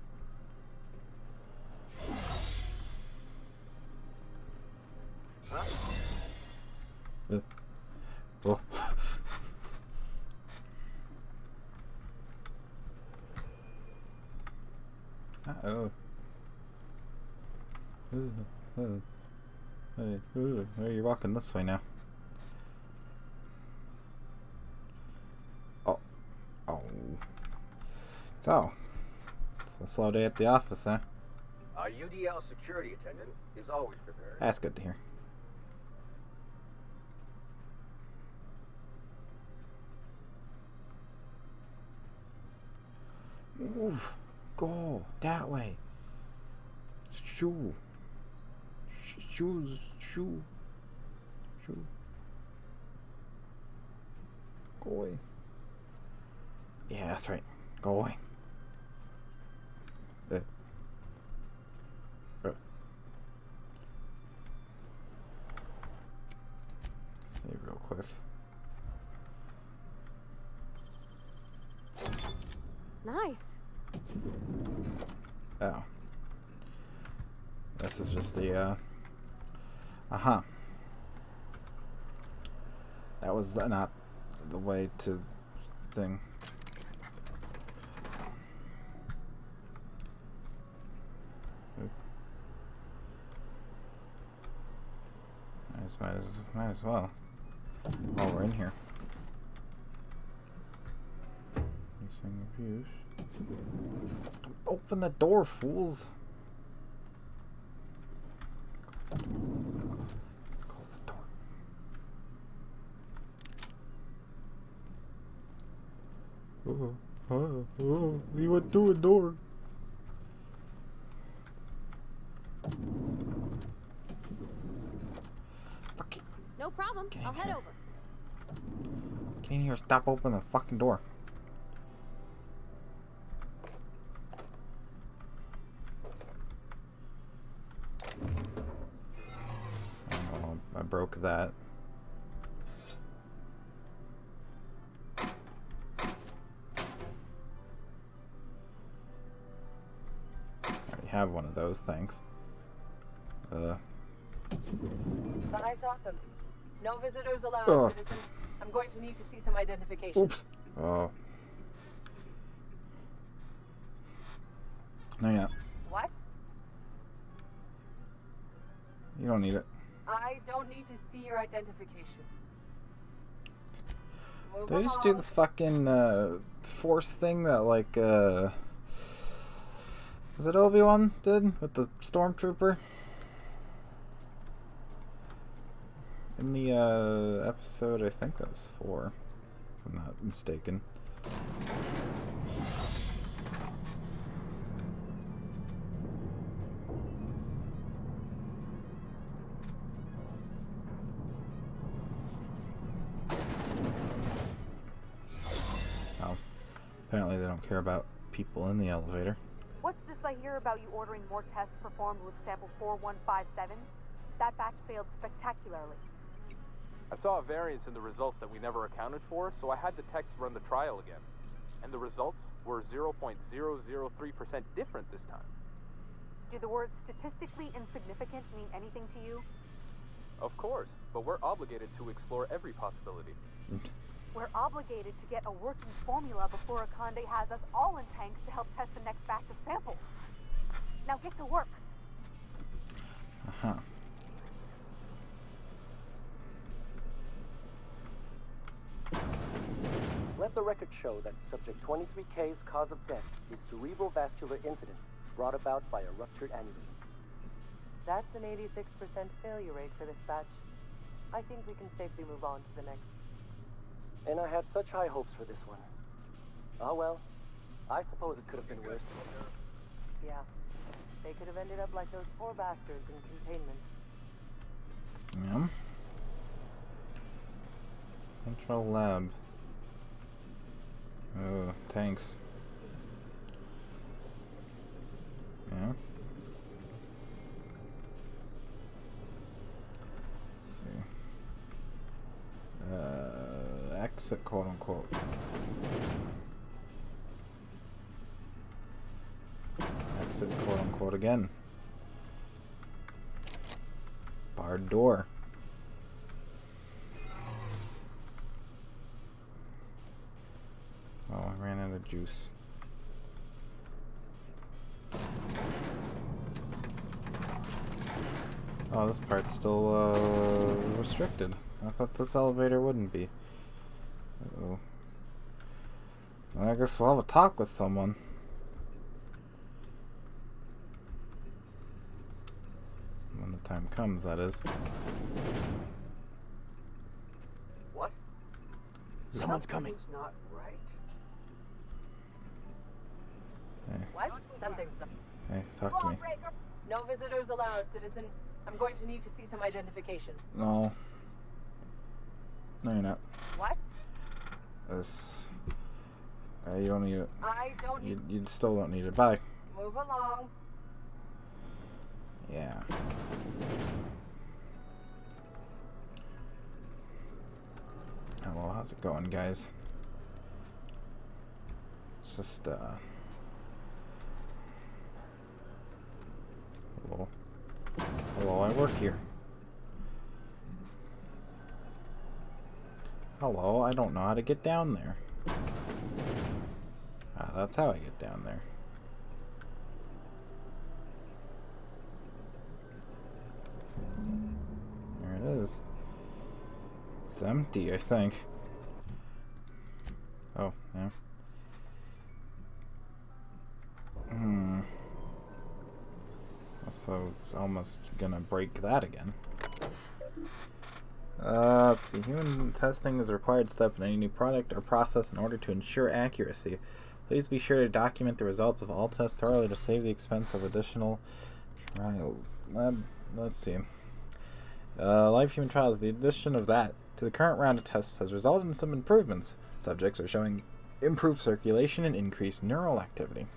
Oh. Uh-oh. Hey, you're walking this way now. Oh. Oh. So, it's a slow day at the office, huh? Our UDL security attendant is always prepared. That's good to hear. Move. Go. That way. Shoo. Shoes. Shoo. Shoo. Go away. Yeah, that's right. Go away. Save real quick. Nice. Oh. This is just a, uh-huh. That was not the way to thing. Might as well. While we're in here. Using abuse. Don't open the door, fools. Close the door. Close the door. What you went through a door. Fuck it. No problem. I'll head over. Get in here. Stop opening the fucking door. Oh, I broke that. I already have one of those things. The heist's awesome. No visitors allowed, citizen. I'm going to need to see some identification. Oops. Oh. No, you're not. What? You don't need it. I don't need to see your identification. Move Did I just along. do this fucking force thing that like was it Obi-Wan did with the stormtrooper? In the episode, I think that was 4, if I'm not mistaken. Oh, apparently they don't care about people in the elevator. What's this I hear about you ordering more tests performed with sample 4157? That batch failed spectacularly. I saw a variance in the results that we never accounted for, so I had the techs run the trial again. And the results were 0.003% different this time. Do the words statistically insignificant mean anything to you? Of course, but we're obligated to explore every possibility. We're obligated to get a working formula before Akande has us all in tanks to help test the next batch of samples. Now get to work. Uh-huh. Let the record show that Subject 23K's cause of death is cerebral vascular incident brought about by a ruptured aneurysm. That's an 86% failure rate for this batch. I think we can safely move on to the next. And I had such high hopes for this one. Oh well, I suppose it could have been worse. Yeah, they could have ended up like those poor bastards in containment. Yeah. Central lab. Oh, tanks. Yeah. Let's see. exit, quote unquote. Exit, quote unquote, again. Barred door. Oh, I ran out of juice. Oh, this part's still restricted. I thought this elevator wouldn't be. Uh-oh. Well, I guess we'll have a talk with someone. When the time comes, that is. What? Someone's coming. Something's not right. Hey. What? Something's not. Hey, talk to me. No visitors allowed, citizen. I'm going to need to see some identification. No. No, you're not. What? This. You don't need it. I don't need. You still don't need it. Bye. Move along. Yeah. Hello, how's it going, guys? It's just, Hello. Hello, I work here. Hello, I don't know how to get down there. Ah, that's how I get down there. There it is. It's empty, I think. Oh, yeah. So, almost gonna break that again. Let's see. Human testing is a required step in any new product or process in order to ensure accuracy. Please be sure to document the results of all tests thoroughly to save the expense of additional trials. Let's see. Live human trials. The addition of that to the current round of tests has resulted in some improvements. Subjects are showing improved circulation and increased neural activity.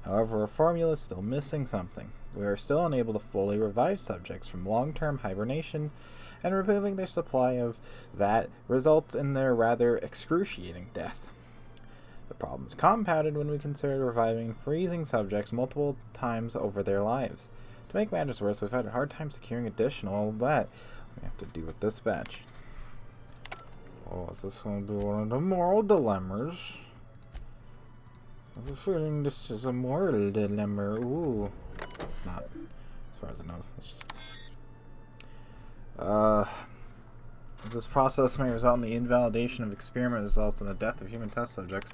However, our formula is still missing something. We are still unable to fully revive subjects from long-term hibernation, and removing their supply of that results in their rather excruciating death. The problem is compounded when we consider reviving and freezing subjects multiple times over their lives. To make matters worse, we've had a hard time securing additional that we have to do with this batch. Oh, is this going to be one of the moral dilemmas? I have a feeling this is a moral dilemma. Ooh. It's not, as far as I know. This process may result in the invalidation of experiment results and the death of human test subjects.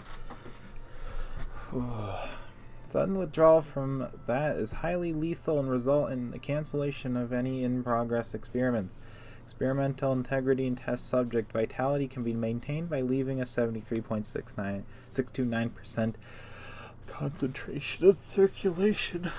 Sudden withdrawal from that is highly lethal and result in the cancellation of any in-progress experiments. Experimental integrity and test subject vitality can be maintained by leaving a 73.629% concentration of circulation.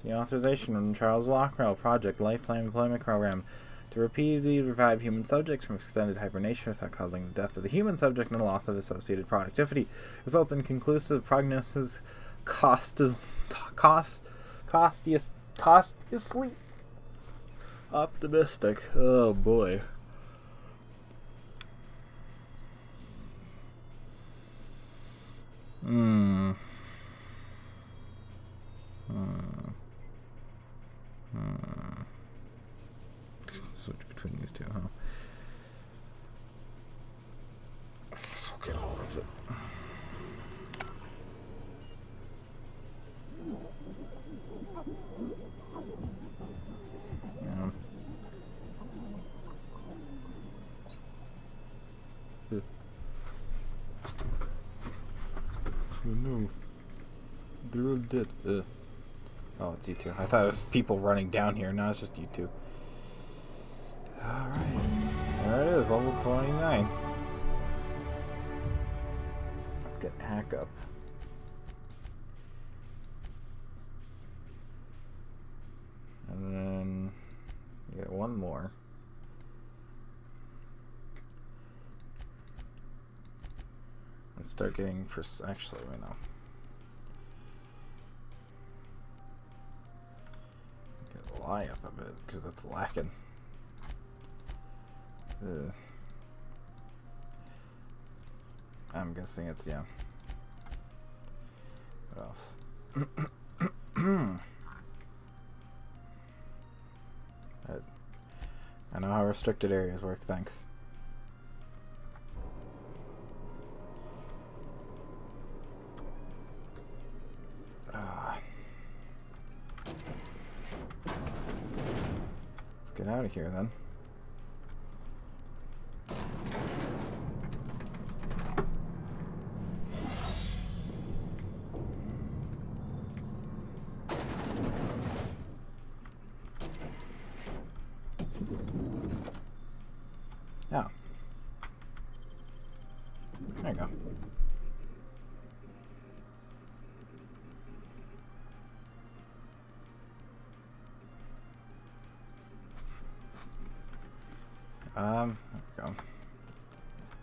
The authorization from Charles Lockrell Project Lifeline Employment Program to repeatedly revive human subjects from extended hibernation without causing the death of the human subject and the loss of associated productivity results in conclusive prognosis cautiously optimistic. Oh boy. Switch between these two, huh? I guess we'll get hold of it. Yeah. Oh no. They're all dead. Oh, it's you two. I thought it was people running down here. No, it's just you two. Alright. There it is, level 29. Let's get hack up. And then we get one more. And start getting actually, wait, no. Get the lie up a bit, because that's lacking. I'm guessing it's, yeah. What else? I know how restricted areas work, thanks. Let's get out of here then. Oh. There you go. There we go.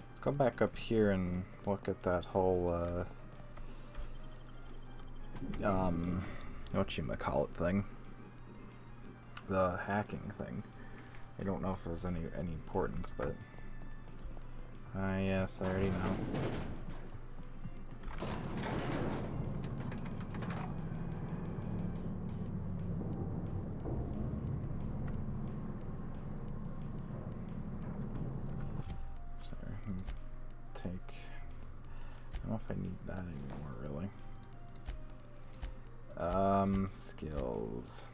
Let's go back up here and look at that whole, whatchamacallit thing. The hacking thing. I don't know if there's any importance, but... yes, I already know. I don't know if I need that anymore, really. Skills.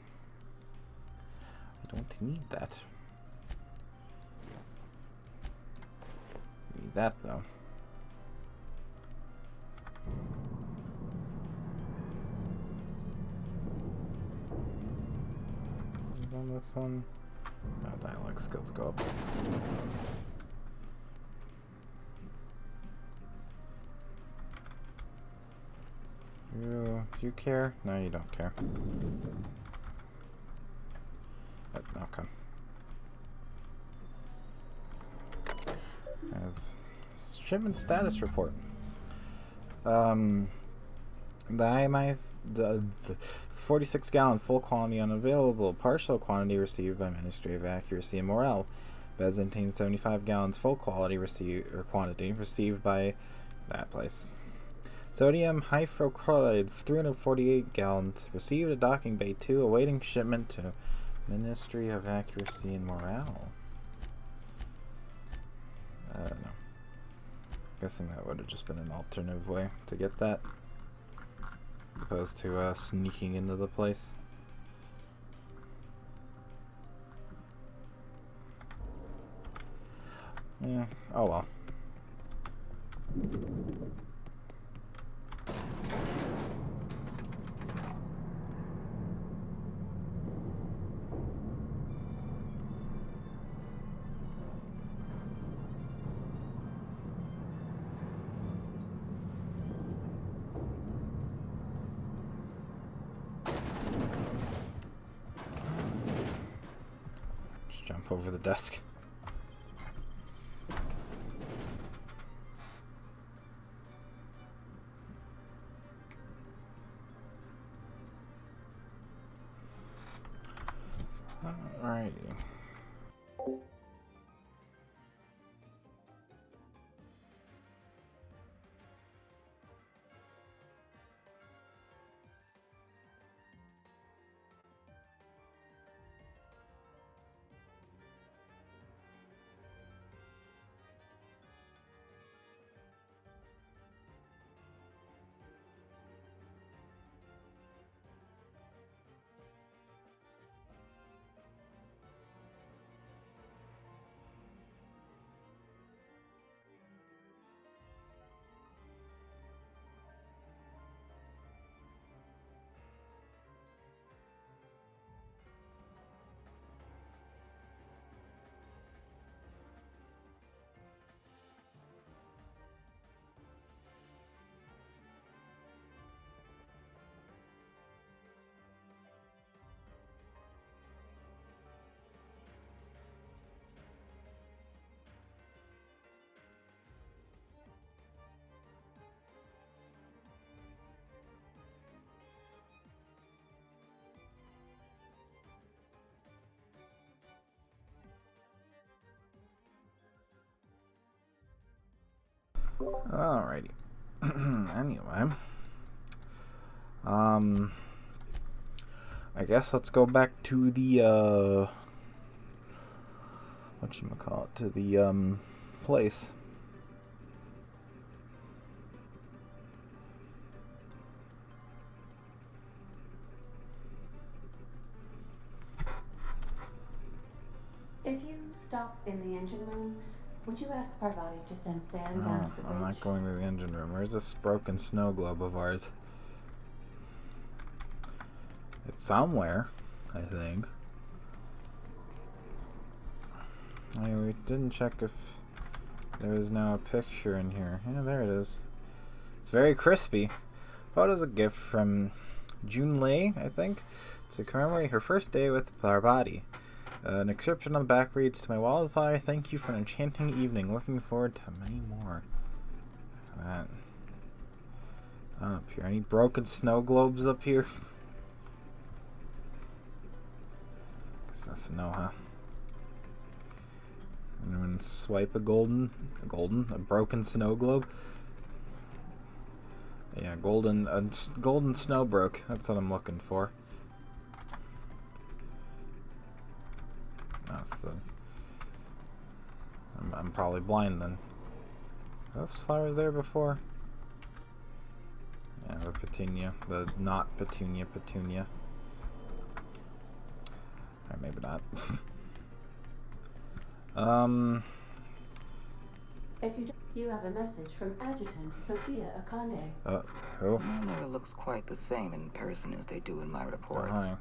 I don't need that. Need that, though. Is on this one? No, dialogue skills go up. You care? No, you don't care. Okay. I have shipment status report. The 46-gallon full quantity unavailable, partial quantity received by Ministry of Accuracy and Morale. Byzantine 75 gallons full quantity received by that place. Sodium hypochlorite 348 gallons received at Docking Bay 2, awaiting shipment to Ministry of Accuracy and Morale. I don't know. Guessing that would have just been an alternative way to get that, as opposed to sneaking into the place. Yeah, oh well. Just jump over the desk. Alrighty. Alrighty. Anyway. I guess let's go back to the, whatchamacallit, to the, place. If you stop in the engine room, would you ask Parvati to send Sam down to the bridge? I'm not going to the engine room. Where's this broken snow globe of ours? It's somewhere, I think. We didn't check if there is now a picture in here. Yeah, there it is. It's very crispy. Photo's a gift from June Lee, I think, to commemorate her first day with Parvati. An inscription on the back reads, "To my wildfire, thank you for an enchanting evening. Looking forward to many more." That. Up here. Any broken snow globes up here? Guess that's a no, huh? Anyone swipe a broken snow globe? Yeah, golden snow broke. That's what I'm looking for. That's the. I'm probably blind then. Are those flowers there before? Yeah, the petunia. The not petunia. Or maybe not. If you have a message from Adjutant Sophia Akande. Who? Mine never looks quite the same in person as they do in my reports. Hi.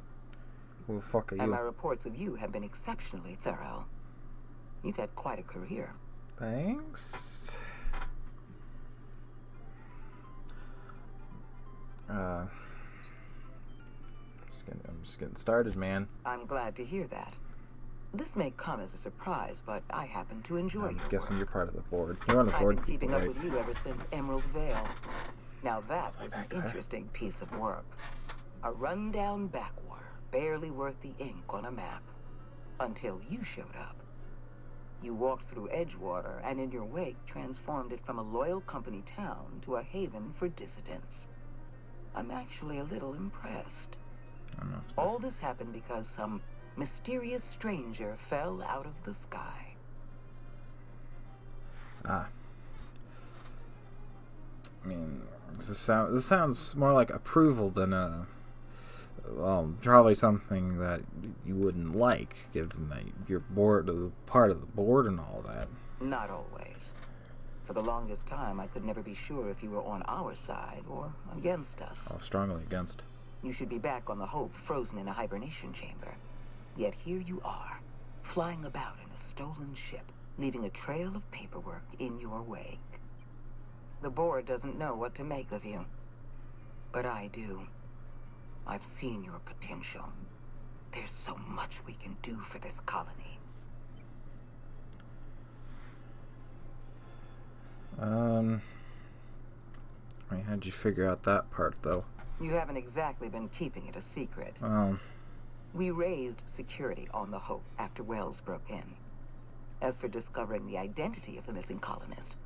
Who the fuck are you? And my reports of you have been exceptionally thorough. You've had quite a career. Thanks. I'm just getting started, man. I'm glad to hear that. This may come as a surprise, but I happen to enjoy I'm your guessing work. you're part of the board. You're on the board. I've been keeping right? up with you ever since Emerald Vale. Now that was an interesting piece of work. A rundown backwater, barely worth the ink on a map. Until you showed up. You walked through Edgewater, and in your wake transformed it from a loyal company town to a haven for dissidents. I'm actually a little impressed. All this happened because some mysterious stranger fell out of the sky. I mean, this sounds more like approval than well, probably something that you wouldn't like, given that you're part of the board and all that. Not always. For the longest time, I could never be sure if you were on our side or against us. Oh, strongly against. You should be back on the Hope, frozen in a hibernation chamber. Yet here you are, flying about in a stolen ship, leaving a trail of paperwork in your wake. The board doesn't know what to make of you. But I do. I've seen your potential. There's so much we can do for this colony. I mean, how'd you figure out that part, though? You haven't exactly been keeping it a secret. We raised security on the Hope after Wells broke in. As for discovering the identity of the missing colonist,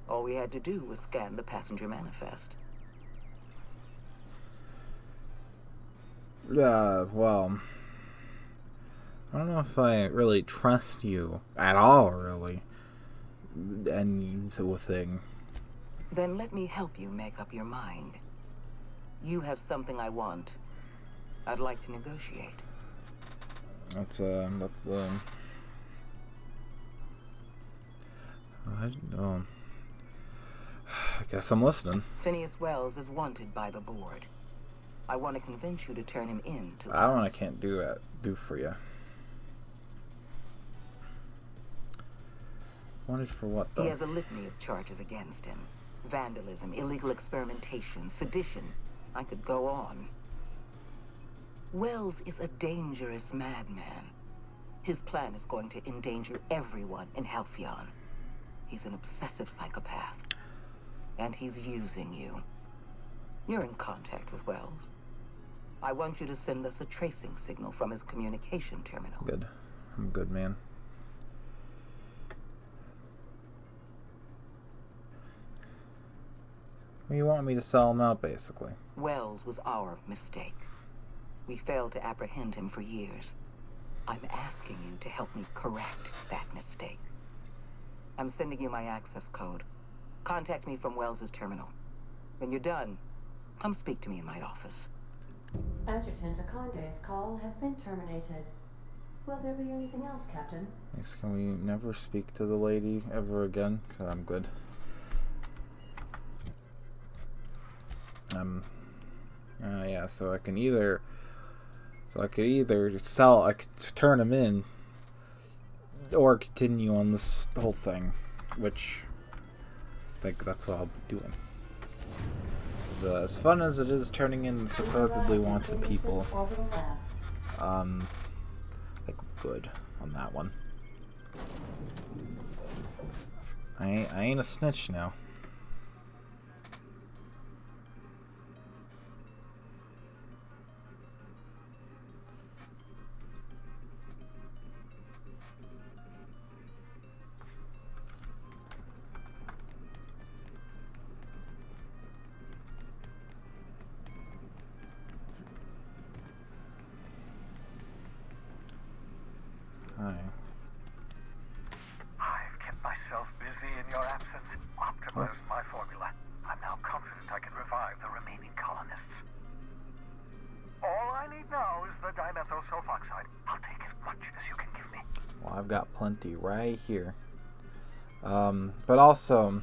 all we had to do was scan the passenger manifest. Well, I don't know if I really trust you at all, really. Any thing. Then let me help you make up your mind. You have something I want. I'd like to negotiate. I guess I'm listening. Phineas Wells is wanted by the board. I want to convince you to turn him in to I don't. I can't do for you. Wanted for what, though? He has a litany of charges against him. Vandalism, illegal experimentation, sedition. I could go on. Wells is a dangerous madman. His plan is going to endanger everyone in Halcyon. He's an obsessive psychopath. And he's using you. You're in contact with Wells. I want you to send us a tracing signal from his communication terminal. Good. I'm good, man. You want me to sell him out, basically. Wells was our mistake. We failed to apprehend him for years. I'm asking you to help me correct that mistake. I'm sending you my access code. Contact me from Wells's terminal. When you're done, come speak to me in my office. Adjutant Akonde's call has been terminated. Will there be anything else, Captain? Yes, can we never speak to the lady ever again? 'Cause I'm good. Yeah, so I could either I could turn him in, or continue on this whole thing, which I think that's what I'll be doing. As fun as it is turning in supposedly wanted people, I think we're good on that one. I ain't a snitch now. I've kept myself busy in your absence, optimized my formula. I'm now confident I can revive the remaining colonists. All I need now is the dimethyl sulfoxide. I'll take as much as you can give me. Well, I've got plenty right here. But also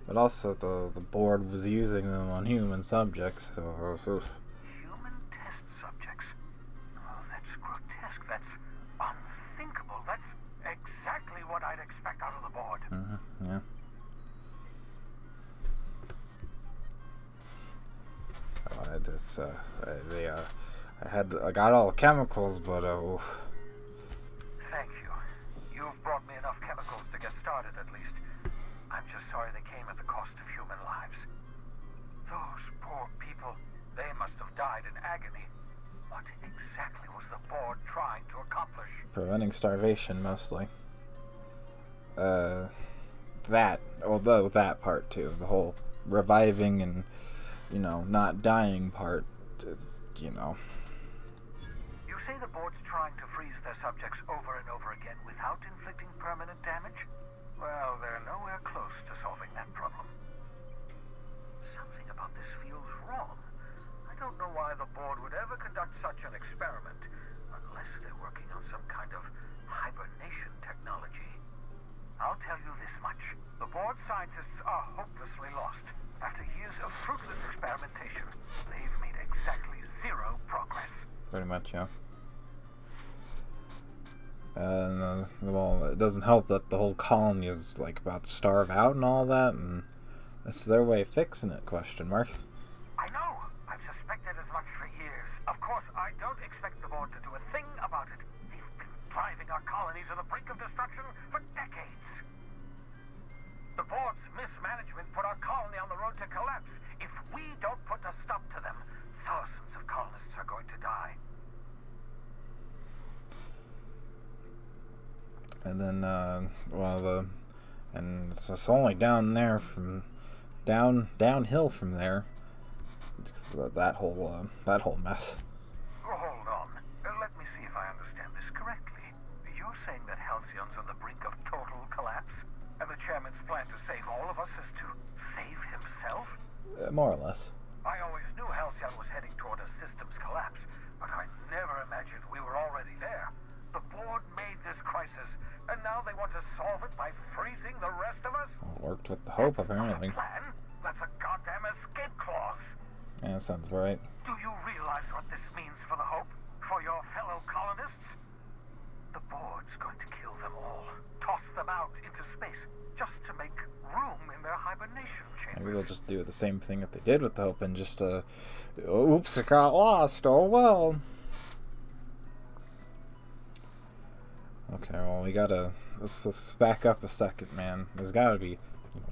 the board was using them on human subjects, so Human test subjects? Oh, that's grotesque. That's unthinkable. That's exactly what I'd expect out of the board. yeah. I got all the chemicals, but Thank you. You've brought me enough chemicals to get started, at least. I'm just sorry they came at the cost of human lives. Those poor people, they must have died in agony. What exactly was the board trying to accomplish? preventing starvation mostly. That part too, the whole reviving and, not dying part, You say the board's trying to freeze their subjects over and over again without inflicting permanent damage? Well, they're nowhere close to solving that problem. Something about this feels wrong. I don't know why the board would ever conduct such an experiment, unless they're working on some kind of hibernation technology. I'll tell you this much. The board scientists are hopelessly lost. After years of fruitless experimentation, they've made exactly zero progress. pretty much, yeah. Well, it doesn't help that the whole colony is about to starve out and all that, and this is their way of fixing it, question mark. I know. I've suspected as much for years. Of course, I don't expect the board to do a thing about it. They've been driving our colony to the brink of destruction for decades. The board's mismanagement put our colony on the road to collapse. If we don't put a stop to them, thousands of colonists are going to die. And then, and it's only down there from, downhill from there, that whole mess. Hold on. Let me see if I understand this correctly. You're saying that Halcyon's on the brink of total collapse? And the chairman's plan to save all of us is to save himself? More or less. I always knew Halcyon was heading toward a systems collapse, but I never imagined we were already there. The board made this crisis, and now they want to solve it by freezing the rest of us? Worked with the hope, apparently. Plan? That's a goddamn escape clause. Yeah, sounds right. Do you realize what this means for the Hope? For your fellow colonists? The board's going to kill them all. Toss them out into space, just to make room in their hibernation chambers. Maybe they'll just do the same thing that they did with the hope and just, oops, it got lost, oh well. Okay, well, let's back up a second, man. There's gotta be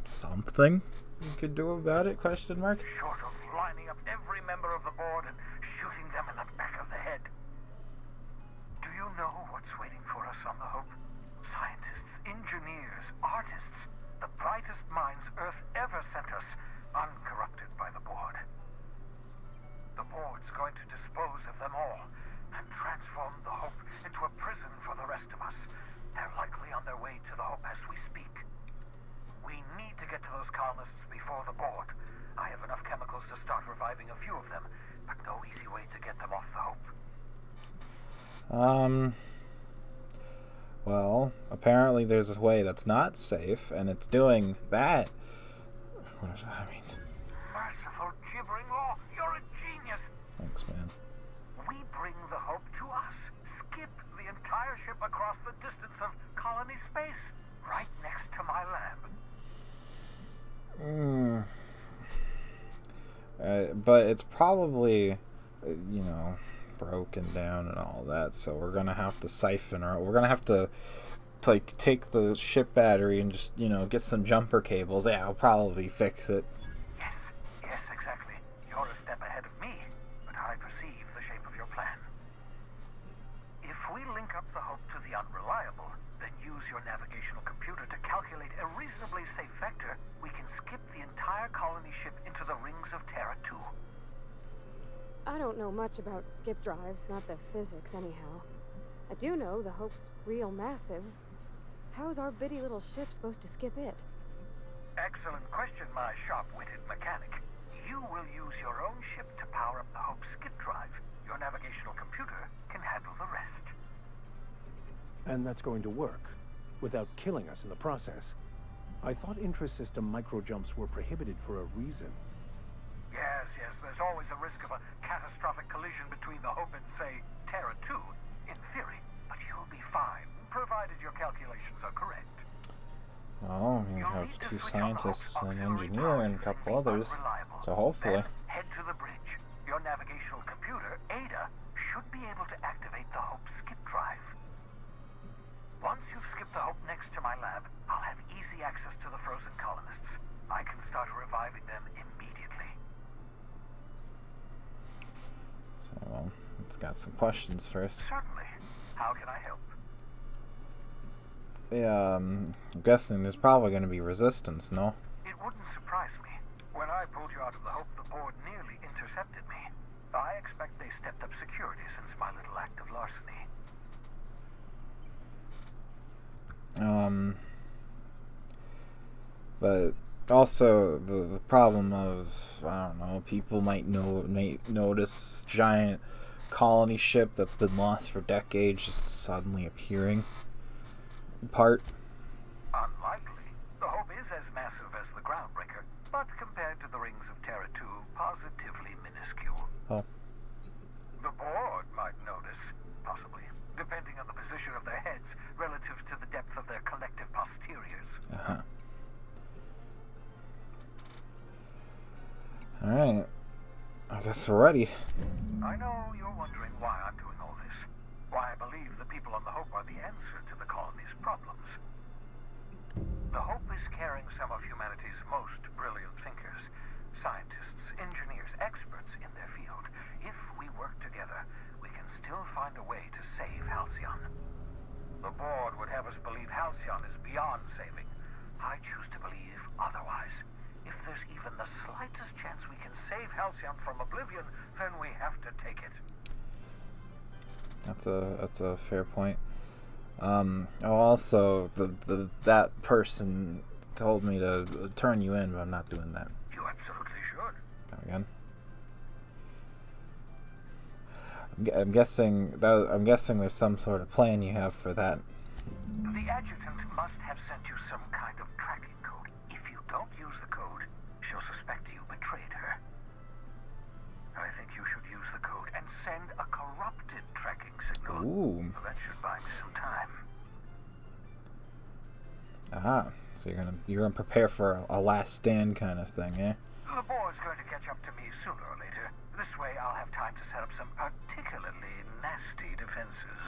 something you could do about it, question mark? Short of lining up every member of the board and shooting them in the back of the head. Do you know what's waiting for us on the Hope? Scientists, engineers, artists, the brightest minds Earth ever sent us, on Well, apparently there's a way that's not safe, and it's doing that. What does that mean? Merciful gibbering law, you're a genius. Thanks, man. We bring the Hope to us. Skip the entire ship across the distance of colony space, right next to my lab. But it's probably, broken down and all that, so we're gonna have to siphon, or we're gonna have to take the ship battery and just get some jumper cables. Yeah, I'll probably fix it. Yes, exactly. You're a step ahead of me, but I perceive the shape of your plan. If we link up the Hope to the unreliable, then use your navigational computer to calculate a reasonably safe vector, we can skip the entire colony ship into the rings of Terra 2. I don't know much about skip drives, not the physics anyhow. I do know the Hope's real massive. How's our bitty little ship supposed to skip it? Excellent question, my sharp-witted mechanic. You will use your own ship to power up the Hope's skip drive. Your navigational computer can handle the rest. And that's going to work, without killing us in the process. I thought intra-system micro-jumps were prohibited for a reason. Yes, there's always a risk of a catastrophic collision between the Hope and, say, Terra 2, in theory. But you'll be fine, provided your calculations are correct. Well, we have 2 scientists, an engineer, and a couple others, so hopefully. Then head to the bridge. Your navigational computer, Ada, should be able to activate the Hope skip drive. Once you've skipped the Hope next to my lab, I'll have easy access to the frozen colonists. I can start reviving them immediately. So, well, let's got some questions first. Certainly. How can I help? Yeah, I'm guessing there's probably going to be resistance, no? It wouldn't surprise me. When I pulled you out of the Hope, the board nearly intercepted me. I expect they stepped up security since my little act of larceny. But also the problem of, I don't know, people might notice giant colony ship that's been lost for decades just suddenly appearing. Unlikely. The Hope is as massive as the Groundbreaker, but compared to the rings of Terra 2, positively minuscule. Oh. The board might notice, possibly, depending on the position of their heads relative to the depth of their collective posteriors. Alright. I guess we're ready. I know you're wondering why I'm doing all this. Why I believe the people on the Hope are the answer to the colony's problems. The Hope is carrying some of humanity's most brilliant thinkers, scientists, engineers, experts in their field. If we work together, we can still find a way to save Halcyon. The board would have us believe Halcyon is beyond saving. I choose to believe otherwise. If there's even the slightest chance we can save Halcyon from oblivion, then we have to take it. That's a fair point. Also, that person told me to turn you in, but I'm not doing that. You absolutely should. Come again. I'm guessing there's some sort of plan you have for that. The adjutant must have sent you some kind of tracking code. If you don't use the code, she'll suspect you betrayed her. I think you should use the code and send a corrupted tracking signal. Ooh. That should buy me some time. So you're gonna prepare for a last stand kind of thing, eh? The board's going to catch up to me sooner or later. This way I'll have time to set up some particularly nasty defenses.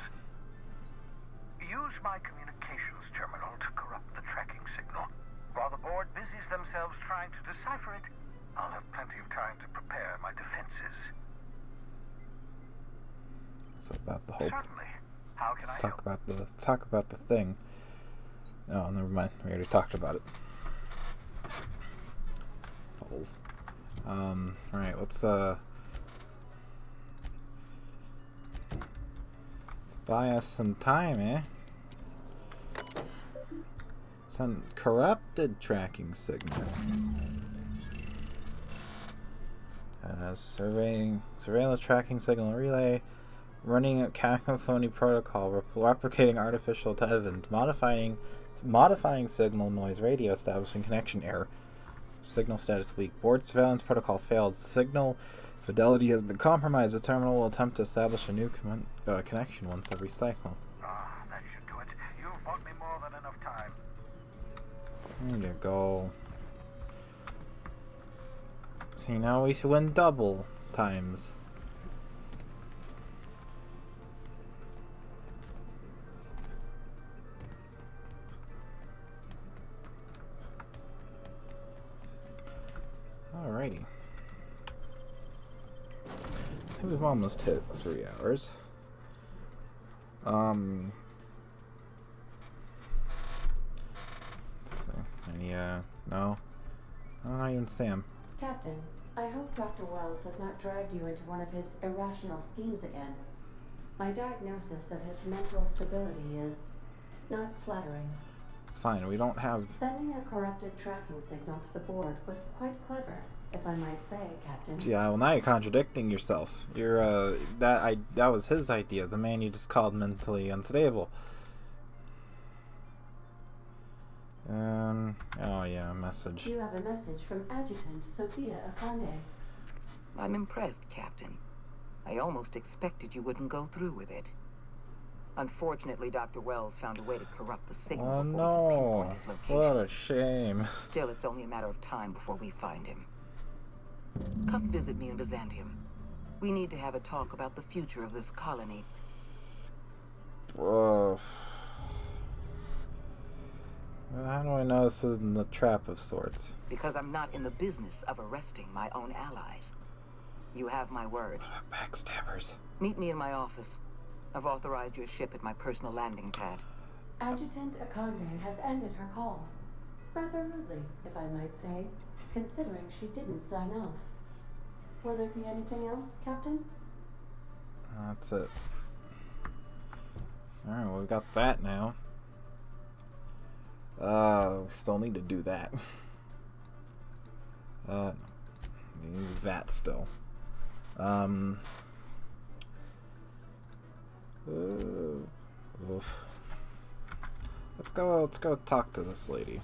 Use my communications terminal to corrupt the tracking signal. While the board busies themselves trying to decipher it, I'll have plenty of time to prepare my defenses. So about the Hope. Certainly. How can I talk about the thing. Oh, never mind. We already talked about it. Bubbles. Alright, let's buy us some time, eh? Some corrupted tracking signal. Surveillance tracking signal relay running a cacophony protocol, replicating artificial event, modifying signal noise, radio establishing connection error. Signal status weak. Board surveillance protocol failed. Signal fidelity has been compromised. The terminal will attempt to establish a new connection once every cycle. Ah, that should do it. You've bought me more than enough time. There you go. See, now we should win double times. Alrighty. So we've almost hit 3 hours. Let's see. Any, no? No, not even Sam. Captain, I hope Dr. Wells has not dragged you into one of his irrational schemes again. My diagnosis of his mental stability is not flattering. It's fine, we don't have... Sending a corrupted tracking signal to the board was quite clever, if I might say, Captain. Yeah, well now you're contradicting yourself. You're, that was his idea, the man you just called mentally unstable. Oh yeah, message. You have a message from Adjutant Sophia Akande. I'm impressed, Captain. I almost expected you wouldn't go through with it. Unfortunately, Dr. Wells found a way to corrupt the signal Oh before no, we could pinpoint his location. what a shame. Still, it's only a matter of time before we find him. Come visit me in Byzantium. We need to have a talk about the future of this colony. Whoa. Well, how do I know this isn't a trap of sorts? Because I'm not in the business of arresting my own allies. You have my word. Backstabbers. Meet me in my office. I've authorized your ship at my personal landing pad. Adjutant Akande has ended her call. Rather rudely, if I might say, considering she didn't sign off. Will there be anything else, Captain? That's it. Alright, well, we got that now. We still need to do that. No. We need that still. Let's go talk to this lady.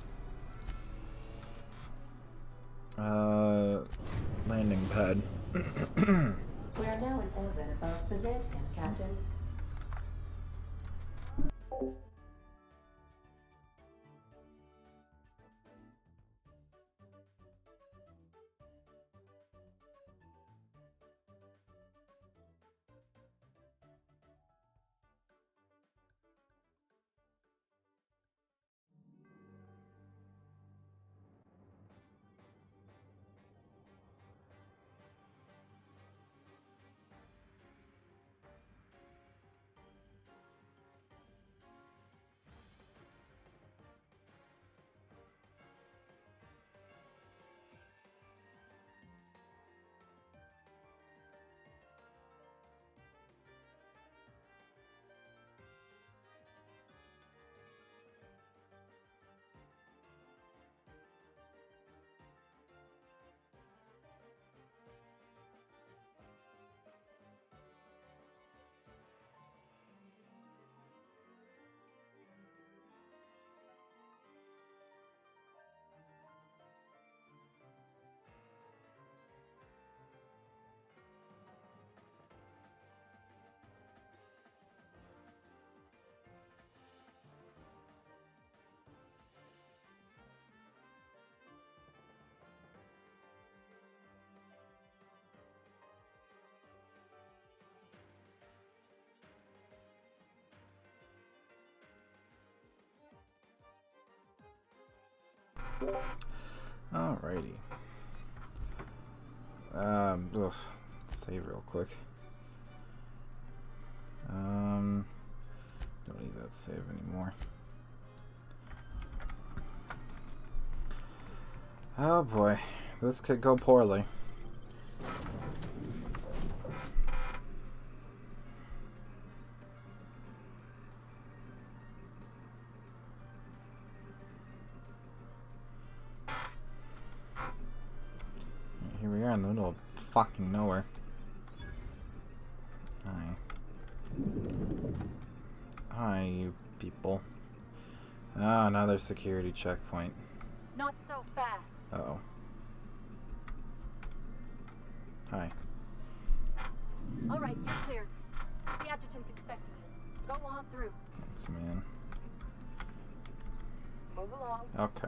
Landing pad. We are now in orbit above Byzantium, Captain. Alrighty. Save real quick. Don't need that save anymore. Oh boy, this could go poorly. Here we are in the middle of fucking nowhere. Aye. Hi, you people. Ah, another security checkpoint. Not so fast. Uh-oh. Hi. All right, you're clear. The adjutant's expecting you. Go on through. Thanks, man. Move along. Okay.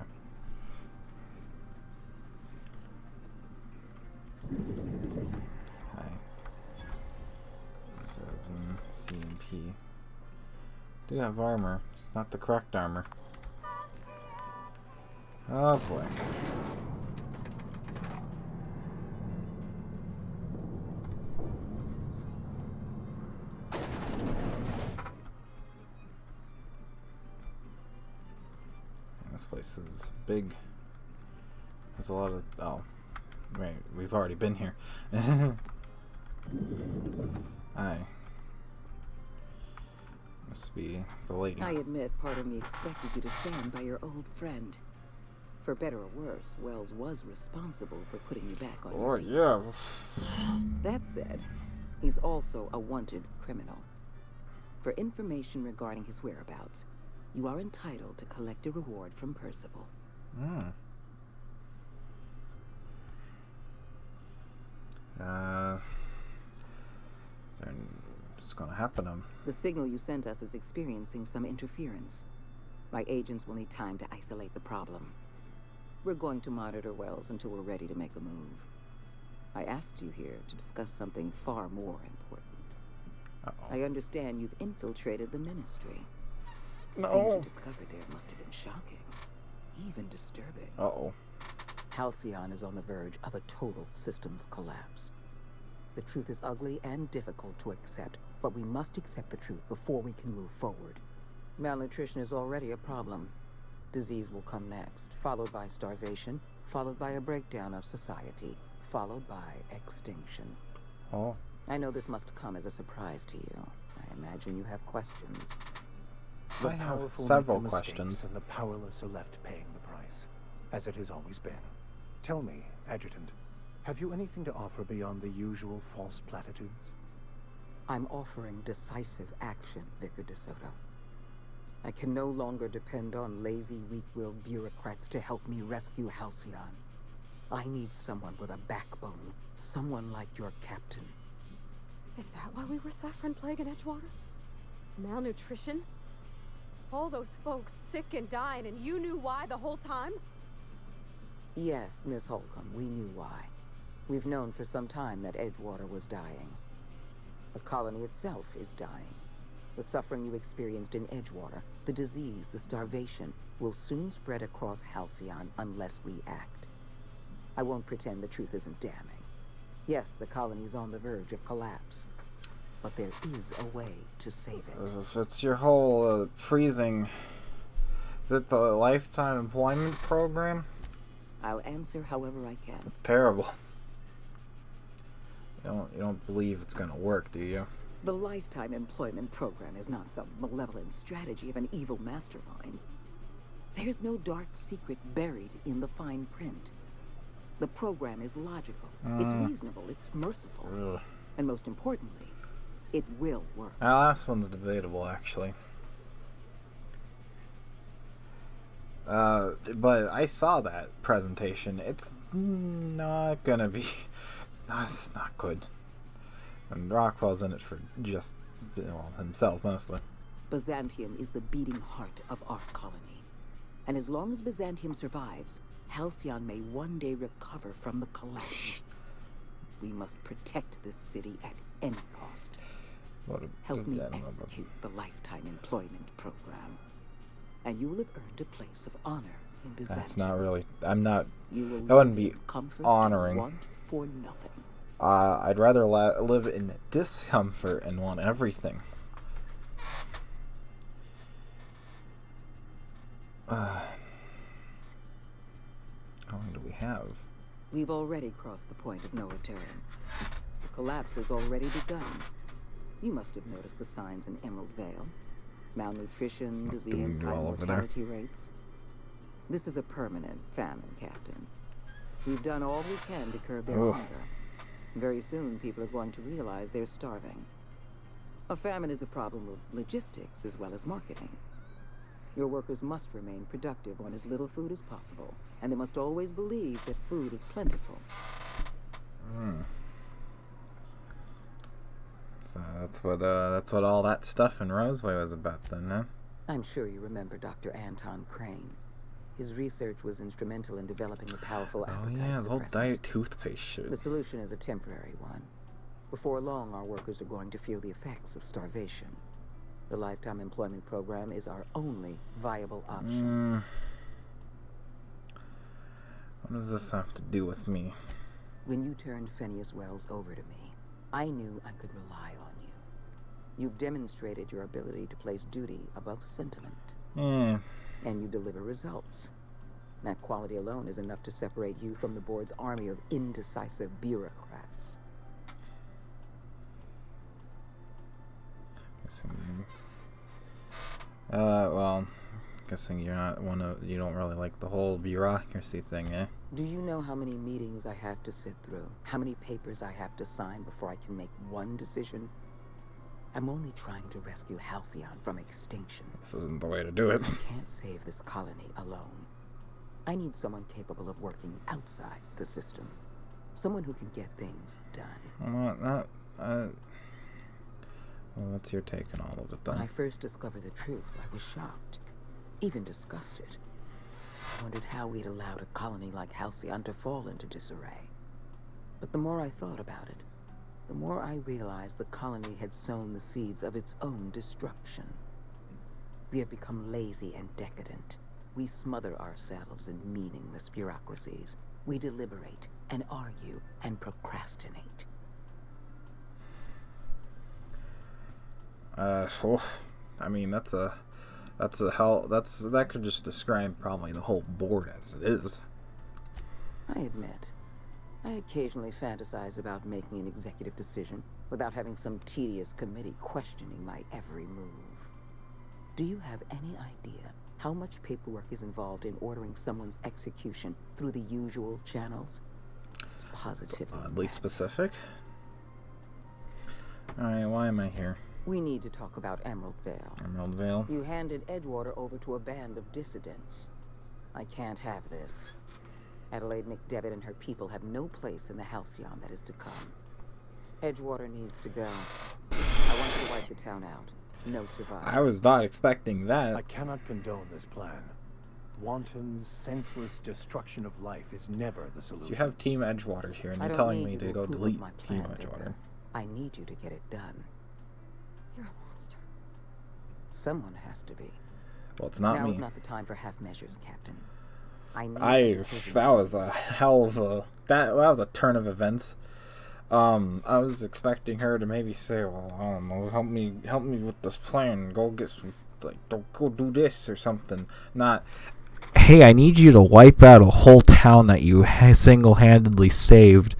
Hi. This is in CMP. Do have armor. It's not the correct armor. Oh boy. This place is big. There's a lot of... Oh. Wait, we've already been here. Hi. Must be the lady. I admit part of me expected you to stand by your old friend. For better or worse, Wells was responsible for putting you back on your feet. Yeah. That said, he's also a wanted criminal. For information regarding his whereabouts, you are entitled to collect a reward from Percival. What's gonna happen to him? The signal you sent us is experiencing some interference. My agents will need time to isolate the problem. We're going to monitor Wells until we're ready to make a move. I asked you here to discuss something far more important. I understand you've infiltrated the ministry. No. Things you discovered there must have been shocking, even disturbing. Halcyon is on the verge of a total systems collapse. The truth is ugly and difficult to accept, but we must accept the truth before we can move forward. Malnutrition is already a problem. Disease will come next, followed by starvation, followed by a breakdown of society, followed by extinction. I know this must come as a surprise to you. I imagine you have questions. The I have powerful several make the mistakes, questions. And the powerless are left paying the price, as it has always been. Tell me, Adjutant, have you anything to offer beyond the usual false platitudes? I'm offering decisive action, Vicar DeSoto. I can no longer depend on lazy, weak-willed bureaucrats to help me rescue Halcyon. I need someone with a backbone, someone like your captain. Is that why we were suffering plague in Edgewater? Malnutrition? All those folks sick and dying, and you knew why the whole time? Yes, Miss Holcomb, we knew why. We've known for some time that Edgewater was dying. The colony itself is dying. The suffering you experienced in Edgewater, the disease, the starvation, will soon spread across Halcyon unless we act. I won't pretend the truth isn't damning. Yes, the colony is on the verge of collapse. But there is a way to save it. If it's your whole freezing... Is it the lifetime employment program? I'll answer however I can. It's terrible. You don't believe it's gonna work, do you? The lifetime employment program is not some malevolent strategy of an evil mastermind. There's no dark secret buried in the fine print. The program is logical, it's reasonable, it's merciful, and most importantly, it will work. That last one's debatable, actually. But I saw that presentation. It's not gonna be... It's not good. And Rockwell's in it for just, himself, mostly. Byzantium is the beating heart of our colony. And as long as Byzantium survives, Halcyon may one day recover from the collapse. We must protect this city at any cost. Help me execute the lifetime employment program. And you will have earned a place of honor in Byzantium. That's not really... that wouldn't be honoring. Want for nothing. I'd rather live in discomfort and want everything. How long do we have? We've already crossed the point of no return. The collapse has already begun. You must have noticed the signs in Emerald Vale. Malnutrition, disease, high mortality rates. This is a permanent famine, Captain. We've done all we can to curb their hunger. Very soon, people are going to realize they're starving. A famine is a problem of logistics as well as marketing. Your workers must remain productive on as little food as possible, and they must always believe that food is plentiful. So that's what all that stuff in Roseway was about then, huh? I'm sure you remember Dr. Anton Crane. His research was instrumental in developing a powerful appetite Oh yeah, the whole suppressant. diet toothpaste shit. The solution is a temporary one. Before long, our workers are going to feel the effects of starvation. The lifetime employment program is our only viable option. What does this have to do with me? When you turned Phineas Wells over to me, I knew I could rely on you. You've demonstrated your ability to place duty above sentiment. And you deliver results. That quality alone is enough to separate you from the board's army of indecisive bureaucrats. Guessing you're not you don't really like the whole bureaucracy thing, eh? Do you know how many meetings I have to sit through? How many papers I have to sign before I can make one decision? I'm only trying to rescue Halcyon from extinction. This isn't the way to do it. I can't save this colony alone. I need someone capable of working outside the system. Someone who can get things done. Well, what's your take on all of it, then? When I first discovered the truth, I was shocked. Even disgusted. I wondered how we'd allowed a colony like Halcyon to fall into disarray. But the more I thought about it, the more I realized the colony had sown the seeds of its own destruction. We have become lazy and decadent. We smother ourselves in meaningless bureaucracies. We deliberate and argue and procrastinate. I mean, that could just describe probably the whole board as it is. I admit, I occasionally fantasize about making an executive decision without having some tedious committee questioning my every move. Do you have any idea how much paperwork is involved in ordering someone's execution through the usual channels? It's positively oddly specific. Alright, why am I here? We need to talk about Emerald Vale. Emerald Vale? You handed Edgewater over to a band of dissidents. I can't have this. Adelaide McDevitt and her people have no place in the Halcyon that is to come. Edgewater needs to go. I want to wipe the town out. No survivors. I was not expecting that. I cannot condone this plan. Wanton, senseless destruction of life is never the solution. You have Team Edgewater here, and you're telling me to go delete Team Edgewater. I need you to get it done. You're a monster. Someone has to be. Well, it's not me. Now is not the time for half measures, Captain. That was a hell of a that was a turn of events. I was expecting her to maybe say, "Well, I don't know, help me with this plan. Go get some, don't go do this or something." Not, hey, I need you to wipe out a whole town that you single-handedly saved.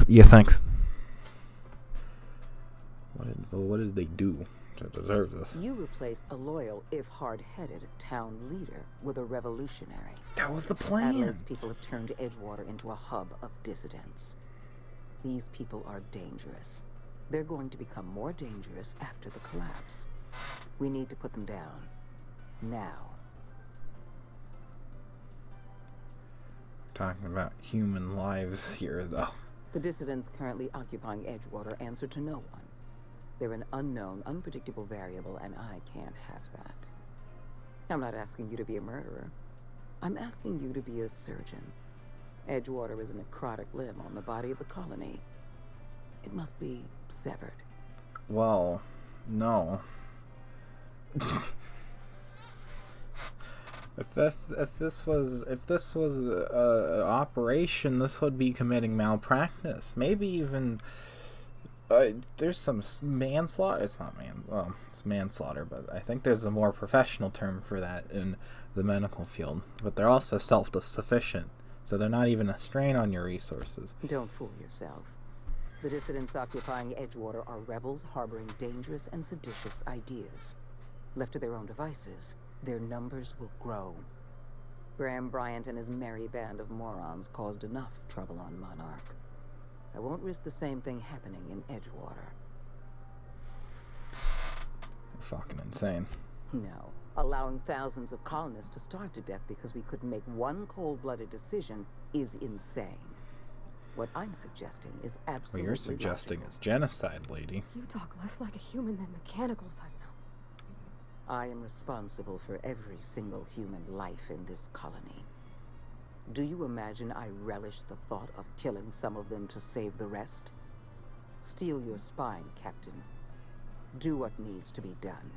Yeah, thanks. What did they do to deserve this? You replaced a loyal, if hard-headed, town leader with a revolutionary. That was the plan. Adelaide's people have turned Edgewater into a hub of dissidents. These people are dangerous. They're going to become more dangerous after the collapse. We need to put them down. Now. Talking about human lives here, though. The dissidents currently occupying Edgewater answer to no one. They're an unknown, unpredictable variable, and I can't have that. I'm not asking you to be a murderer. I'm asking you to be a surgeon. Edgewater is a necrotic limb on the body of the colony. It must be severed. Well, no. If this was an operation, this would be committing malpractice. Maybe even there's some manslaughter. It's manslaughter, but I think there's a more professional term for that in the medical field. But they're also self-sufficient, so they're not even a strain on your resources. Don't fool yourself. The dissidents occupying Edgewater are rebels harboring dangerous and seditious ideas. Left to their own devices, their numbers will grow. Graham Bryant and his merry band of morons caused enough trouble on Monarch. I won't risk the same thing happening in Edgewater. fucking insane. No. Allowing thousands of colonists to starve to death because we couldn't make one cold-blooded decision is insane. What I'm suggesting is absolutely What you're suggesting logical. is genocide, lady. You talk less like a human than mechanicals I've known. I am responsible for every single human life in this colony. Do you imagine I relish the thought of killing some of them to save the rest? Steel your spine, Captain. Do what needs to be done.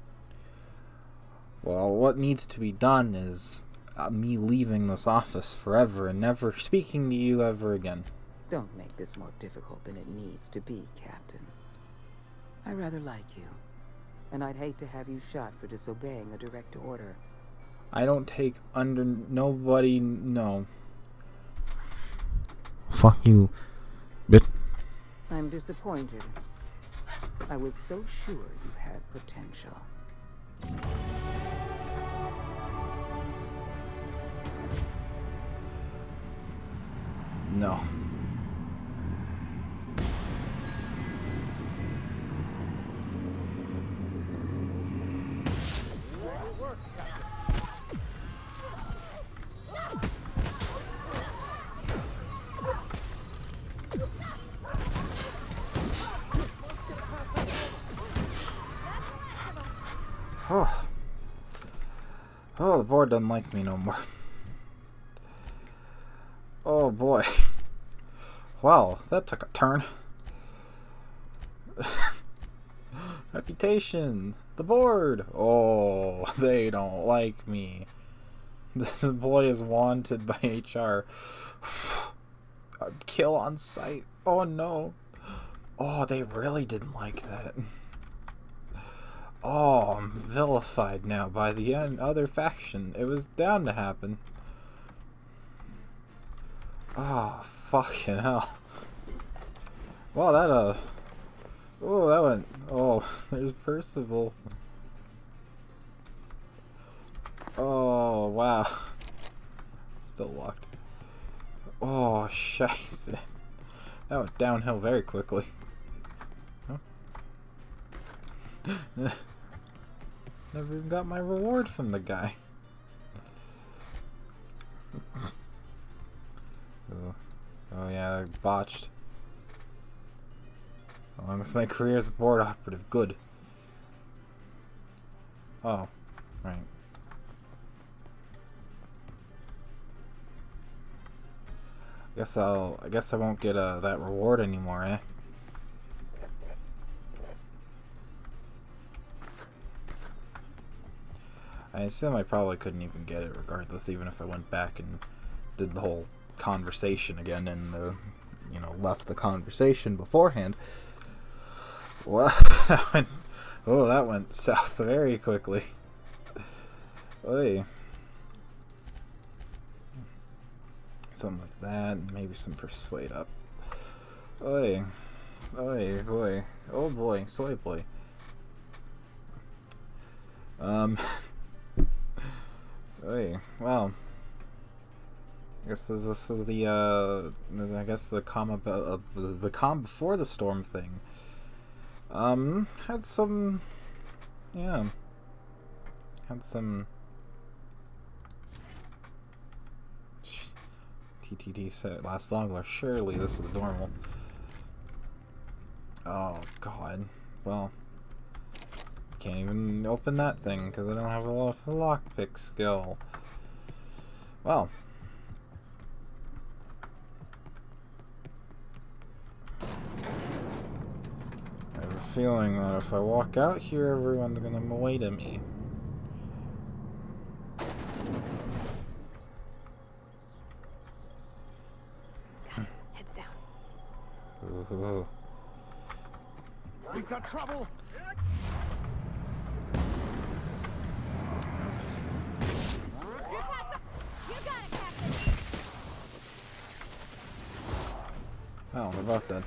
Well, what needs to be done is me leaving this office forever and never speaking to you ever again. Don't make this more difficult than it needs to be, Captain. I rather like you, and I'd hate to have you shot for disobeying a direct order. I don't take under nobody, no. Fuck you, bitch. I'm disappointed. I was so sure you had potential. No. Oh. Oh, the board doesn't like me no more. Oh boy. Well, that took a turn. Reputation. The board. Oh, they don't like me. This employee is wanted by HR. Kill on sight. Oh no. Oh, they really didn't like that. Oh, I'm vilified now by the other faction. It was bound to happen. Oh, fucking hell. Well, that, oh, that went... Oh, there's Percival. Oh, wow. Still locked. Oh, scheisse. That went downhill very quickly. Huh? Never even got my reward from the guy. Oh yeah, botched. Along with my career as a board operative. Good. Oh, right. I guess I won't get that reward anymore, eh? I assume I probably couldn't even get it regardless, even if I went back and did the whole conversation again and, you know, left the conversation beforehand. Well, that went south very quickly. Oy. Something like that, maybe some persuade up. Oy. Oy, boy. Oh boy, soy boy. Oy, well. I guess this was the, I guess the calm before the storm thing. Had some, yeah. Had some... TTD said last longer. Surely this is normal. Oh god. Well, can't even open that thing because I don't have a lot of lockpick skill. Well, I have a feeling that if I walk out here, everyone's gonna wait at me. Heads down. Ooh. We've got trouble. Oh, what about that?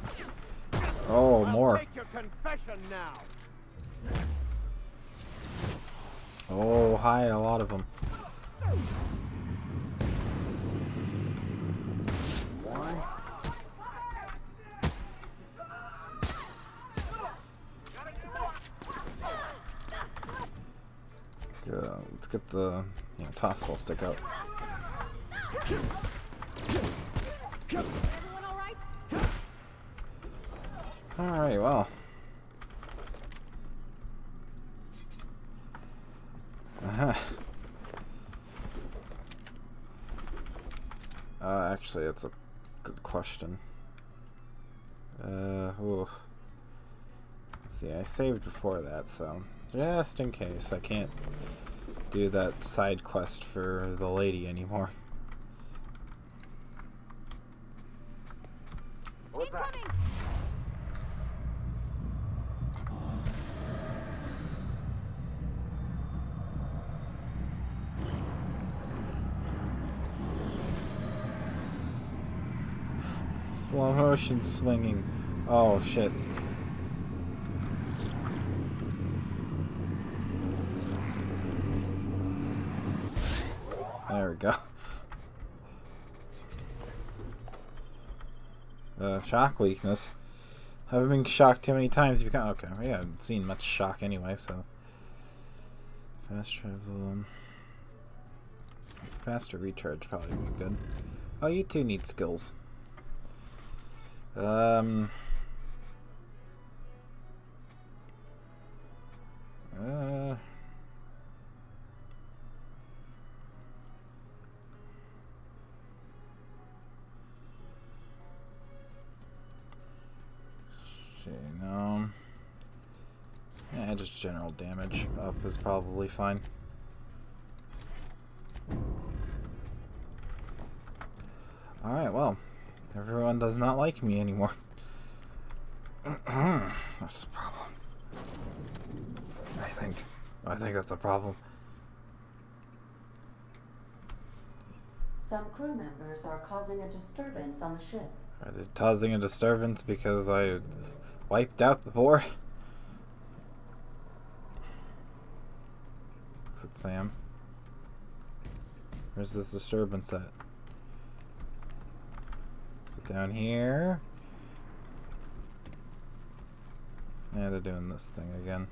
Oh, more. Take your confession now. Oh, hi, a lot of them. Let's get the toss ball stick out. Everyone all right? Alright, well. Actually, that's a good question. Ooh. Let's see, I saved before that, so just in case I can't do that side quest for the lady anymore. What's that? Slow motion swinging. Oh shit. There we go. Shock weakness. Haven't been shocked too many times. Okay, we haven't seen much shock anyway, so. Fast travel. Faster recharge probably would be good. Oh, you two need skills. No. Yeah, just general damage up is probably fine. Alright, well. Everyone does not like me anymore. That's the problem. I think that's a problem. Some crew members are causing a disturbance on the ship. Are they causing a disturbance because I wiped out the board? Is it Sam? Where's this disturbance at? Is it down here? Yeah, they're doing this thing again.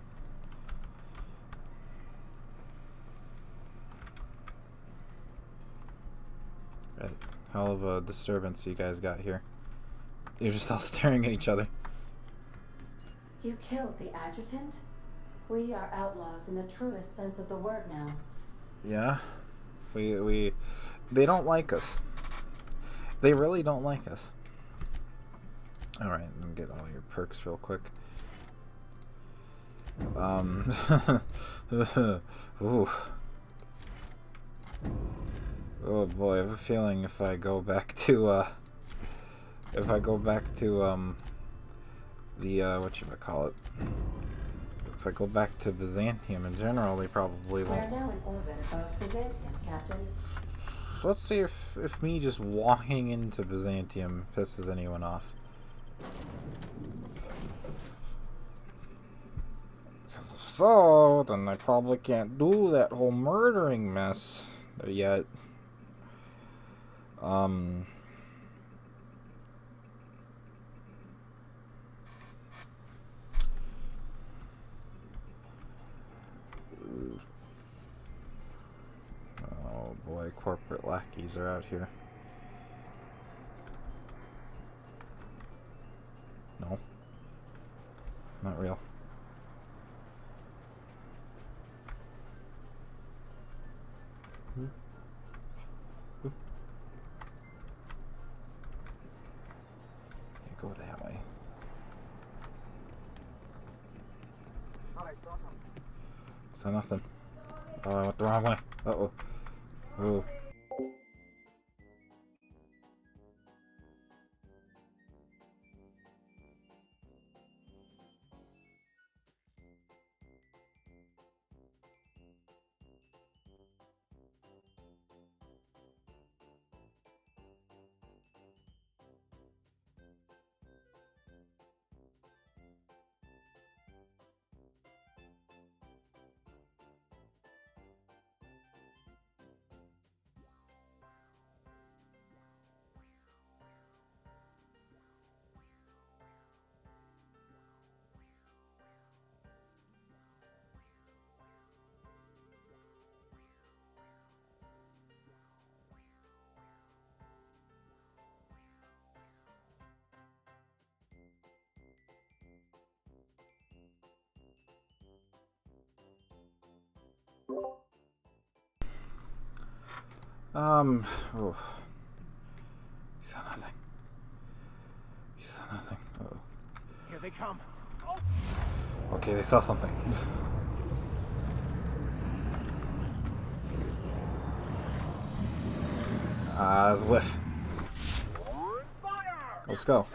Right. Hell of a disturbance you guys got here. You're just all staring at each other. You killed the adjutant? We are outlaws in the truest sense of the word now. Yeah. They don't like us. They really don't like us. Alright, let me get all your perks real quick. Ooh. Oh boy, I have a feeling if I go back to the whatchamacallit. If I go back to Byzantium in general, they probably won't. We're now in orbit above Byzantium, Captain. Let's see if me just walking into Byzantium pisses anyone off. Because if so, then I probably can't do that whole murdering mess yet. Oh boy, corporate lackeys are out here. No. Not real. Yeah, go that way. Thought I saw something. Saw nothing. Oh, I went the wrong way. Uh-oh. Oh. Oh. You saw nothing. You saw nothing. Uh-oh. Here they come. Okay, they saw something. It's a whiff. Let's go.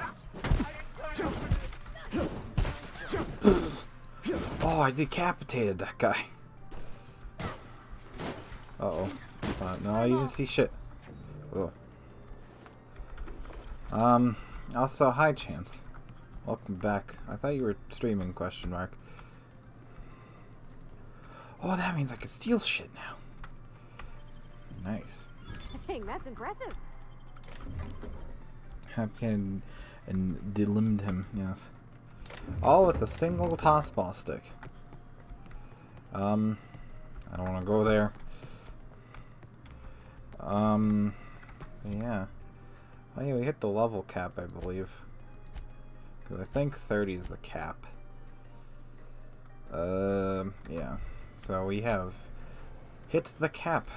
Oh, I decapitated that guy. Uh-oh. It's not. No, you didn't see shit. Oh. Also, hi, Chance. Welcome back. I thought you were streaming, question mark. Oh, that means I can steal shit now. Nice. Dang, that's impressive. And delimbed him, yes. All with a single tossball stick. I don't want to go there. Yeah. Oh yeah, we hit the level cap, I believe. Because I think 30 is the cap. Yeah. So we have hit the cap,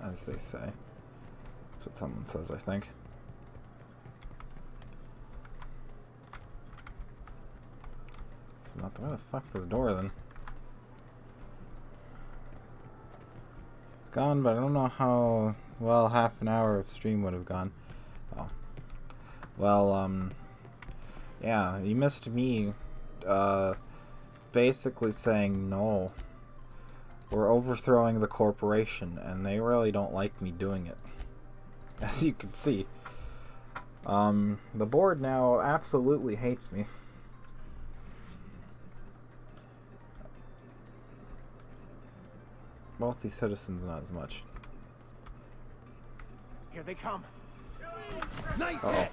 as they say. That's what someone says, I think. It's not the way the fuck this door then. It's gone, but I don't know how well half an hour of stream would have gone. Oh. Well, yeah, you missed me, basically saying no. We're overthrowing the corporation, and they really don't like me doing it. As you can see. The board now absolutely hates me. Wealthy citizens, not as much. Here they come. Nice Uh-oh. hit.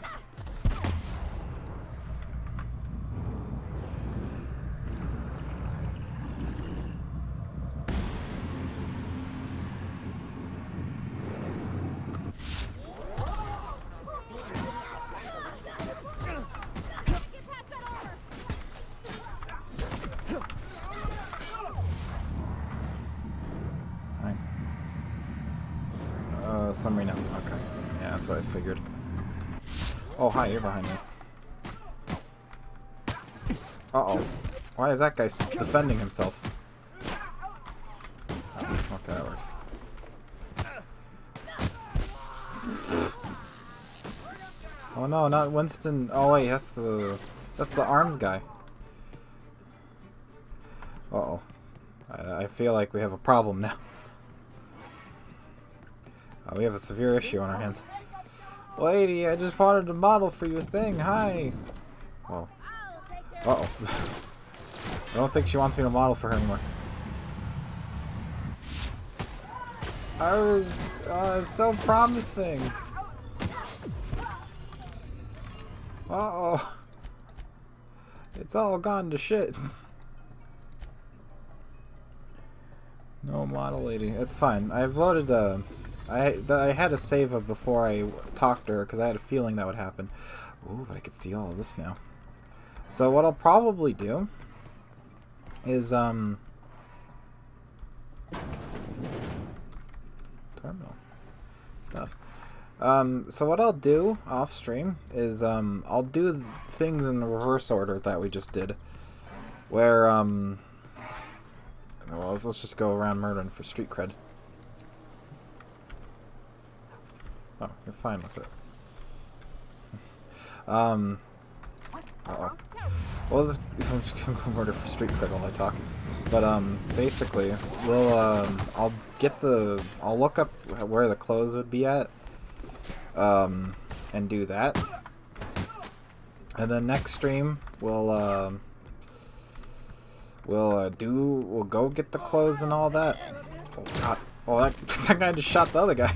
Summary now. Okay. Yeah, that's what I figured. Oh, hi, you're behind me. Uh-oh. Why is that guy defending himself? Oh, okay, that works. Oh no, not Winston. Oh wait, that's the arms guy. Uh-oh. I feel like we have a problem now. We have a severe issue on our hands. Lady, I just wanted to model for your thing. Hi. Oh. Uh-oh. I don't think she wants me to model for her anymore. I was so promising. Uh-oh. It's all gone to shit. No model lady. It's fine. I've loaded I had a save up before I talked to her because I had a feeling that would happen. Ooh, but I could see all of this now. So what I'll probably do is terminal stuff. So what I'll do off stream is I'll do things in the reverse order that we just did, where well, let's just go around murdering for street cred. Oh, you're fine with it. Uh-oh. Well, I'm just gonna go murder for street cred while I talk. But, basically, we'll, I'll look up where the clothes would be at, and do that. And then next stream, we'll go get the clothes and all that. Oh, God. Oh, that guy just shot the other guy.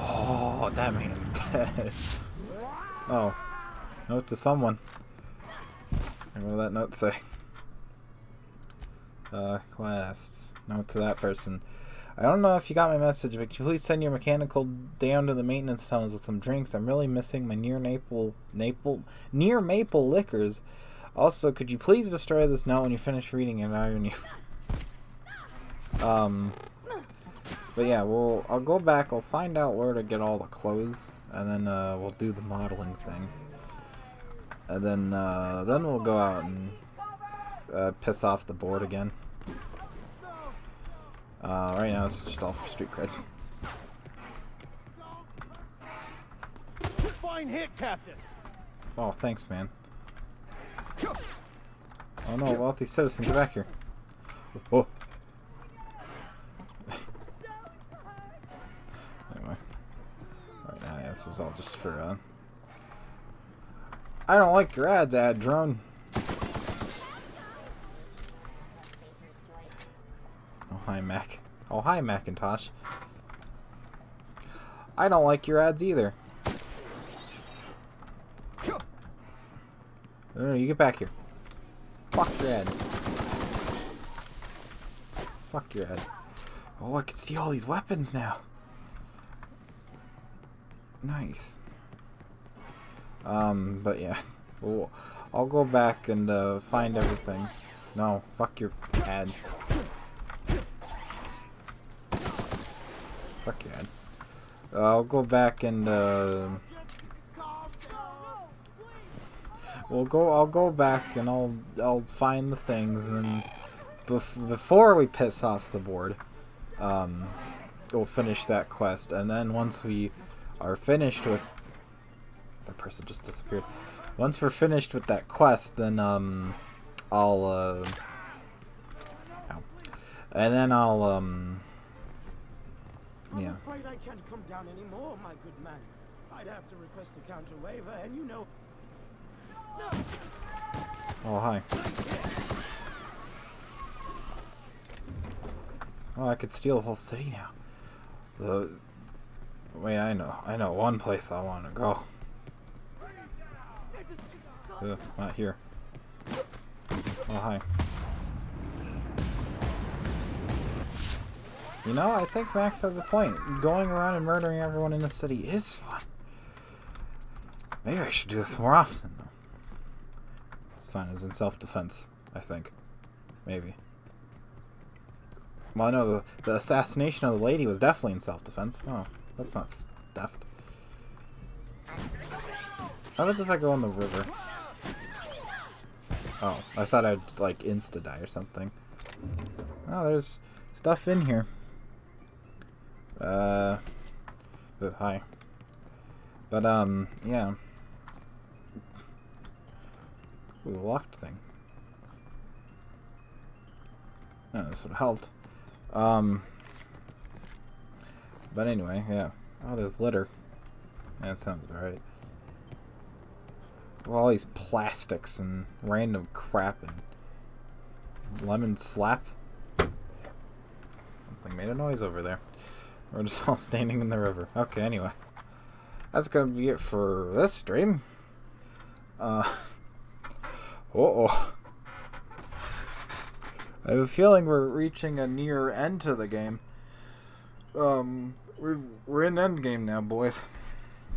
Oh, that man's dead. Oh. Note to someone. And what did that note say? Quests. Note to that person. I don't know if you got my message, but could you please send your mechanical down to the maintenance tunnels with some drinks? I'm really missing my near maple liquors. Also, could you please destroy this note when you finish reading it? I iron you. But yeah, I'll go back, I'll find out where to get all the clothes, and then we'll do the modeling thing. And then we'll go out and piss off the board again. Right now this is just all for street cred. Fine hit, Captain. Oh, thanks, man. Oh no, wealthy citizen, get back here. Oh. Anyway. Right now, yeah, this is all just for, I don't like your ads, ad drone. Oh, hi, Mac. Oh, hi, Macintosh. I don't like your ads either. No, you get back here. Fuck your ad. Fuck your ad. Oh, I can steal all these weapons now. Nice. But yeah. Well, I'll go back and find everything. No, fuck your ad. Fuck your ad. I'll go back and I'll go back and I'll find the things, and then before we piss off the board, we'll finish that quest, and then once we are finished with that person just disappeared. Once we're finished with that quest, then and then I'll yeah. I'm afraid I can't come down anymore, my good man. I'd have to request a counter waiver, and you know. Oh, hi. Oh, I could steal the whole city now. Wait, I know one place I want to go. Not here. Oh, hi. You know, I think Max has a point. Going around and murdering everyone in the city is fun. Maybe I should do this more often. It's fine. It was in self-defense, I think. Maybe. Well, no, the assassination of the lady was definitely in self-defense. Oh, that's not theft. What happens if I go in the river? Oh, I thought I'd, like, insta-die or something. Oh, there's stuff in here. Hi. But, yeah. Ooh, a locked thing. Oh, this would have helped. But anyway, yeah. Oh, there's litter. Yeah, that sounds about right. Well, all these plastics and random crap and lemon slap. Something made a noise over there. We're just all standing in the river. Okay, anyway. That's gonna be it for this stream. Uh-oh. I have a feeling we're reaching a near end to the game. We're in end game now, boys.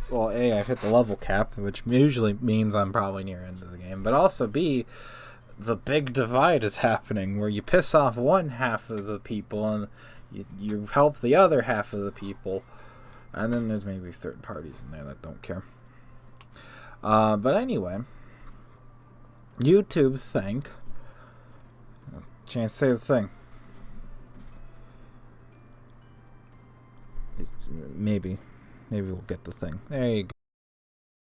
Well, A, I've hit the level cap, which usually means I'm probably near end of the game. But also, B, the big divide is happening, where you piss off one half of the people and you help the other half of the people. And then there's maybe third parties in there that don't care. But anyway, YouTube think... Chance to say the thing. Maybe we'll get the thing. There you go.